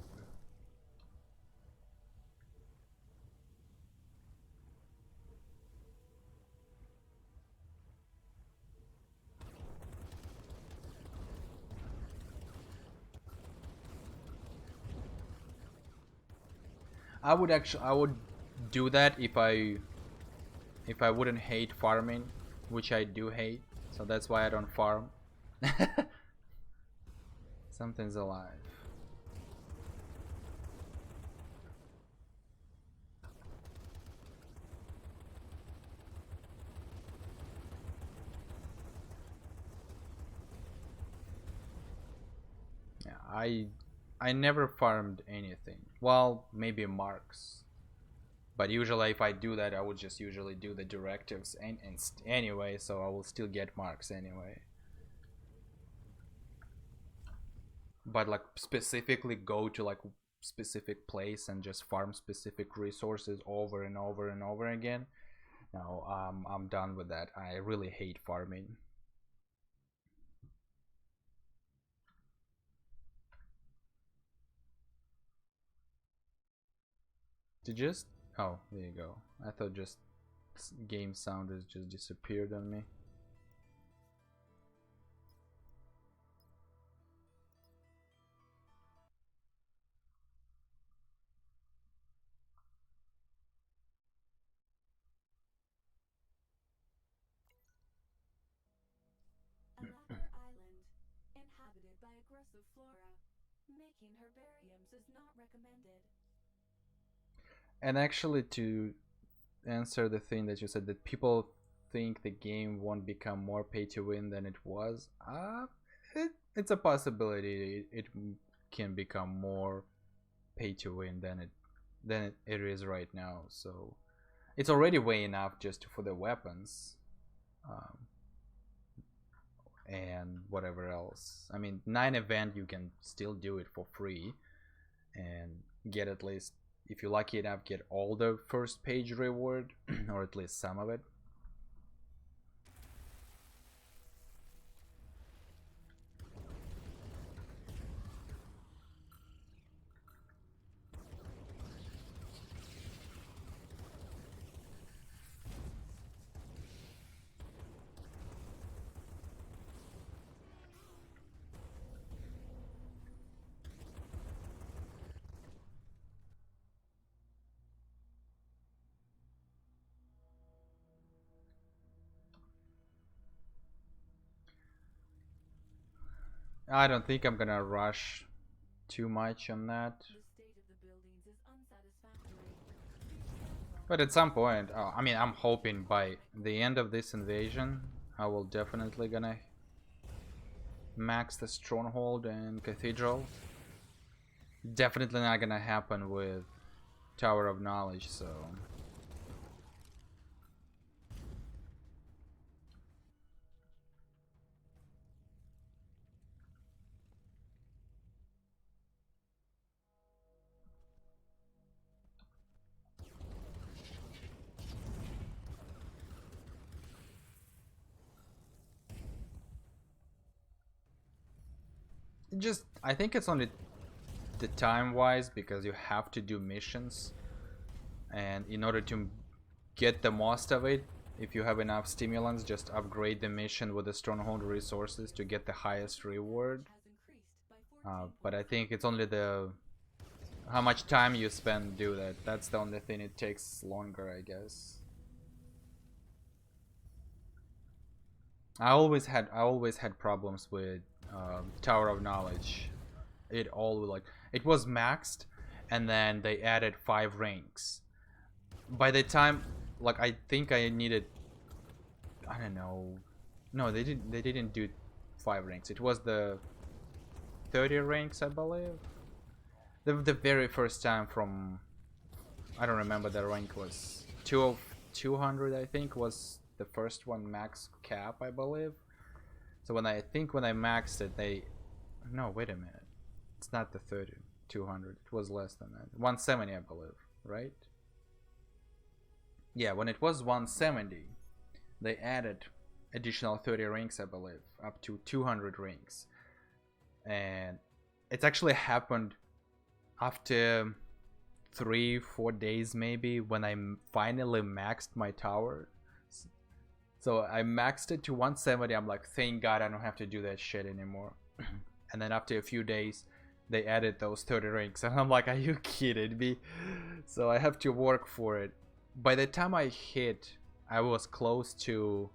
I would do that if I wouldn't hate farming, which I do hate. So that's why I don't farm. Something's alive. Yeah, I never farmed anything. Well, maybe marks. But usually if I do that, I would just usually do the directives and anyway, so I will still get marks anyway. But like specifically go to like specific place and just farm specific resources over and over and over again. No, I'm done with that. I really hate farming. To just oh, there you go. I thought just game sound has just disappeared on me. a lacquer island, inhabited by aggressive flora. Making herbariums is not recommended. And actually, to answer the thing that you said, that people think the game won't become more pay to win than it was, it's a possibility. It can become more pay to win than it is right now. So it's already way enough just for the weapons, um, and whatever else. I mean, 9 event you can still do it for free and get at least, if you're lucky enough, get all the first page reward or at least some of it. I don't think I'm gonna rush too much on that. The state of the buildings is unsatisfactory. But at some point, I mean, I'm hoping by the end of this invasion, I will definitely gonna max the stronghold and cathedral. Definitely not gonna happen with Tower of Knowledge, so just I think it's only the time wise, because you have to do missions, and in order to get the most of it, if you have enough stimulants, just upgrade the mission with the stronghold resources to get the highest reward. Has increased by But I think it's only the how much time you spend do that. That's the only thing it takes longer, I guess. I always had problems with Tower of Knowledge. It was maxed, and then they added 5 ranks. By the time, like, I think I needed, I don't know, no, they didn't do 5 ranks. It was the 30 ranks, I believe. The very first time from, I don't remember, the rank was 200, I think, was the first one max cap, I believe. So when I maxed it, no, wait a minute, it's not the 30 200, it was less than that, 170, I believe, right? Yeah, when it was 170, they added additional 30 ranks, I believe, up to 200 ranks. And it's actually happened after 3-4 days maybe, when I finally maxed my tower. So I maxed it to 170. I'm like, thank God I don't have to do that shit anymore. And then after a few days, they added those 30 ranks, and I'm like, are you kidding me? So I have to work for it. By the time I was close to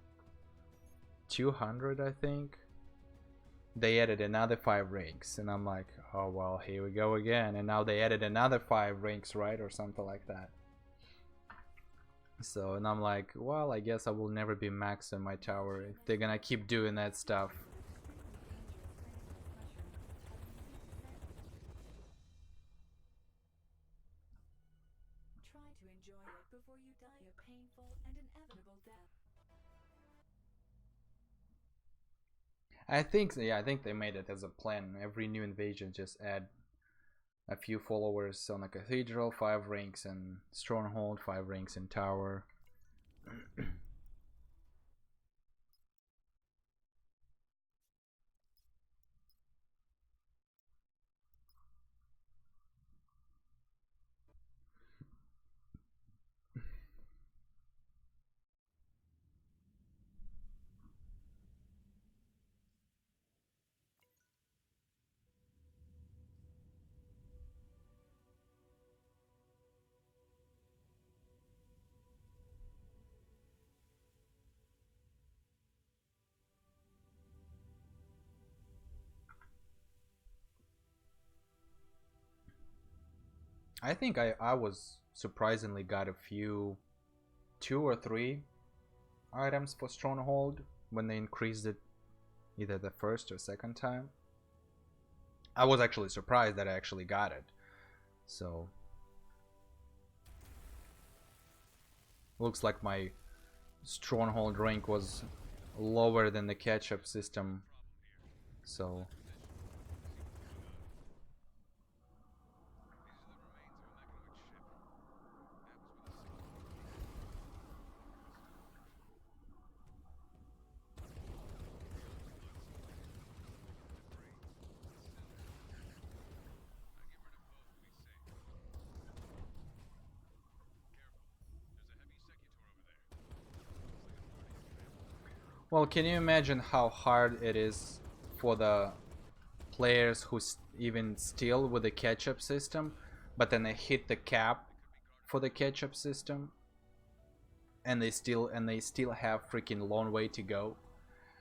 200, I think. They added another 5 ranks, and I'm like, oh well, here we go again. And now they added another 5 ranks, right, or something like that. So, and I'm like, well, I guess I will never be max in my tower if they're gonna keep doing that stuff. Try to enjoy it before you die a painful and inevitable death. I think they made it as a plan. Every new invasion just add a few followers on the cathedral, 5 ranks in stronghold, 5 ranks in tower. I think I was surprisingly got a few, 2 or 3 items for stronghold when they increased it either the first or second time. I was actually surprised that I actually got it. So looks like my stronghold rank was lower than the catch-up system. So well, can you imagine how hard it is for the players who even steal with the catch-up system, but then they hit the cap for the catch-up system, and they still have freaking long way to go.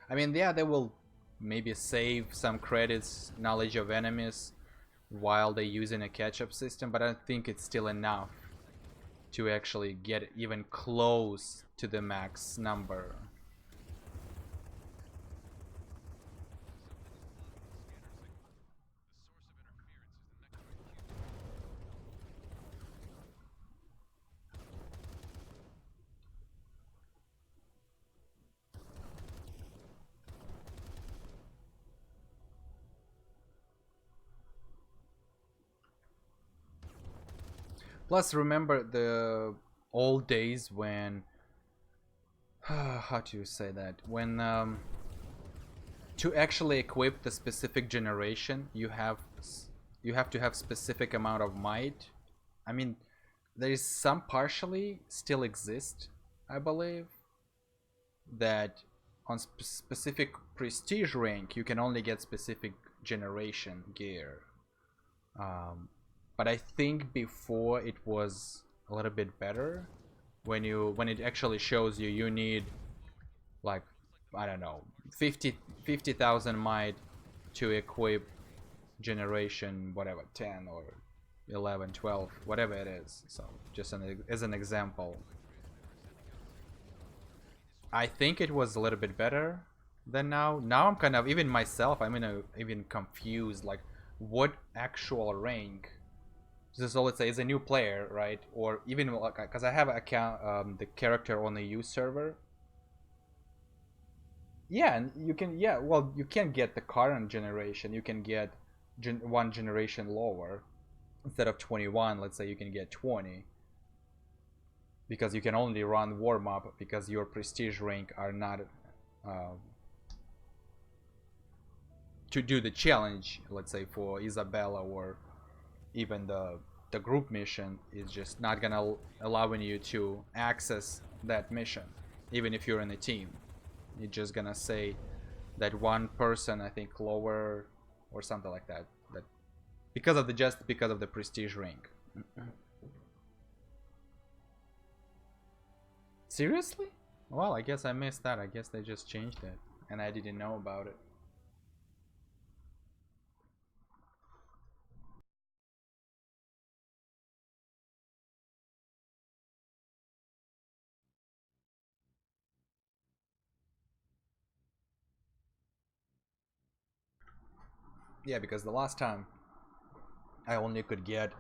I mean, yeah, they will maybe save some credits, knowledge of enemies, while they're using a catch-up system, but I don't think it's still enough to actually get even close to the max number. Plus, remember the old days when how do you say that, when to actually equip the specific generation you have to have specific amount of might. I mean, there is some partially still exist, I believe, that on specific prestige rank you can only get specific generation gear, but I think before it was a little bit better when it actually shows you need like, I don't know, 50,000 might to equip generation whatever 10 or 11, 12, whatever it is. So just as an example, I think it was a little bit better than now. Now I'm kind of, even myself, I'm even confused, like what actual rank. So let's say it's a new player, right? Or even like, because I have account the character on the U server. Yeah, and you can, yeah, well, you can get the current generation. You can get one generation lower. Instead of 21, let's say you can get 20. Because you can only run warm up because your prestige rank are not to do the challenge. Let's say for Isabella or even the group mission is just not gonna allowing you to access that mission, even if you're in a team. It's just gonna say that one person, I think, lower or something like that. That because of the prestige rank. Seriously? Well, I guess I missed that. I guess they just changed it, and I didn't know about it. Yeah, because the last time I only could get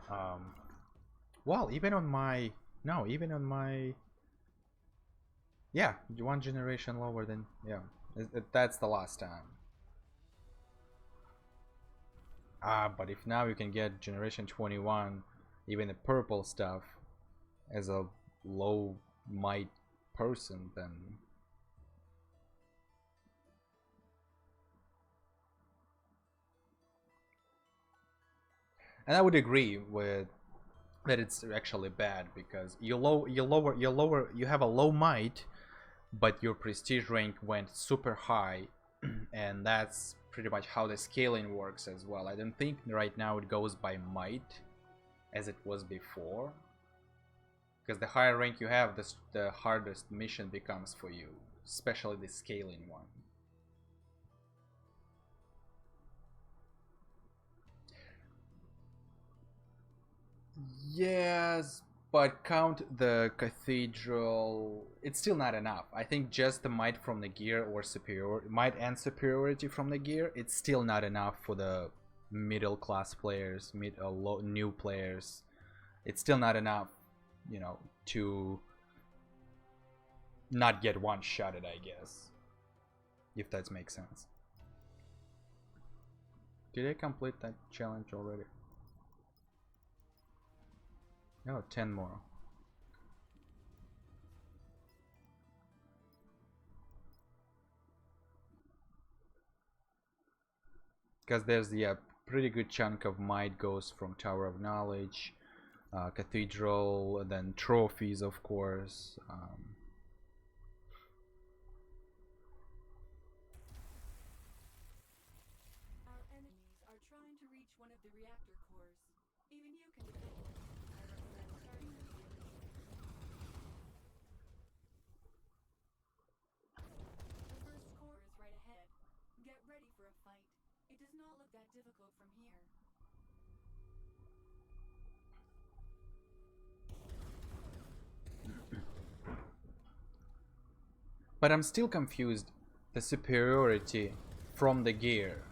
well, even on my, no, even on my, yeah, one generation lower than, yeah, that's the last time. But if now you can get generation 21, even the purple stuff, as a low might person, then and I would agree with that it's actually bad because you have a low might, but your prestige rank went super high, and that's pretty much how the scaling works as well. I don't think right now it goes by might as it was before, because the higher rank you have, the hardest mission becomes for you, especially the scaling one. Yes, But count the cathedral. It's still not enough. I think just the might from the gear or might and superiority from the gear. It's still not enough for the middle class players, new players. It's still not enough, you know, to not get one shotted, I guess. If that makes sense. Did I complete that challenge already? No, 10 more. Because there's a pretty good chunk of might goes from Tower of Knowledge, Cathedral, and then trophies, of course. Our enemies are trying to reach one of the reactor cores. Even you can defend it. I recommend starting with you. The first core is right ahead. Get ready for a fight. It does not look that difficult from here. But I'm still confused. The superiority from the gear,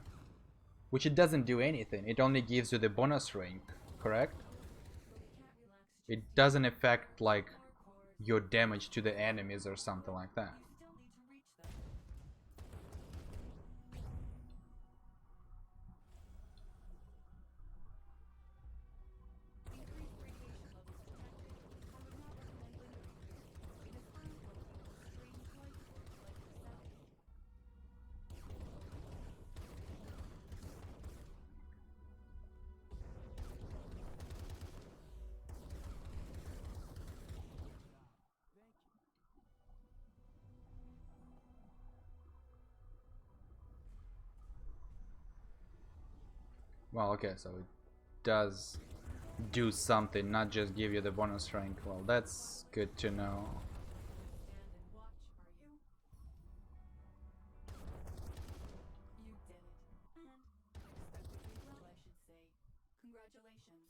which it doesn't do anything. It only gives you the bonus rank, correct? But we can't relax just It yet. doesn't affect like More cores. your damage to the enemies or something like that. You still need to reach them. Increased radiation levels detected. I would not recommend lingering here. It is unlikely that strange life forms like yourself. Well, okay, so it does do something, not just give you the bonus rank. Well, that's good to know. Stand and watch, are you? You did it. And unexpectedly well, I should say. Congratulations.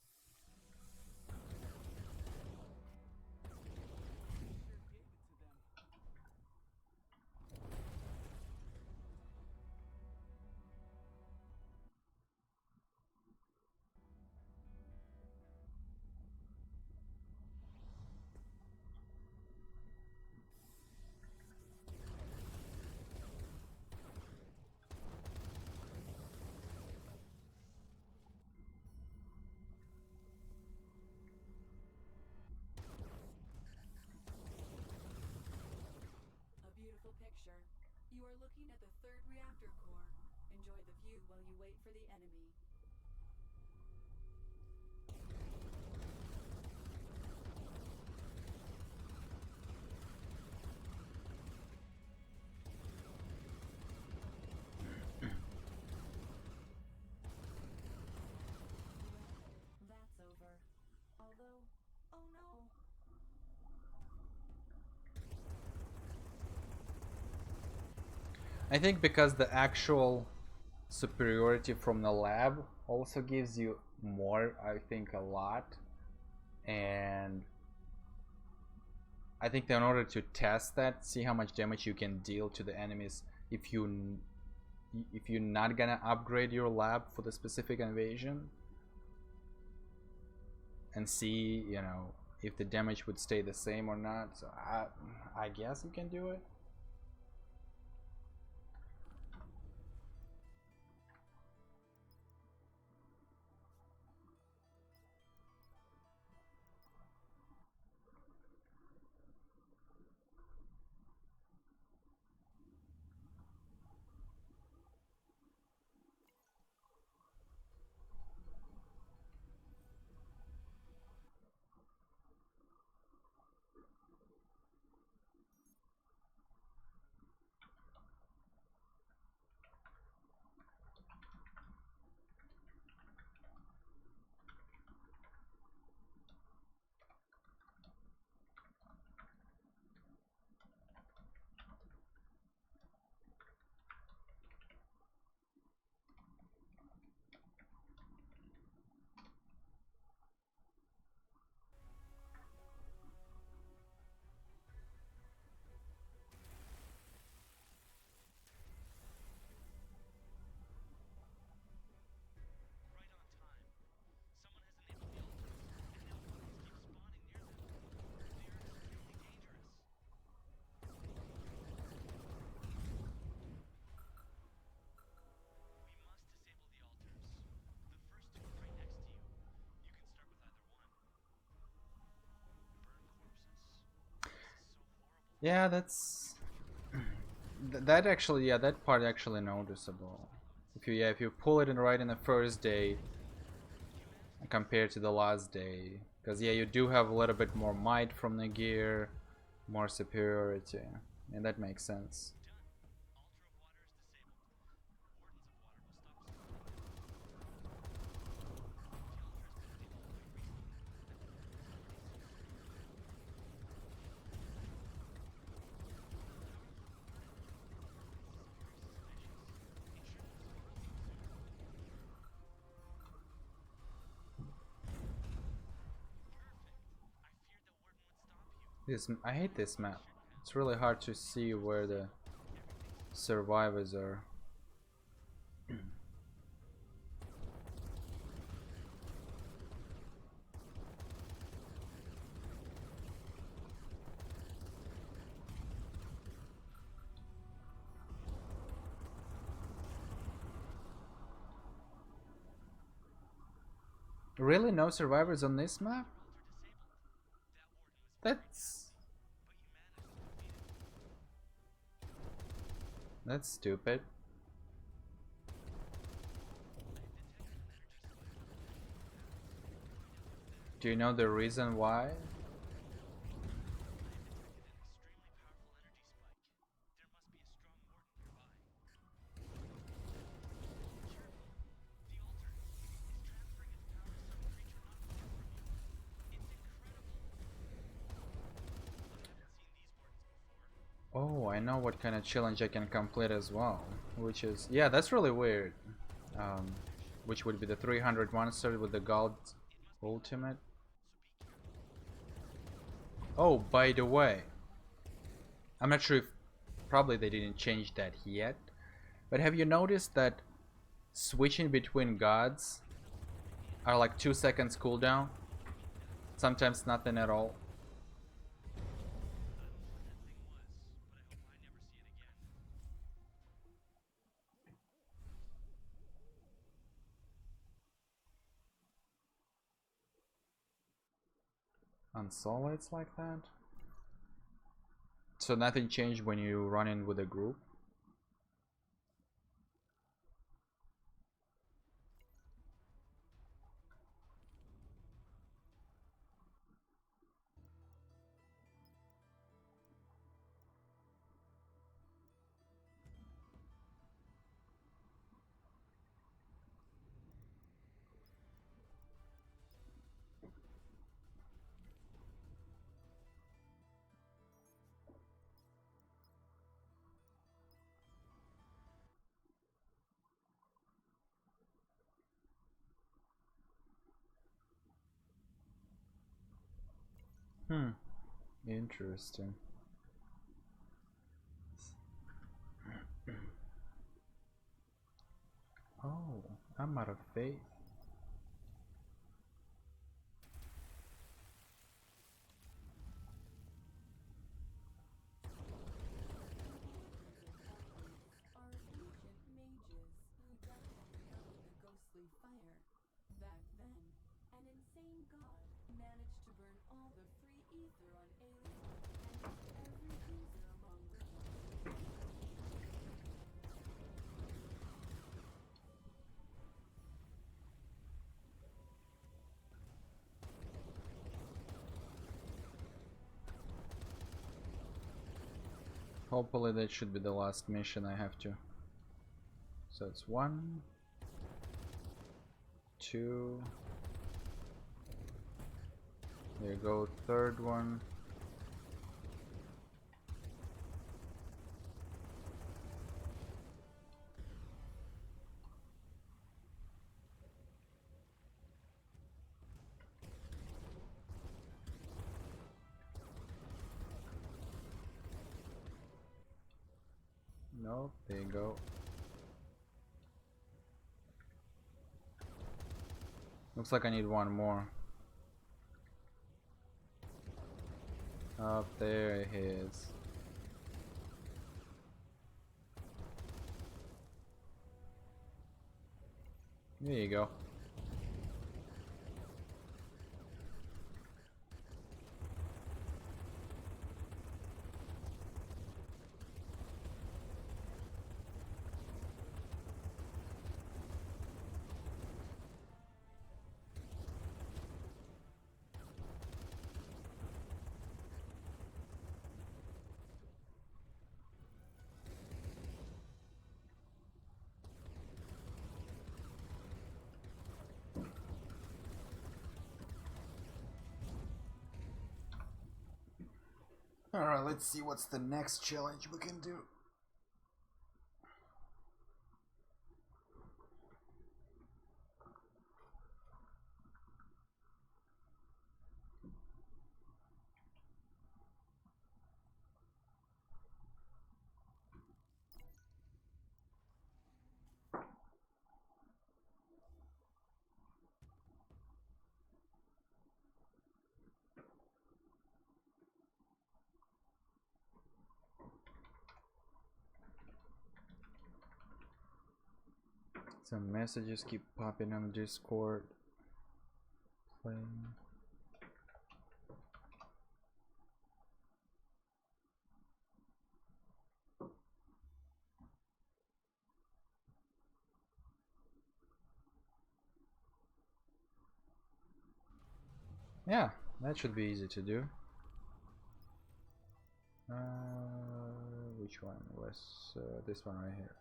A beautiful picture. You are looking at the third reactor core. Enjoy the view while you wait for the enemy. That's over. Although, oh no. I think because the actual superiority from the lab also gives you more, I think a lot. And I think that in order to test that, see how much damage you can deal to the enemies if you're not gonna upgrade your lab for the specific invasion, and see, you know, if the damage would stay the same or not. So I guess you can do it. Yeah, that's that actually, yeah, that part actually noticeable. If you, yeah, if you pull it in right in the first day compared to the last day, because yeah, you do have a little bit more might from the gear, more superiority, and that makes sense. This, I hate this map. It's really hard to see where the survivors are. Really, no survivors on this map? That's stupid. Do you know the reason why? Oh, I know what kind of challenge I can complete as well. Which is, yeah, that's really weird. Um, which would be the 300 monster with the gold ultimate. Oh, by the way, I'm not sure if, probably they didn't change that yet, but have you noticed that switching between gods are like 2 seconds cooldown? Sometimes nothing at all. On solo it's like that? So nothing changed when you run in with a group? Hmm, interesting. Oh, I'm out of faith. Are ancient mages who died on account of the ghostly fire. Back then, an insane god managed to burn all the free ether on Alien and left every user among ruins. Hopefully that should be the last mission I have to. So it's 1, 2. There you go, third one. Nope, there you go. Looks like I need one more. Up there he is. There you go. Alright, let's see what's the next challenge we can do. Some messages keep popping on Discord. Playing. Yeah, that should be easy to do. Which one was this one right here?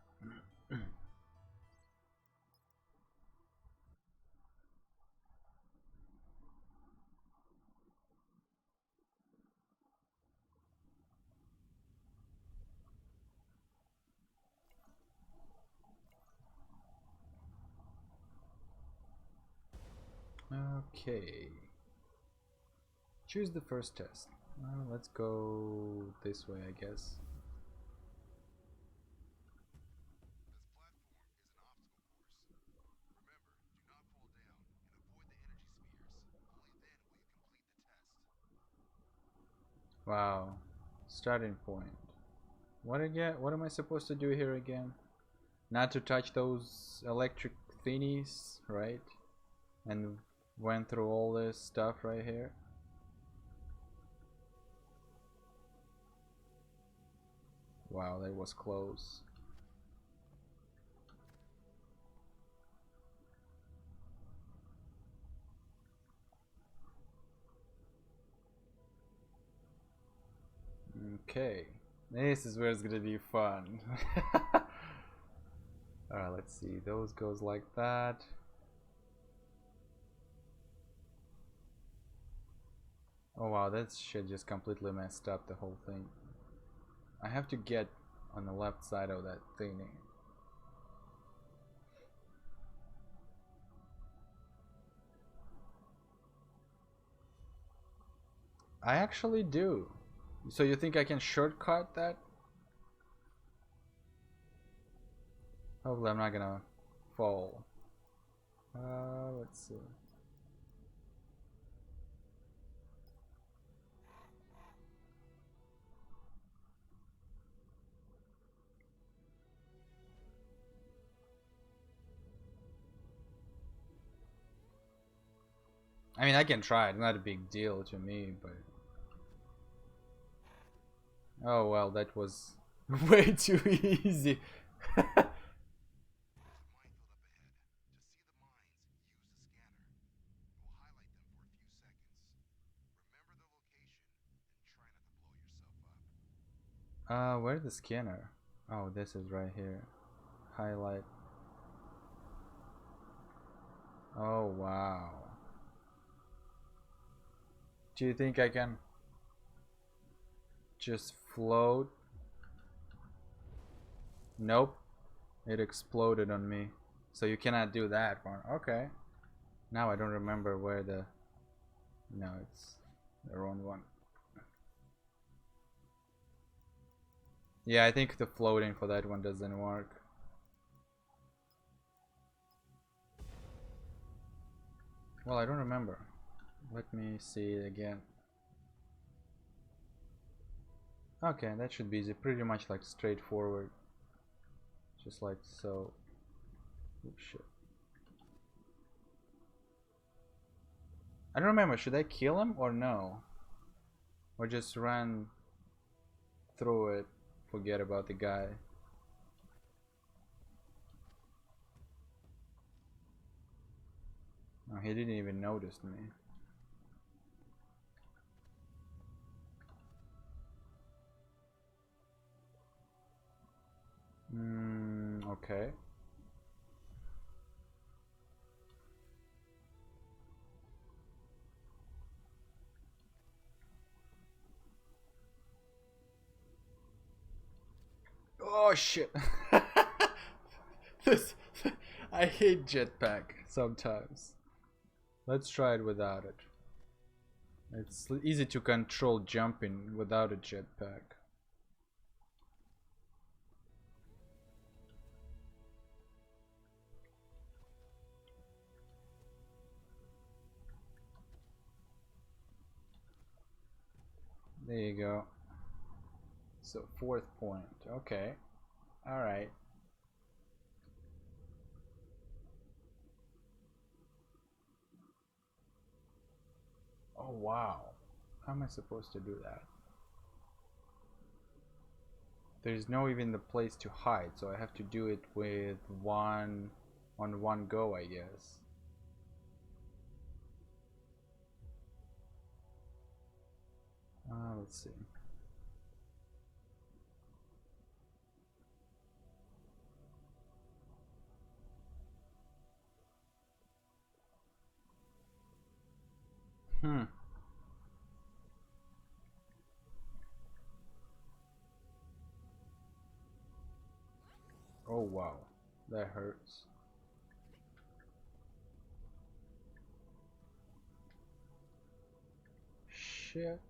Okay. Choose the first test. Let's go this way, I guess. Wow. Starting point. What again? What am I supposed to do here again? Not to touch those electric thingies, right? And went through all this stuff right here. Wow, that was close. Okay, this is where it's gonna be fun. Alright, let's see. Those goes like that. Oh wow, that shit just completely messed up the whole thing. I have to get on the left side of that thingy. I actually do. So you think I can shortcut that? Hopefully I'm not gonna fall. Let's see. I mean, I can try. It's not a big deal to me, but... Oh well, that was way too easy. Where's the scanner? Oh, this is right here. Highlight. Oh, wow. Do you think I can just float? Nope. It exploded on me. So you cannot do that one. Okay. Now I don't remember where the... No, it's the wrong one. Yeah, I think the floating for that one doesn't work. Well, I don't remember. Let me see it again. Okay, that should be easy. Pretty much like straightforward. Just like so. Oops, shit. I don't remember. Should I kill him or no? Or just run through it? Forget about the guy. Oh, he didn't even notice me. Okay. Oh shit. This, I hate jetpack sometimes. Let's try it without it. It's easy to control jumping without a jetpack. There you go. So 4th point. Okay. Alright. Oh wow. How am I supposed to do that? There's no even the place to hide, so I have to do it with one go, I guess. Let's see. Hmm. Oh wow. That hurts. Shit.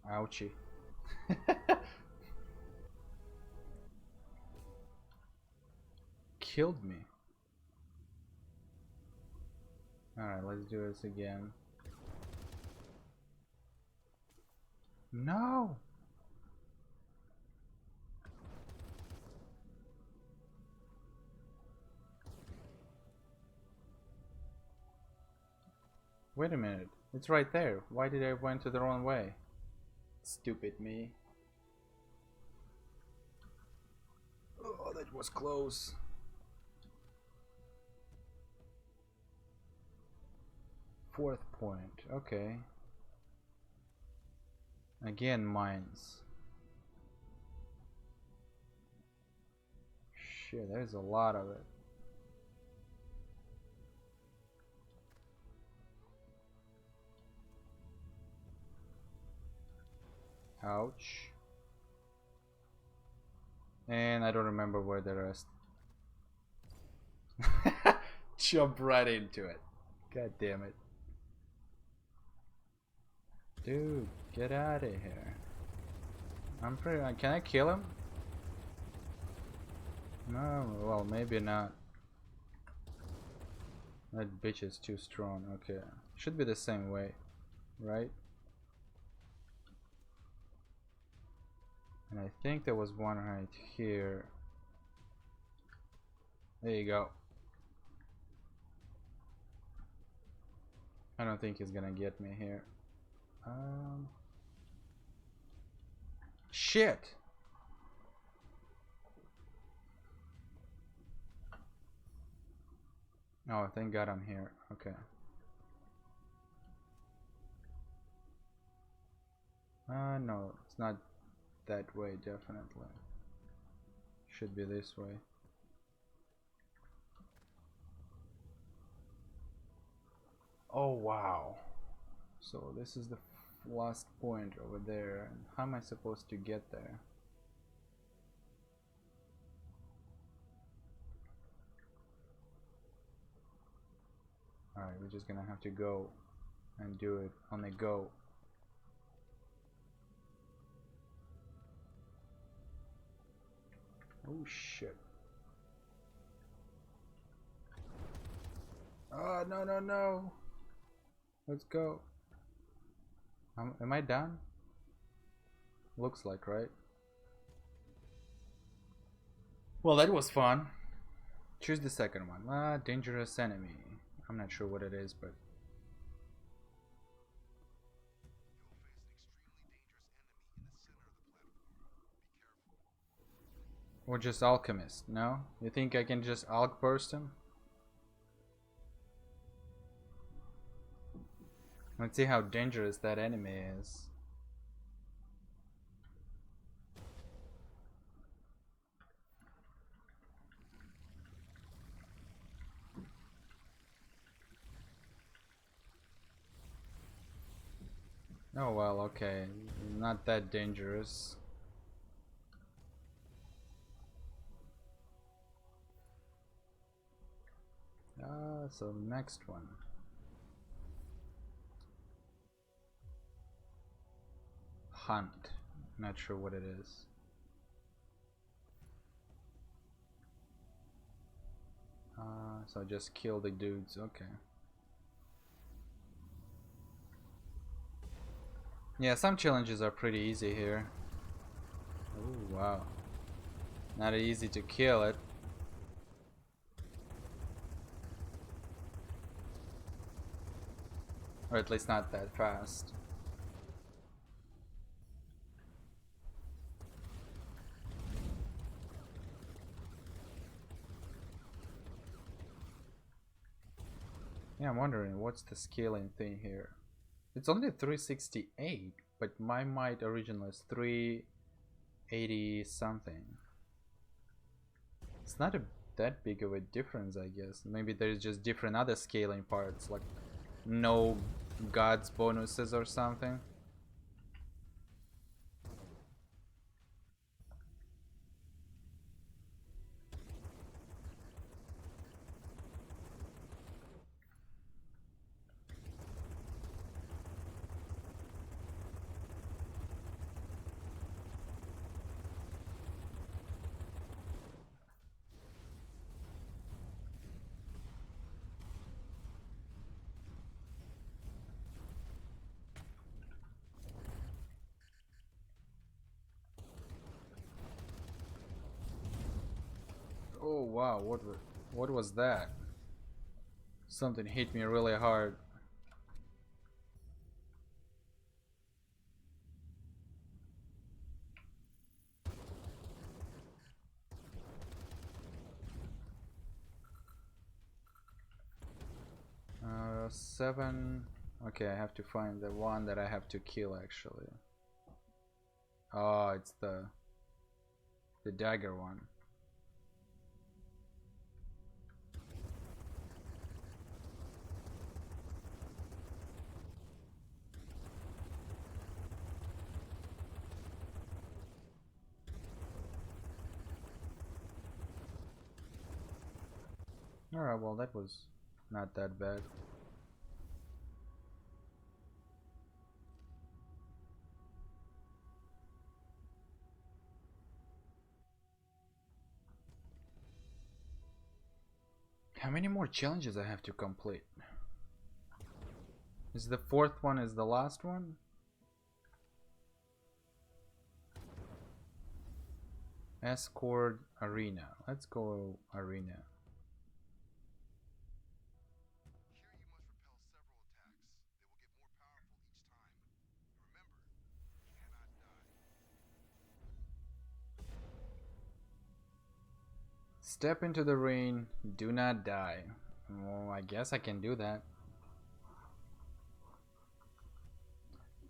Ouchie. Killed me. Alright, let's do this again. No! Wait a minute. It's right there. Why did I went to the wrong way? Stupid me. Oh, that was close. Fourth point. Okay. Again, mines. Shit, there's a lot of it. Ouch. And I don't remember where the rest. Jump right into it. God damn it. Dude, get out of here. I'm pretty. Can I kill him? No, well, maybe not. That bitch is too strong. Okay. Should be the same way, right? And I think there was one right here. There you go. I don't think he's gonna get me here. Shit! Oh, thank God I'm here. Okay. No, it's not that way, definitely. Should be this way. Oh, wow. So this is the last point over there. And how am I supposed to get there? Alright, we're just gonna have to go and do it on the go. Oh shit. Oh, no, no, no. Let's go. Am I done? Looks like, right? Well, that was fun. Choose the second one. Dangerous enemy. I'm not sure what it is, but... Or just alchemist, no? You think I can just alch burst him? Let's see how dangerous that enemy is. Oh well, okay. Not that dangerous. So next one. Hunt. Not sure what it is. So just kill the dudes, okay. Yeah, some challenges are pretty easy here. Oh wow. Not easy to kill it. Or at least not that fast. Yeah, I'm wondering what's the scaling thing here. It's only 368, but my might original is 380 something. It's not that big of a difference, I guess. Maybe there's just different other scaling parts, like no gods bonuses or something. Oh wow, what was that? Something hit me really hard. 7. Okay, I have to find the one that I have to kill actually. Oh, it's the dagger one. Alright, well that was not that bad. How many more challenges I have to complete? Is the 4th one is the last one? Escort Arena. Let's go Arena. Step into the ring, do not die. Well, I guess I can do that.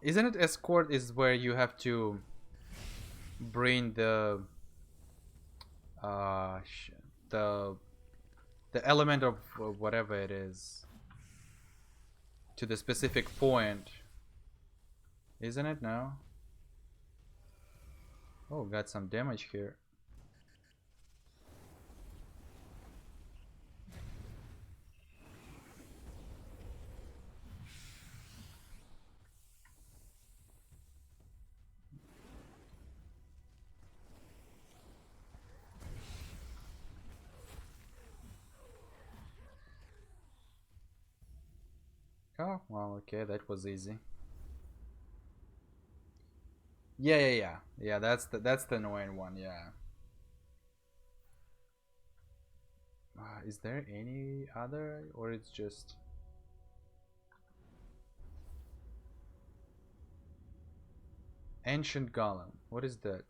Isn't it escort is where you have to bring uh the the element of whatever it is to the specific point, isn't it? No. Oh, got some damage here. Oh well, okay, that was easy. Yeah. That's the annoying one. Yeah. Is there any other, or it's just ancient golem? What is that?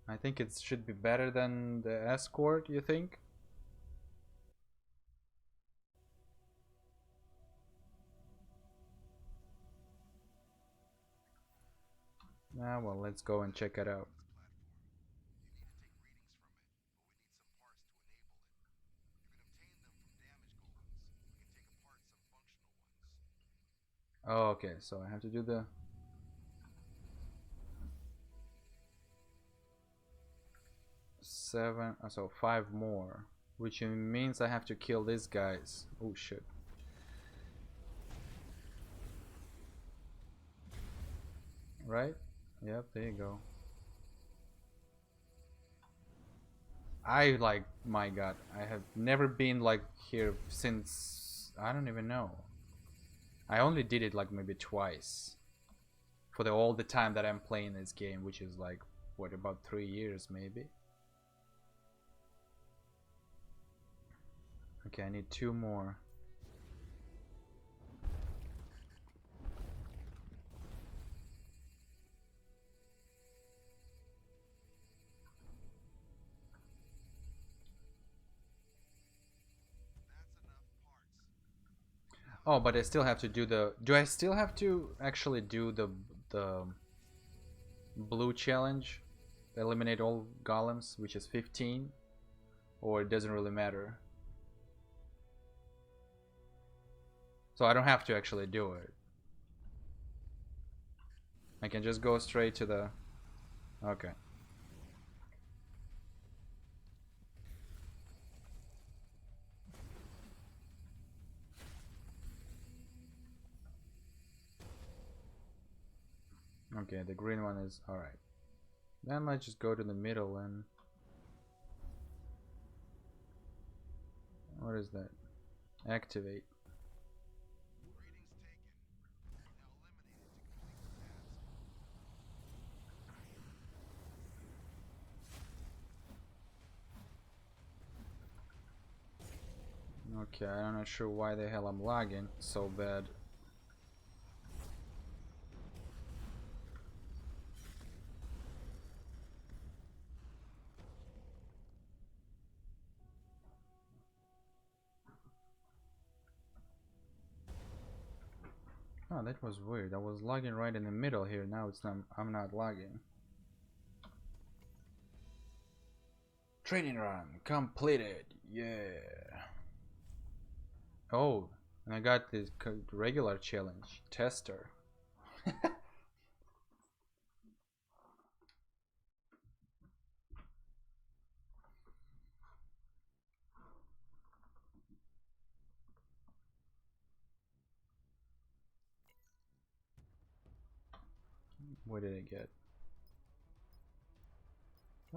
I think it should be better than the escort. You think? Ah, well, let's go and check it out. Oh, okay, so I have to do the 7, so 5 more, which means I have to kill these guys. Oh shit. Right? Yep, there you go. I like, my god, I have never been like here since, I don't even know. I only did it like maybe twice for all the time that I'm playing this game, which is like, what, about 3 years maybe. Okay, I need 2 more. Oh, but I still have to do the... Do I still have to actually do the blue challenge? Eliminate all golems, which is 15? Or it doesn't really matter? So I don't have to actually do it. I can just go straight to the... Okay. Okay, the green one is alright. Then let's just go to the middle and... What is that? Activate. Okay, I'm not sure why the hell I'm lagging so bad. Oh, that was weird. I was lagging right in the middle here. Now it's not, I'm not lagging. Training run completed. Yeah. Oh, and I got this regular challenge. Tester. What did I get?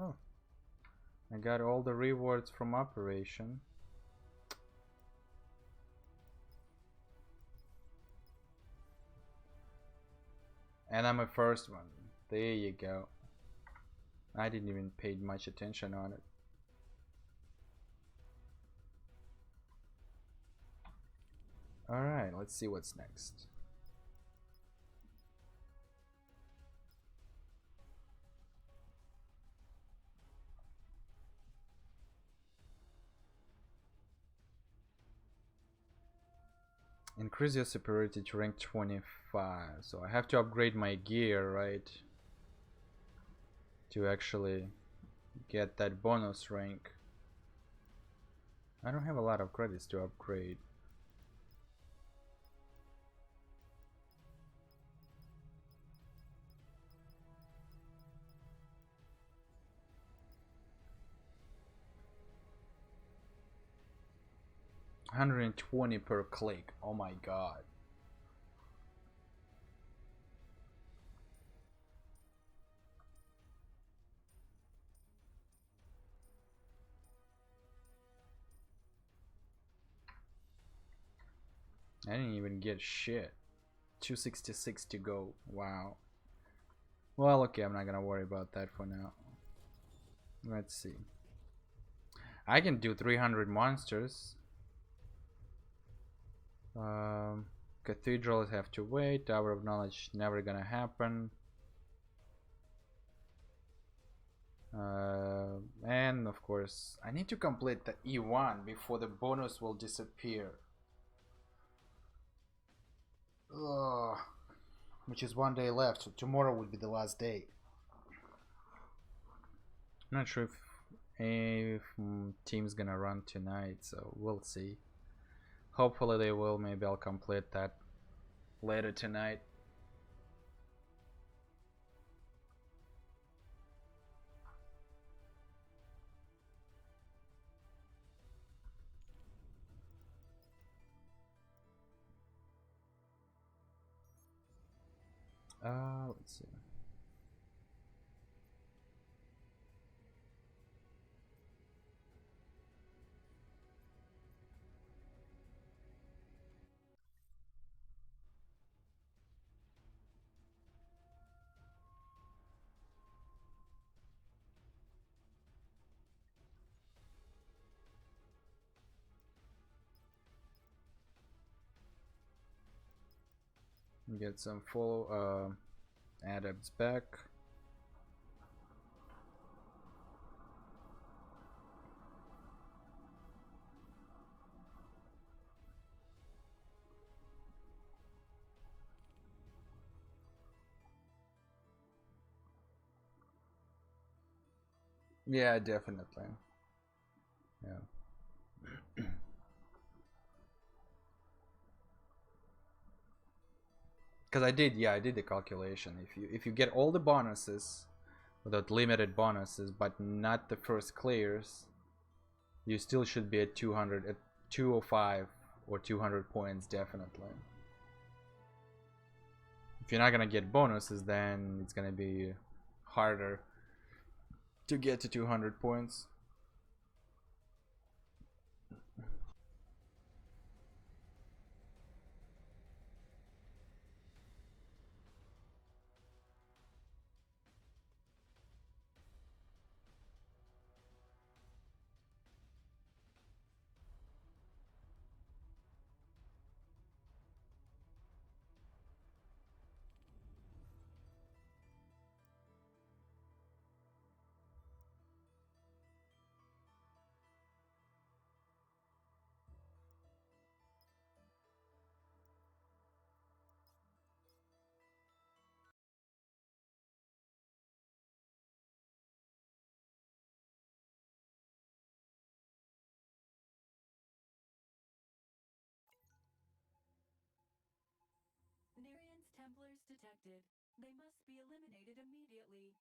Oh, I got all the rewards from operation. And I'm a first one. There you go. I didn't even pay much attention on it. Alright, let's see what's next. Increase your superiority to rank 25. So I have to upgrade my gear, right? To actually get that bonus rank. I don't have a lot of credits to upgrade. $120 per click. Oh my god. I didn't even get shit. 266 to go. Wow. Well, okay, I'm not gonna worry about that for now. Let's see. I can do 300 monsters. Cathedrals have to wait. Tower of Knowledge never gonna happen. And of course, I need to complete the E1 before the bonus will disappear. Ugh. Which is 1 day left, so tomorrow would be the last day. I'm not sure if team's gonna run tonight, so we'll see. Hopefully they will. Maybe I'll complete that later tonight. Let's see. Get some follow adapts back. Yeah, definitely. Yeah. Because I did the calculation. If you get all the bonuses without limited bonuses, but not the first clears, you still should be at 200, at 205 or 200 points definitely. If you're not gonna get bonuses, then it's gonna be harder to get to 200 points. Nerian's Templars detected. They must be eliminated immediately.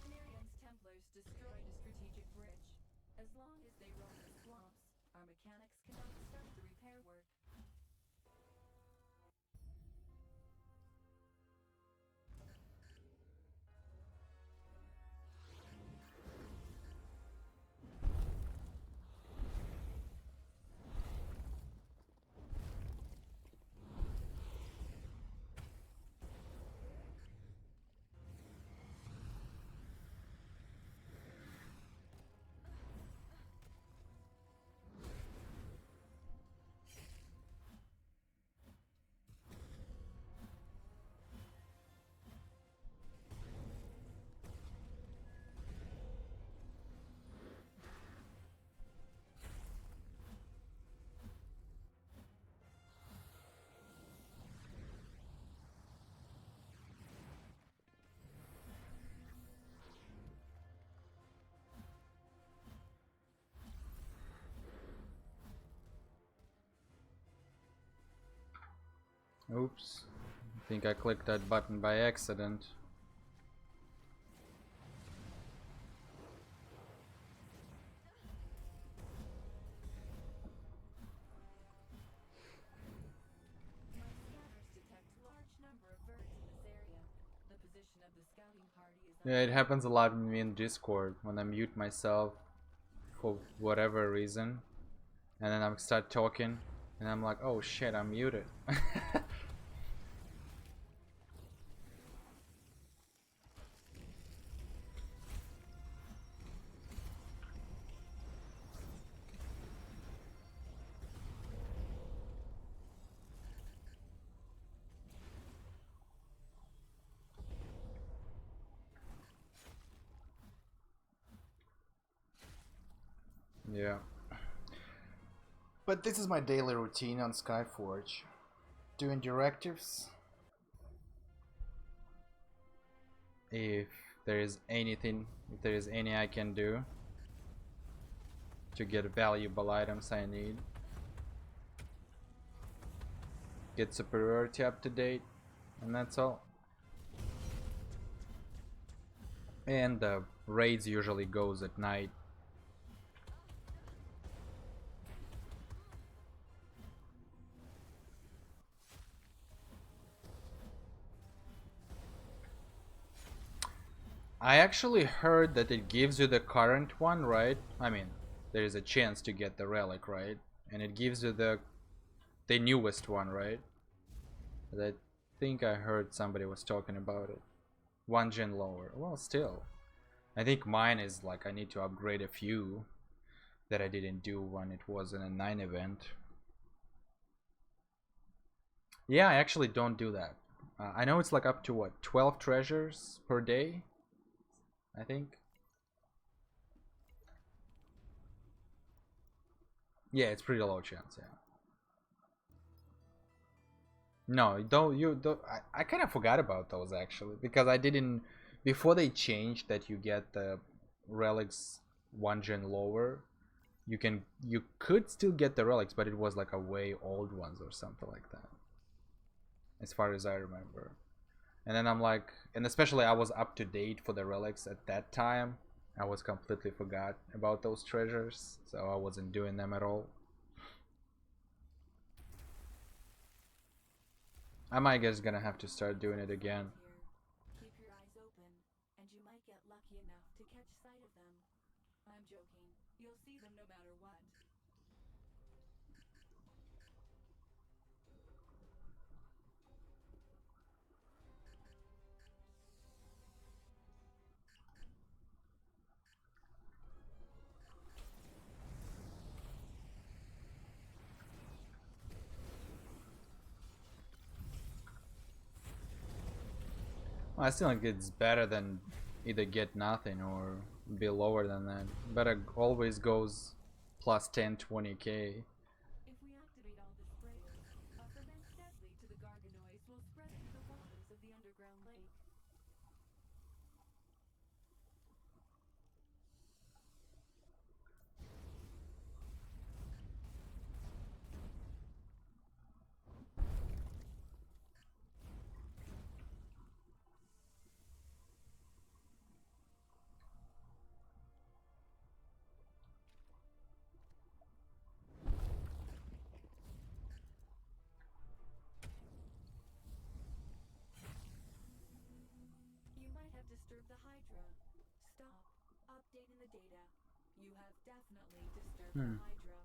Nerian's Templars destroyed a strategic bridge. As long as they roam the swamps, our mechanics cannot start the repair work. Oops. I think I clicked that button by accident. My scanners detect large number of birds in this area. The position of the scouting party is Yeah, it happens a lot with me in Discord when I mute myself for whatever reason, and then I start talking, and I'm like, oh shit, I'm muted. Yeah. But this is my daily routine on Skyforge. Doing directives. If there is anything, if there is any I can do to get valuable items I need. Get superiority up to date. And that's all. And the raids usually goes at night. I actually heard that it gives you the current one, right? I mean, there is a chance to get the relic, right? And it gives you the newest one, right? But I think I heard somebody was talking about it. One gen lower. Well, still. I think mine is like I need to upgrade a few that I didn't do when it was in a 9 event. Yeah, I actually don't do that. I know it's like up to what, 12 treasures per day? I think. Yeah, it's pretty low chance, yeah. No, don't you don't I kind of forgot about those actually because I didn't before they changed that you get the relics one gen lower. You could still get the relics, but it was like a way old ones or something like that. As far as I remember. And then I'm like, and especially I was up to date for the relics at that time. I was completely forgot about those treasures, so I wasn't doing them at all. I might guess gonna have to start doing it again. Keep your eyes open, and you might get lucky enough to catch sight of them. I'm joking. You'll see them no matter what. Well, I still think it's better than either get nothing or be lower than that. Better always goes plus 10, 20k. If we activate all the sprayers, a ferment deadly to the Garganoids will spread through the waters of the underground lake. You might have disturbed the Hydra. Stop updating the data. You have definitely disturbed Hmm. the Hydra.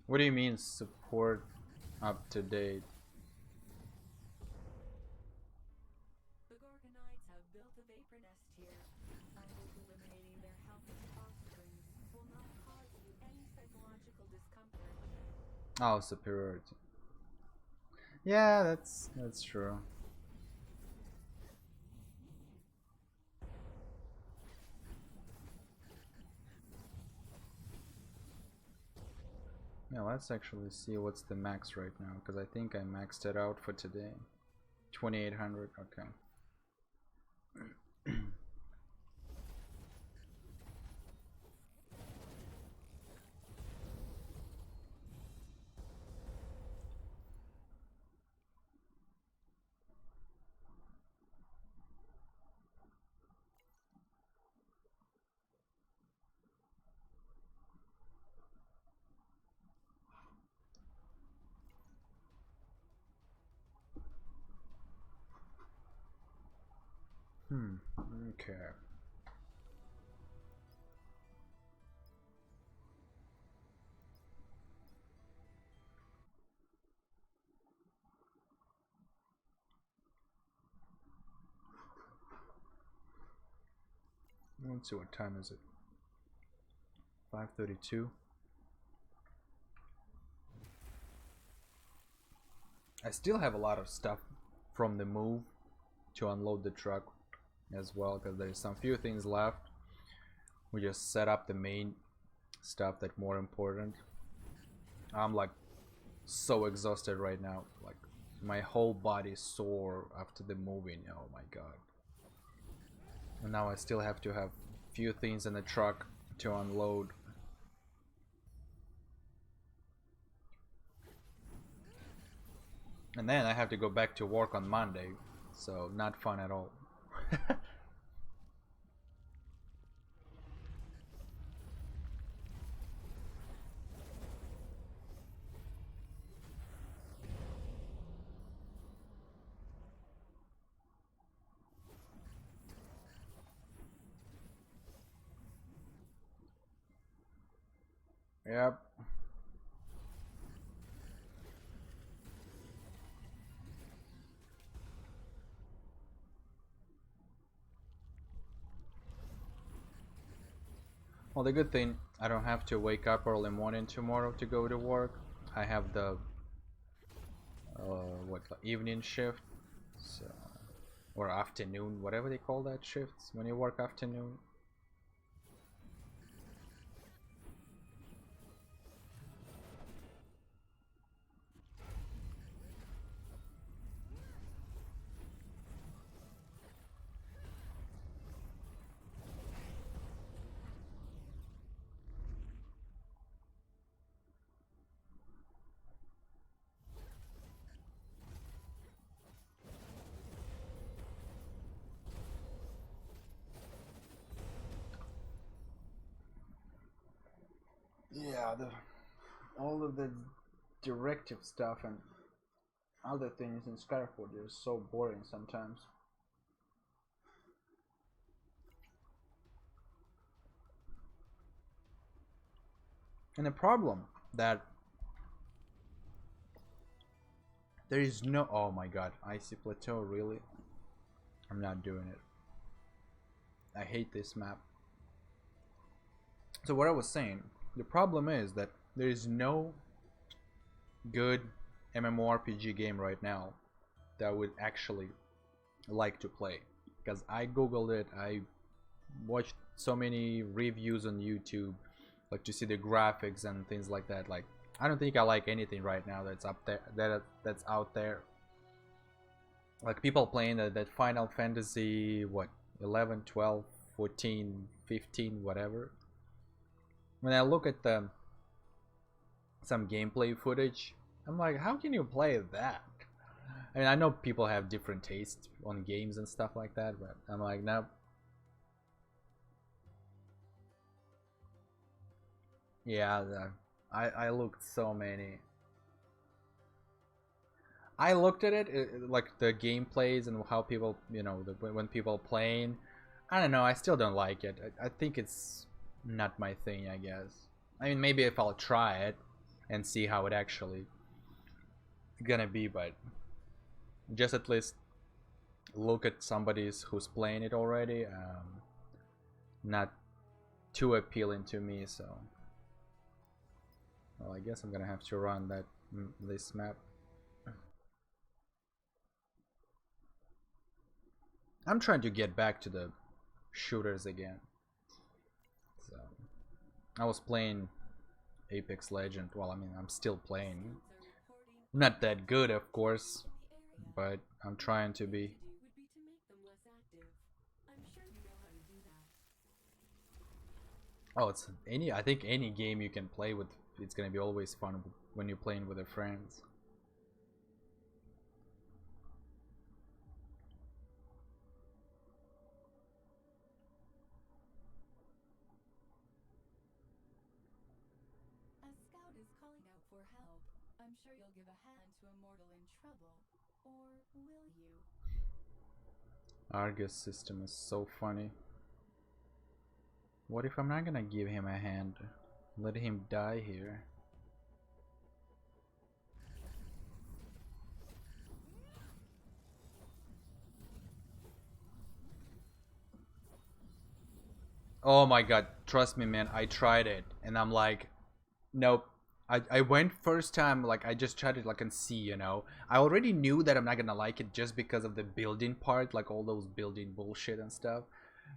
What do you mean support up to date? The Gorgonites have built a vapor nest here. I hope eliminating their helpless offsprings will not cause you any psychological discomfort. Oh, superiority. Yeah, that's true. Yeah, let's actually see what's the max right now because I think I maxed it out for today. 2800. Okay. Okay. Let's see, what time is it? 5:32. I still have a lot of stuff from the move to unload the truck as well, because there's some few things left. We just set up the main stuff that's more important. I'm like so exhausted right now, like my whole body is sore after the moving. Oh my god. And now I still have to have few things in the truck to unload. And then I have to go back to work on Monday, so not fun at all. Yep. Well, the good thing, I don't have to wake up early morning tomorrow to go to work. I have the evening shift, so, or afternoon, whatever they call that shifts when you work afternoon. Yeah, all of the directive stuff and other things in Skyforge are so boring sometimes. And the problem that there is no, oh my god, icy plateau, really? I'm not doing it. I hate this map. So what I was saying, the problem is that there is no good MMORPG game right now that I would actually like to play. Because I googled it, I watched so many reviews on YouTube, like to see the graphics and things like that. Like, I don't think I like anything right now that's up there, that's out there. Like people playing that Final Fantasy, what, 11, 12, 14, 15, whatever. When I look at some gameplay footage, I'm like, how can you play that? I mean, I know people have different tastes on games and stuff like that, but I'm like, no. Yeah, I looked so many. I looked at it, like the gameplays and how people, you know, when people playing. I don't know. I still don't like it. I think it's not my thing, I guess. I mean, maybe if I'll try it and see how it actually gonna be, but just at least look at somebody who's playing it already. Not too appealing to me, so. Well, I guess I'm gonna have to run this map. I'm trying to get back to the shooters again. So I was playing Apex Legend. Well, I mean, I'm still playing. Not that good, of course, but I'm trying to be. Oh, it's any. I think any game you can play with, it's gonna be always fun when you're playing with your friends. A scout is calling out for help. I'm sure you'll give a hand to a mortal in trouble. Or will you? Argus system is so funny. What if I'm not gonna give him a hand? Let him die here. Oh my god, trust me, man. I tried it, and I'm like, nope. I went first time, like I just tried it like and see, you know. I already knew that I'm not gonna like it just because of the building part, like all those building bullshit and stuff.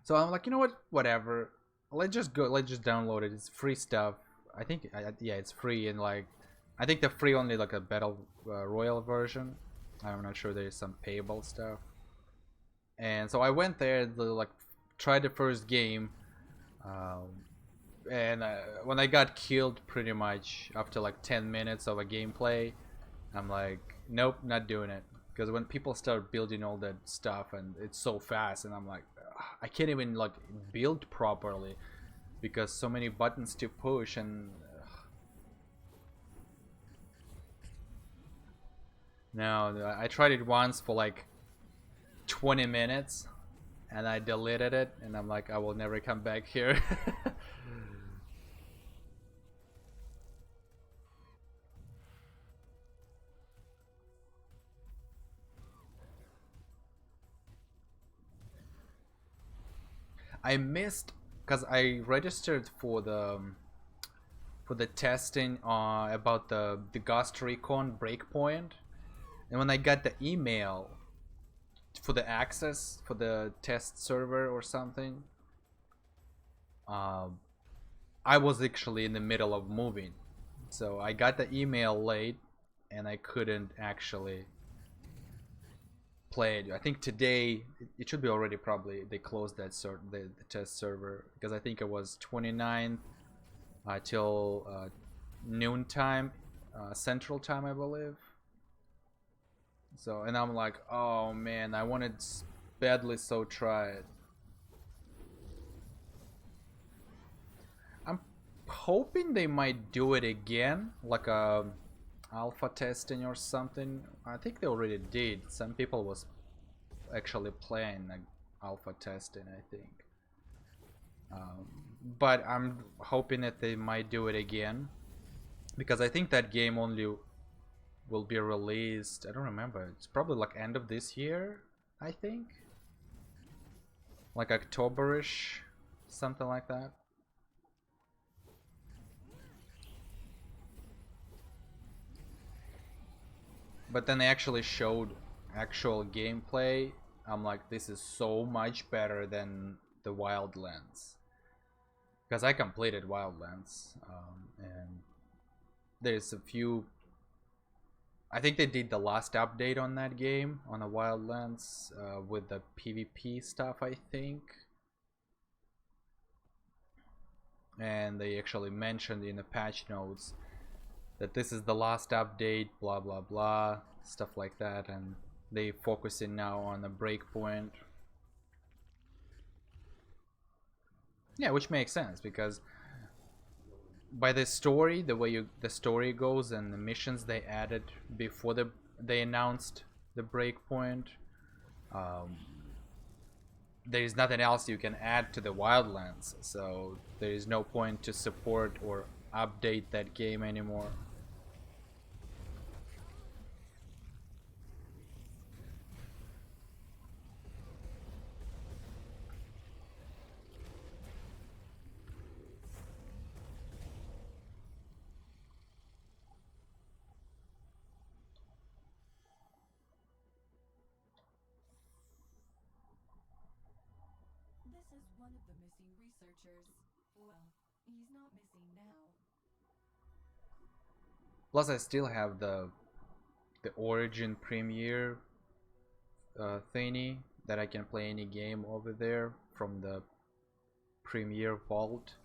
So I'm like, you know what? Whatever. Let's just go. Let's just download it. It's free stuff. I think, yeah, it's free, and like, I think the free only like a battle royal version. I'm not sure there's some payable stuff. And so I went there to like try the first game. Um, and when I got killed pretty much after like 10 minutes of a gameplay, I'm like, nope, not doing it. Because when people start building all that stuff and it's so fast, and I'm like, "Ugh, I can't even like build properly because so many buttons to push and no, I tried it once for like 20 minutes and I deleted it and I'm like, I will never come back here. I missed because I registered for the testing about the Ghost Recon Breakpoint, and when I got the email for the access for the test server or something, um, I was actually in the middle of moving, so I got the email late, and I couldn't actually play it. I think today it should be already probably they closed that the test server because I think it was 29th till noon time, Central Time, I believe. So, and I'm like, oh man, I wanted badly so try it. I'm hoping they might do it again, like a alpha testing or something. I think they already did. Some people was actually playing like alpha testing, I think. Um, but I'm hoping that they might do it again because I think that game only will be released. I don't remember. It's probably like end of this year, I think, like Octoberish, something like that. But then they actually showed actual gameplay. I'm like, this is so much better than the Wildlands because I completed Wildlands, and there's a few. I think they did the last update on that game on the Wildlands with the PvP stuff, I think. And they actually mentioned in the patch notes that this is the last update, blah blah blah, stuff like that, and they focusing now on the breakpoint. Yeah, which makes sense because by the story, the way the story goes and the missions they added before they announced the breakpoint, um, there is nothing else you can add to the Wildlands, so there is no point to support or update that game anymore. This is one of the missing researchers. Well, he's not missing now. Plus, I still have the Origin Premiere thingy that I can play any game over there from the Premiere Vault.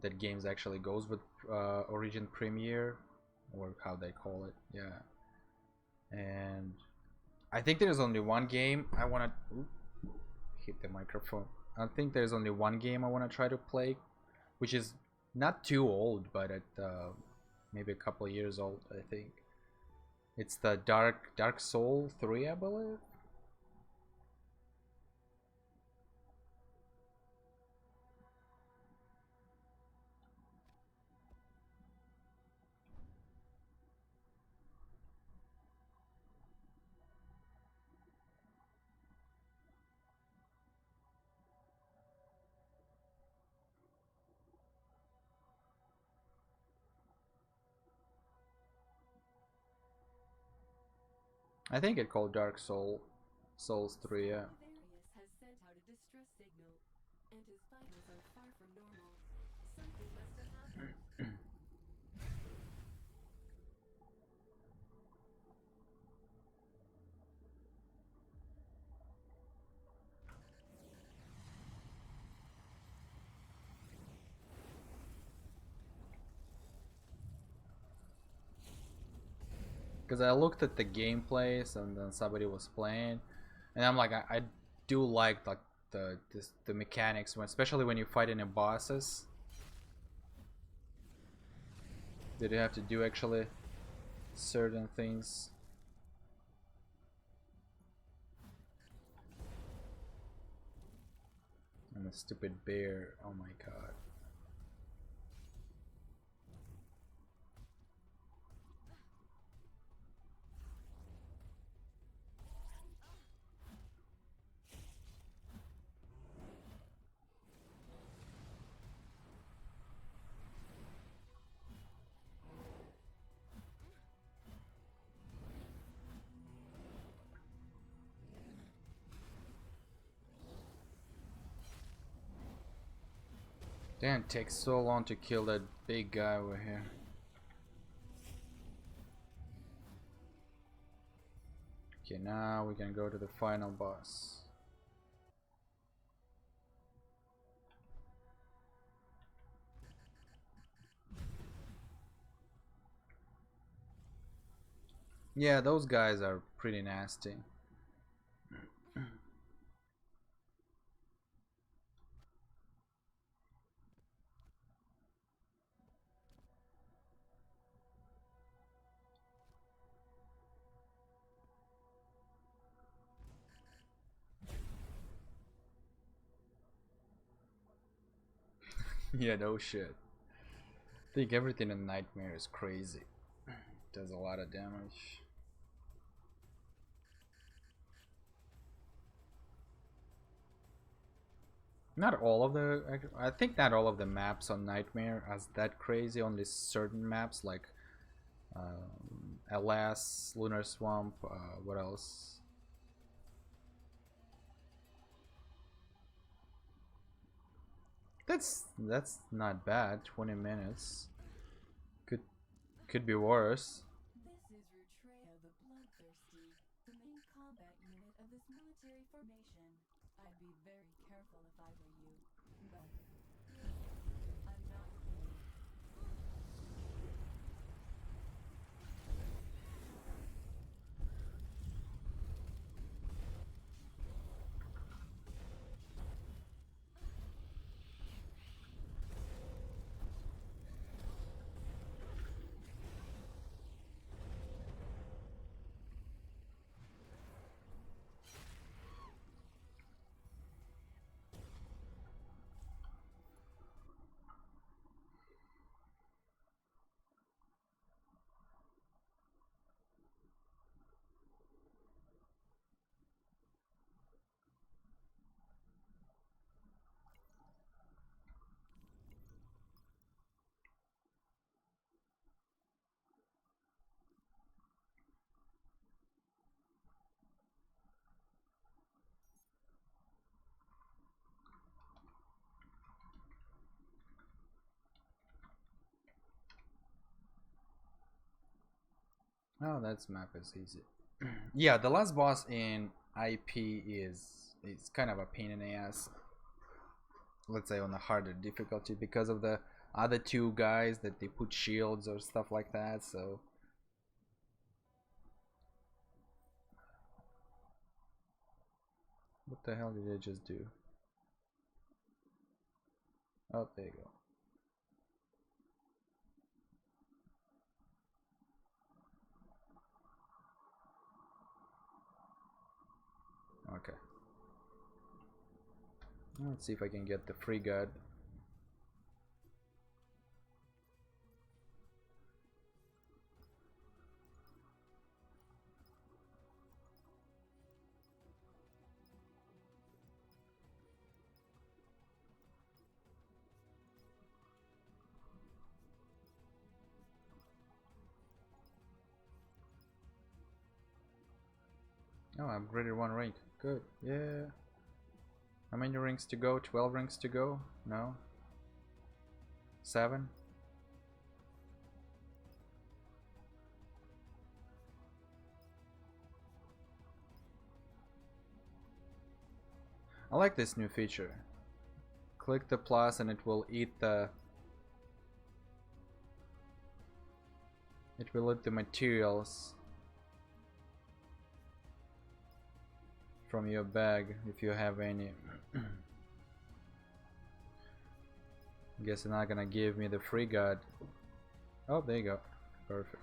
That games actually goes with Origin Premiere, or how they call it. Yeah, and I think there's only one game I want to hit the microphone. I think there's only one game I want to try to play, which is not too old, but at maybe a couple of years old, I think. It's the Dark Soul 3, I believe. I think it called Souls 3, yeah. Various has sent out a distress signal, and his vitals are far from normal. Something must have happened. Because I looked at the gameplays and then somebody was playing, and I'm like, I do like the mechanics, when, especially when you fight in bosses. Did you have to do actually certain things? And the stupid bear, oh my god. Damn, it takes so long to kill that big guy over here. Okay, now we can go to the final boss. Yeah, those guys are pretty nasty. Yeah, no shit. I think everything in Nightmare is crazy. Does a lot of damage. Not all of the, I think not all of the maps on Nightmare are that crazy. Only certain maps like LS, Lunar Swamp, what else? That's not bad. 20 minutes. Could be worse. This is Rutrea the Bloodthirsty, the main combat unit of this military formation. I'd be very careful if I were you, but I'm not kidding. Oh, that's map is easy. Yeah, the last boss in IP is kind of a pain in the ass. Let's say on a harder difficulty because of the other two guys that they put shields or stuff like that. So what the hell did I just do? Oh, there you go. Okay. Let's see if I can get the free god. Oh, I upgraded one rank. Good. Yeah. How many rings to go? 12 rings to go? No? 7? I like this new feature. Click the plus and it will eat the... It will eat the materials from your bag if you have any. Guess it's not gonna give me the free god. Oh, there you go. Perfect.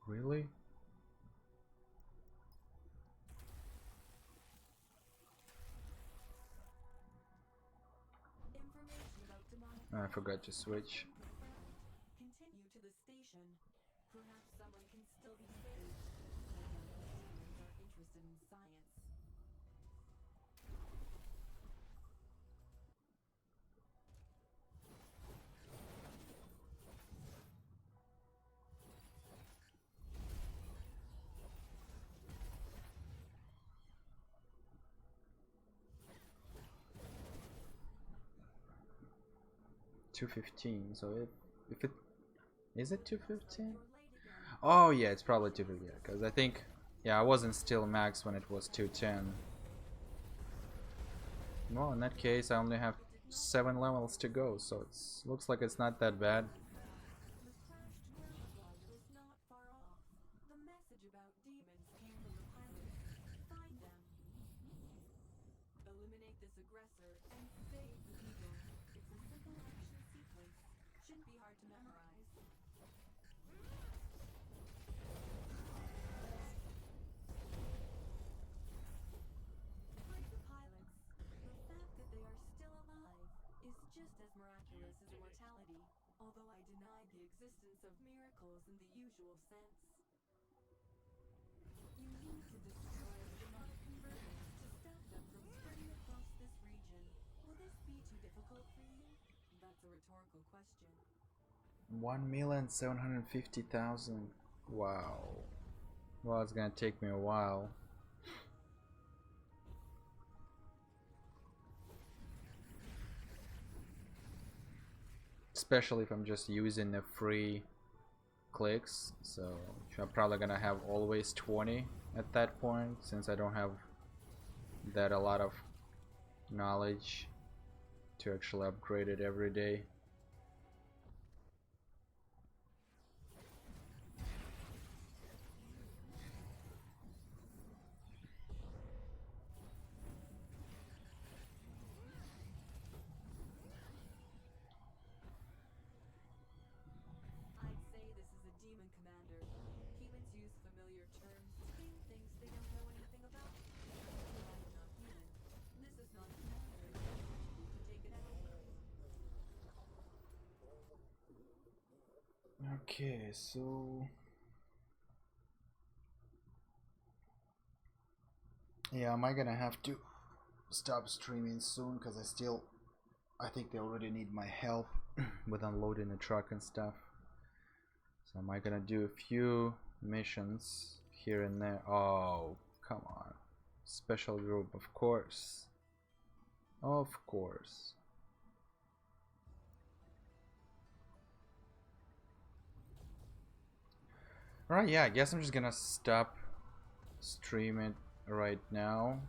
Really? Information about demonic I forgot to switch. confirmed. Continue to the station. Perhaps someone can still be saved. I doubt the demons are interested in science. $2.15. So if it is it 2.15? You're late again. Oh yeah, it's probably 2.15 because I think I wasn't still max when it was 2.10. Well, in that case, I only have 7 levels to go, so it looks like it's not that bad. The crashed paraglider is not far off. The message about demons came from the pilot. Find them. Eliminate this aggressor and save the people. It's a simple action sequence. Shouldn't be hard to memorize. Like the pilots, the fact that they are still alive is just as miraculous as immortality, although I deny the existence of miracles in the usual sense. You need to destroy the demonic converters to stop them from spreading across this region. Will this be too difficult for you? That's a rhetorical question. 1,750,000. Wow. Well, it's gonna take me a while. Especially if I'm just using the free clicks, so I'm probably gonna have always 20 at that point since I don't have that a lot of knowledge to actually upgrade it every day. I'd say this is a demon commander. Humans use familiar terms to name things they don't know anything about. I'm not human. This is not a commander. You can take it out. Okay, so yeah, am I gonna have to stop streaming soon because I think they already need my help with unloading the truck and stuff. So am I gonna do a few missions here and there? Oh, come on. Special group, of course. Of course. Alright, yeah, I guess I'm just gonna stop stream it right now.